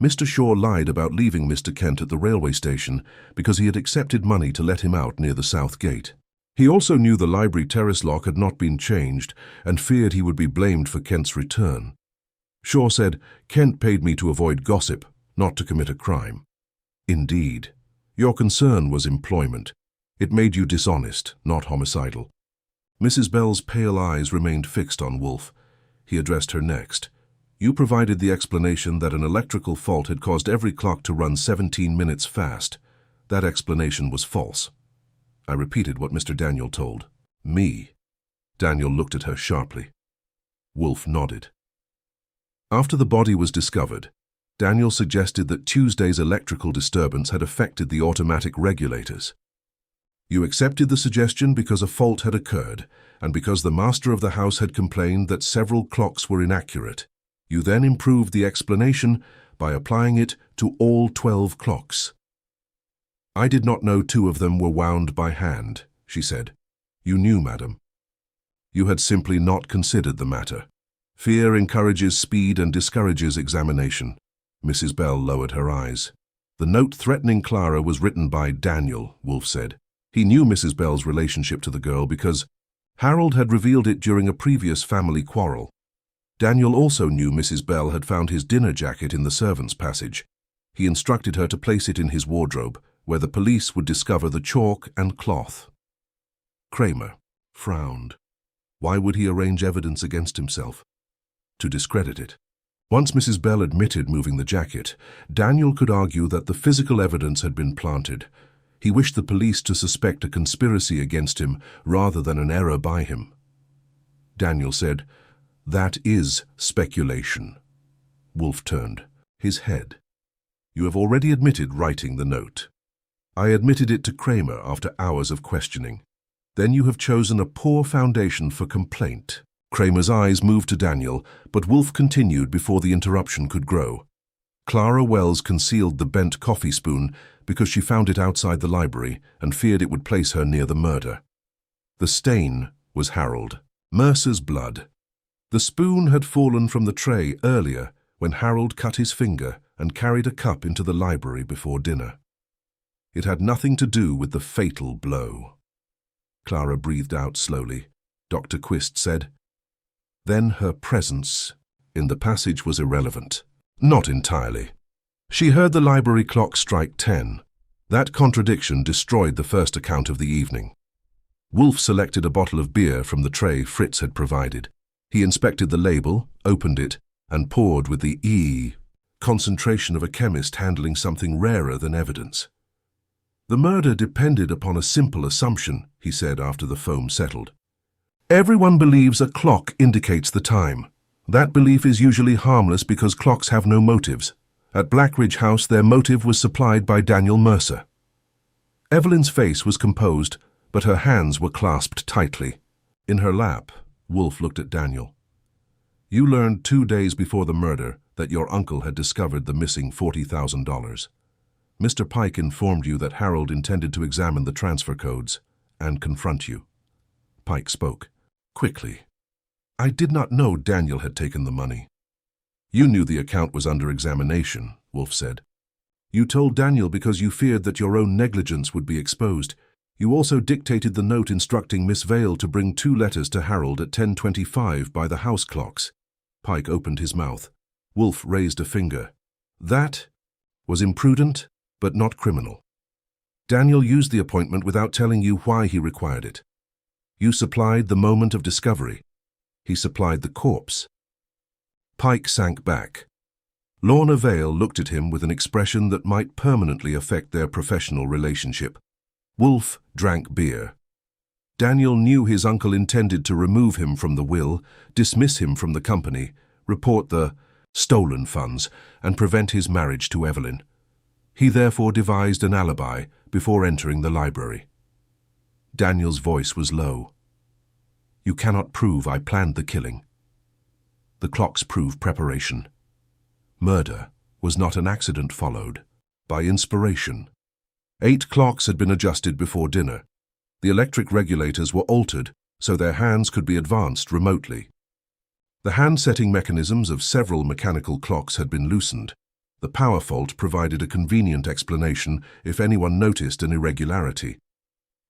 Mr. Shaw lied about leaving Mr. Kent at the railway station because he had accepted money to let him out near the south gate. He also knew the library terrace lock had not been changed and feared he would be blamed for Kent's return. Shaw said, "Kent paid me to avoid gossip, not to commit a crime." "Indeed. Your concern was employment. It made you dishonest, not homicidal." Mrs. Bell's pale eyes remained fixed on Wolfe. He addressed her next. "You provided the explanation that an electrical fault had caused every clock to run 17 minutes fast. That explanation was false." I repeated what Mr. Daniel told me. Daniel looked at her sharply. Wolfe nodded. After the body was discovered, Daniel suggested that Tuesday's electrical disturbance had affected the automatic regulators. "You accepted the suggestion because a fault had occurred, and because the master of the house had complained that several clocks were inaccurate. You then improved the explanation by applying it to all 12 clocks." "I did not know 2 of them were wound by hand," she said. "You knew, madam. You had simply not considered the matter. Fear encourages speed and discourages examination." Mrs. Bell lowered her eyes. "The note threatening Clara was written by Daniel," Wolfe said. He knew Mrs. Bell's relationship to the girl because Harold had revealed it during a previous family quarrel. Daniel also knew Mrs. Bell had found his dinner jacket in the servants' passage. He instructed her to place it in his wardrobe, where the police would discover the chalk and cloth. Kramer frowned. Why would he arrange evidence against himself? To discredit it. Once Mrs. Bell admitted moving the jacket, Daniel could argue that the physical evidence had been planted. He wished the police to suspect a conspiracy against him rather than an error by him. Daniel said, "That is speculation." Wolfe turned, his head. "You have already admitted writing the note." "I admitted it to Kramer after hours of questioning." "Then you have chosen a poor foundation for complaint." Kramer's eyes moved to Daniel, but Wolfe continued before the interruption could grow. "Clara Wells concealed the bent coffee spoon because she found it outside the library and feared it would place her near the murder. The stain was Harold Mercer's blood. The spoon had fallen from the tray earlier when Harold cut his finger and carried a cup into the library before dinner. It had nothing to do with the fatal blow." Clara breathed out slowly. Dr. Quist said, "Then her presence in the passage was irrelevant. Not entirely. She heard the library clock strike 10. That contradiction destroyed the first account of the evening. Wolfe selected a bottle of beer from the tray Fritz had provided. He inspected the label, opened it, and poured with the concentration of a chemist handling something rarer than evidence. "The murder depended upon a simple assumption," he said after the foam settled. "Everyone believes a clock indicates the time. That belief is usually harmless because clocks have no motives. At Blackridge House, their motive was supplied by Daniel Mercer." Evelyn's face was composed, but her hands were clasped tightly. In her lap, Wolfe looked at Daniel. "You learned 2 days before the murder that your uncle had discovered the missing $40,000. Mr. Pike informed you that Harold intended to examine the transfer codes and confront you." Pike spoke quickly. "I did not know Daniel had taken the money." "You knew the account was under examination," Wolfe said. "You told Daniel because you feared that your own negligence would be exposed. You also dictated the note instructing Miss Vale to bring 2 letters to Harold at 10:25 by the house clocks." Pike opened his mouth. Wolfe raised a finger. "That was imprudent, but not criminal. Daniel used the appointment without telling you why he required it. You supplied the moment of discovery. He supplied the corpse." Pike sank back. Lorna Vale looked at him with an expression that might permanently affect their professional relationship. Wolfe drank beer. Daniel knew his uncle intended to remove him from the will, dismiss him from the company, report the stolen funds, and prevent his marriage to Evelyn. He therefore devised an alibi before entering the library. Daniel's voice was low. "You cannot prove I planned the killing. The clocks prove preparation. Murder was not an accident followed by inspiration. 8 clocks had been adjusted before dinner. The electric regulators were altered so their hands could be advanced remotely. The hand-setting mechanisms of several mechanical clocks had been loosened. The power fault provided a convenient explanation if anyone noticed an irregularity.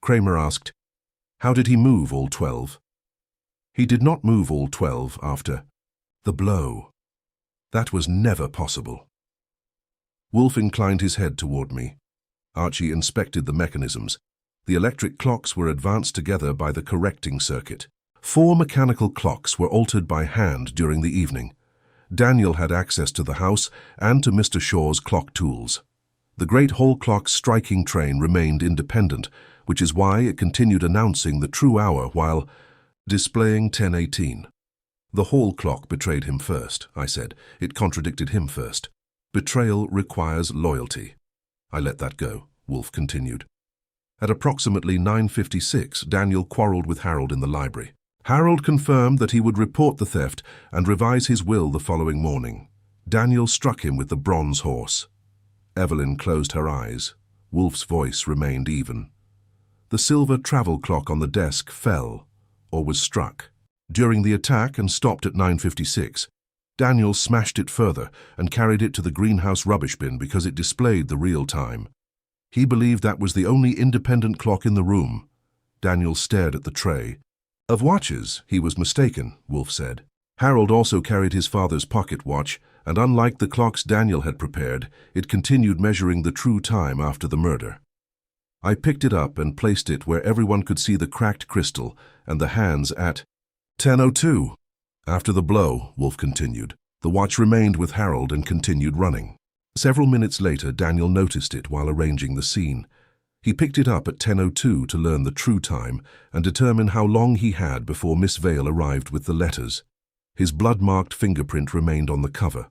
Kramer asked, "How did he move all 12? "He did not move all 12 after the blow. That was never possible." Wolfe inclined his head toward me. Archie inspected the mechanisms. The electric clocks were advanced together by the correcting circuit. 4 mechanical clocks were altered by hand during the evening. Daniel had access to the house and to Mr. Shaw's clock tools. The great hall clock's striking train remained independent, which is why it continued announcing the true hour while displaying 10:18. "The hall clock betrayed him first," I said. "It contradicted him first. Betrayal requires loyalty." "I let that go," Wolfe continued. At approximately 9:56, Daniel quarreled with Harold in the library. Harold confirmed that he would report the theft and revise his will the following morning. Daniel struck him with the bronze horse. Evelyn closed her eyes. Wolfe's voice remained even. The silver travel clock on the desk fell, or was struck. During the attack and stopped at 9:56, Daniel smashed it further and carried it to the greenhouse rubbish bin because it displayed the real time. He believed that was the only independent clock in the room. Daniel stared at the tray. "Of watches, he was mistaken," Wolfe said. Harold also carried his father's pocket watch, and unlike the clocks Daniel had prepared, it continued measuring the true time after the murder. I picked it up and placed it where everyone could see the cracked crystal and the hands at 10:02. After the blow, Wolfe continued, the watch remained with Harold and continued running. Several minutes later, Daniel noticed it while arranging the scene. He picked it up at 10:02 to learn the true time and determine how long he had before Miss Vale arrived with the letters. His blood-marked fingerprint remained on the cover.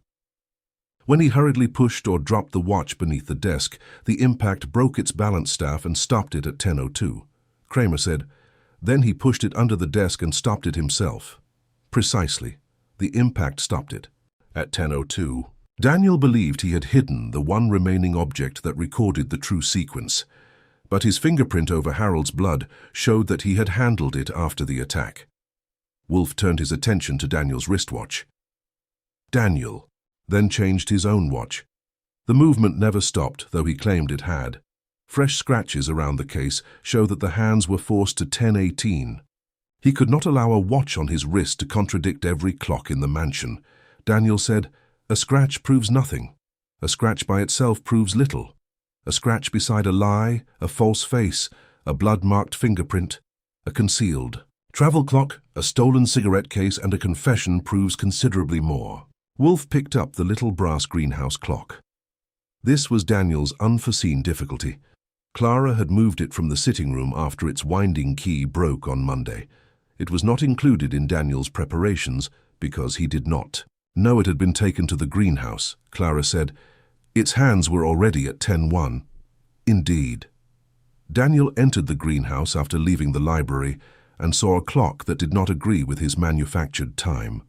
When he hurriedly pushed or dropped the watch beneath the desk, the impact broke its balance staff and stopped it at 10:02. Kramer said, "Then he pushed it under the desk and stopped it himself." Precisely. The impact stopped it. At 10:02, Daniel believed he had hidden the one remaining object that recorded the true sequence, but his fingerprint over Harold's blood showed that he had handled it after the attack. Wolfe turned his attention to Daniel's wristwatch. Daniel then changed his own watch. The movement never stopped, though he claimed it had. Fresh scratches around the case show that the hands were forced to 10:18. He could not allow a watch on his wrist to contradict every clock in the mansion. Daniel said, "A scratch proves nothing. A scratch by itself proves little. A scratch beside a lie, a false face, a blood-marked fingerprint, a concealed travel clock, a stolen cigarette case, and a confession proves considerably more." Wolfe picked up the little brass greenhouse clock. This was Daniel's unforeseen difficulty. Clara had moved it from the sitting room after its winding key broke on Monday. It was not included in Daniel's preparations because he did not know it had been taken to the greenhouse. Clara said, "Its hands were already at 10:01. Indeed. Daniel entered the greenhouse after leaving the library and saw a clock that did not agree with his manufactured time.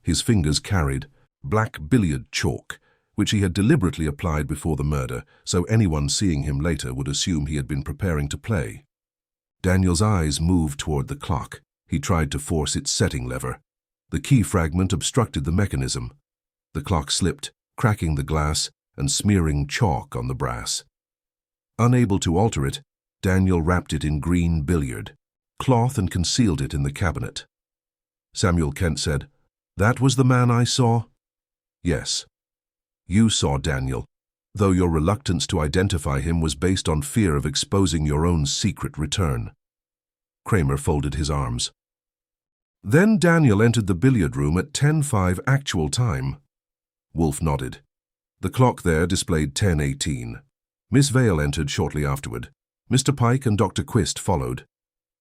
His fingers carried black billiard chalk, which he had deliberately applied before the murder, so anyone seeing him later would assume he had been preparing to play. Daniel's eyes moved toward the clock. He tried to force its setting lever. The key fragment obstructed the mechanism. The clock slipped, cracking the glass and smearing chalk on the brass. Unable to alter it, Daniel wrapped it in green billiard cloth and concealed it in the cabinet. Samuel Kent said, "That was the man I saw?" "Yes. You saw Daniel, though your reluctance to identify him was based on fear of exposing your own secret return." Kramer folded his arms. "Then Daniel entered the billiard room at 10:05 actual time." Wolfe nodded. The clock there displayed 10:18. Miss Vale entered shortly afterward. Mr. Pike and Dr. Quist followed.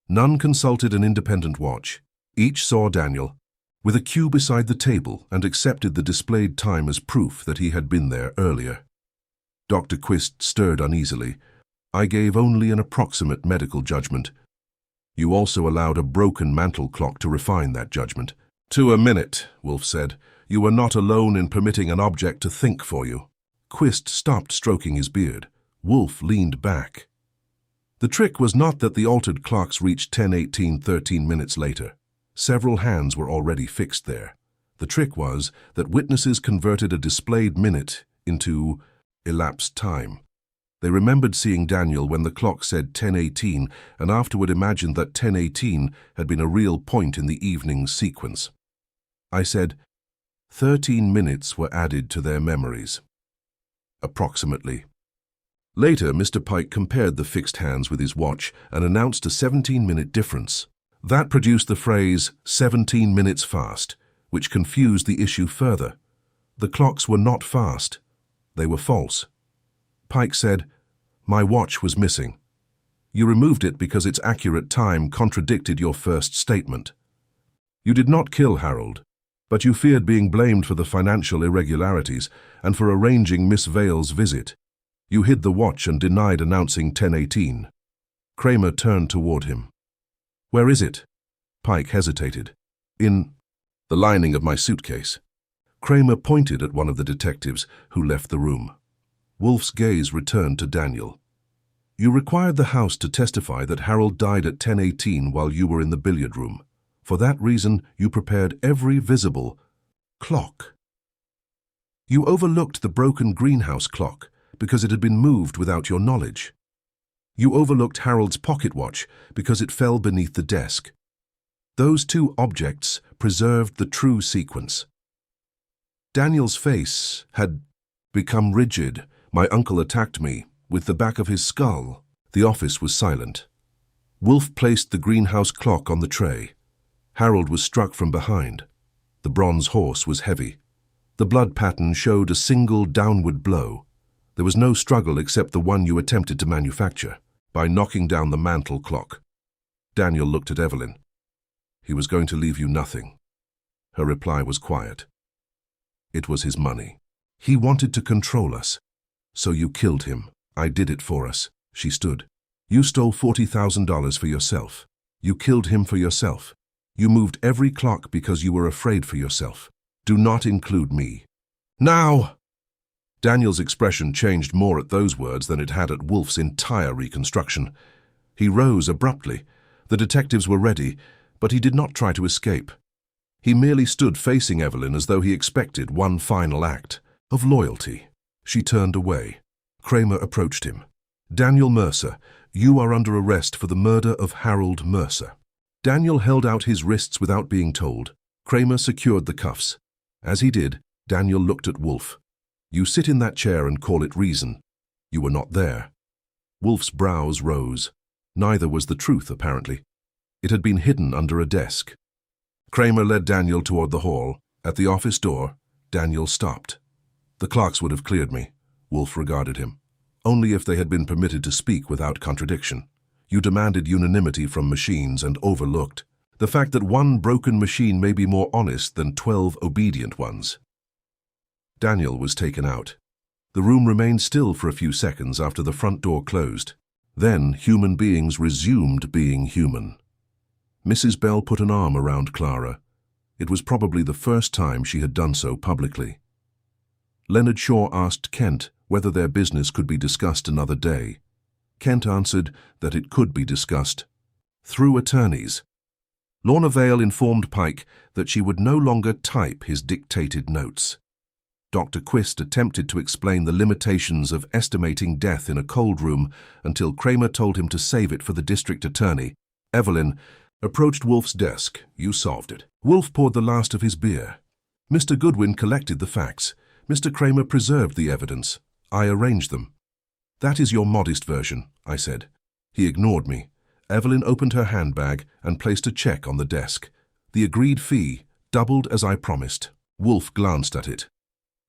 None consulted an independent watch. Each saw Daniel, with a cue beside the table, and accepted the displayed time as proof that he had been there earlier. Dr. Quist stirred uneasily. "I gave only an approximate medical judgment. You also allowed a broken mantel clock to refine that judgment." "To a minute," Wolfe said. "You were not alone in permitting an object to think for you." Quist stopped stroking his beard. Wolfe leaned back. The trick was not that the altered clocks reached 10:18 13 minutes later. Several hands were already fixed there. The trick was that witnesses converted a displayed minute into elapsed time. They remembered seeing Daniel when the clock said 10:18 and afterward imagined that 10:18 had been a real point in the evening's sequence. I said 13 minutes were added to their memories. Approximately. Later, Mr. Pike compared the fixed hands with his watch and announced a 17-minute difference. That produced the phrase 17 minutes fast, which confused the issue further. The clocks were not fast. They were false. Pike said, "My watch was missing. You removed it because its accurate time contradicted your first statement. You did not kill Harold, but you feared being blamed for the financial irregularities and for arranging Miss Vale's visit. You hid the watch and denied announcing 10:18. Kramer turned toward him. "Where is it?" Pike hesitated. "In the lining of my suitcase." Kramer pointed at one of the detectives who left the room. Wolfe's gaze returned to Daniel. "You required the house to testify that Harold died at 10:18 while you were in the billiard room. For that reason, you prepared every visible clock. You overlooked the broken greenhouse clock because it had been moved without your knowledge. You overlooked Harold's pocket watch because it fell beneath the desk. Those two objects preserved the true sequence." Daniel's face had become rigid. My uncle attacked me with the back of his skull. The office was silent. Wolfe placed the greenhouse clock on the tray. Harold was struck from behind. The bronze horse was heavy. The blood pattern showed a single downward blow. There was no struggle except the one you attempted to manufacture, by knocking down the mantel clock. Daniel looked at Evelyn. "He was going to leave you nothing." Her reply was quiet. "It was his money. He wanted to control us. So you killed him. I did it for us." She stood. "You stole $40,000 for yourself. You killed him for yourself. You moved every clock because you were afraid for yourself. Do not include me." "Now!" Daniel's expression changed more at those words than it had at Wolfe's entire reconstruction. He rose abruptly. The detectives were ready, but he did not try to escape. He merely stood facing Evelyn as though he expected one final act of loyalty. She turned away. Kramer approached him. "Daniel Mercer, you are under arrest for the murder of Harold Mercer." Daniel held out his wrists without being told. Kramer secured the cuffs. As he did, Daniel looked at Wolfe. "You sit in that chair and call it reason. You were not there." Wolfe's brows rose. Neither was the truth, apparently. It had been hidden under a desk. Kramer led Daniel toward the hall. At the office door, Daniel stopped. "The clerks would have cleared me," Wolfe regarded him. "Only if they had been permitted to speak without contradiction. You demanded unanimity from machines and overlooked the fact that one broken machine may be more honest than 12 obedient ones." Daniel was taken out. The room remained still for a few seconds after the front door closed. Then human beings resumed being human. Mrs. Bell put an arm around Clara. It was probably the first time she had done so publicly. Leonard Shaw asked Kent whether their business could be discussed another day. Kent answered that it could be discussed through attorneys. Lorna Vale informed Pike that she would no longer type his dictated notes. Dr. Quist attempted to explain the limitations of estimating death in a cold room until Kramer told him to save it for the district attorney. Evelyn approached Wolfe's desk. "You solved it." Wolfe poured the last of his beer. "Mr. Goodwin collected the facts. Mr. Kramer preserved the evidence. I arranged them." "That is your modest version," I said. He ignored me. Evelyn opened her handbag and placed a check on the desk. The agreed fee, doubled as I promised. Wolfe glanced at it.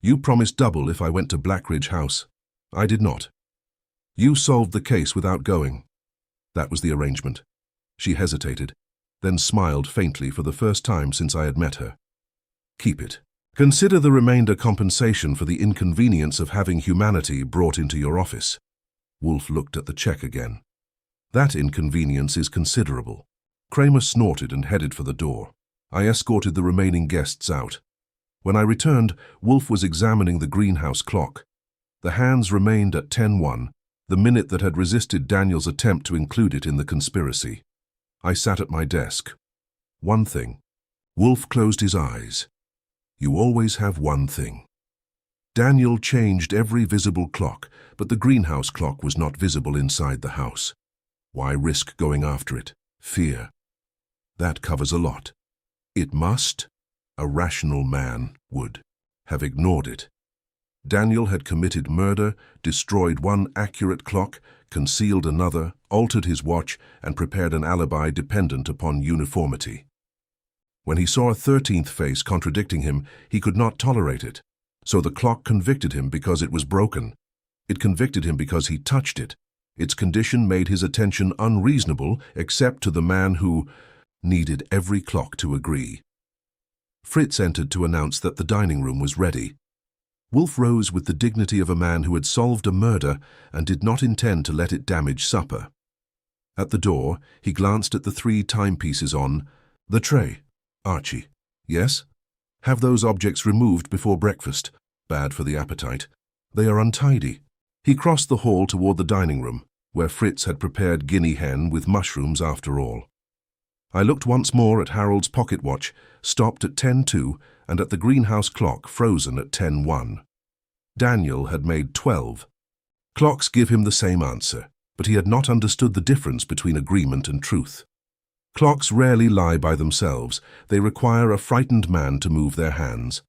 "You promised double if I went to Blackridge House." "I did not." "You solved the case without going." "That was the arrangement." She hesitated, then smiled faintly for the first time since I had met her. "Keep it. Consider the remainder compensation for the inconvenience of having humanity brought into your office." Wolfe looked at the check again. "That inconvenience is considerable." Kramer snorted and headed for the door. I escorted the remaining guests out. When I returned, Wolfe was examining the greenhouse clock. The hands remained at 10:01, the minute that had resisted Daniel's attempt to include it in the conspiracy. I sat at my desk. One thing. Wolfe closed his eyes. You always have one thing. Daniel changed every visible clock, but the greenhouse clock was not visible inside the house. Why risk going after it? Fear. That covers a lot. It must, a rational man would, have ignored it. Daniel had committed murder, destroyed one accurate clock, concealed another, altered his watch, and prepared an alibi dependent upon uniformity. When he saw a 13th face contradicting him, he could not tolerate it. So the clock convicted him because it was broken. It convicted him because he touched it. Its condition made his attention unreasonable except to the man who needed every clock to agree. Fritz entered to announce that the dining room was ready. Wolfe rose with the dignity of a man who had solved a murder and did not intend to let it damage supper. At the door, he glanced at the 3 timepieces on the tray. "Archie." "Yes?" "Have those objects removed before breakfast. Bad for the appetite. They are untidy." He crossed the hall toward the dining room, where Fritz had prepared guinea hen with mushrooms after all. I looked once more at Harold's pocket watch, stopped at 10:02, and at the greenhouse clock frozen at 10:01. Daniel had made 12. Clocks give him the same answer, but he had not understood the difference between agreement and truth. Clocks rarely lie by themselves. They require a frightened man to move their hands.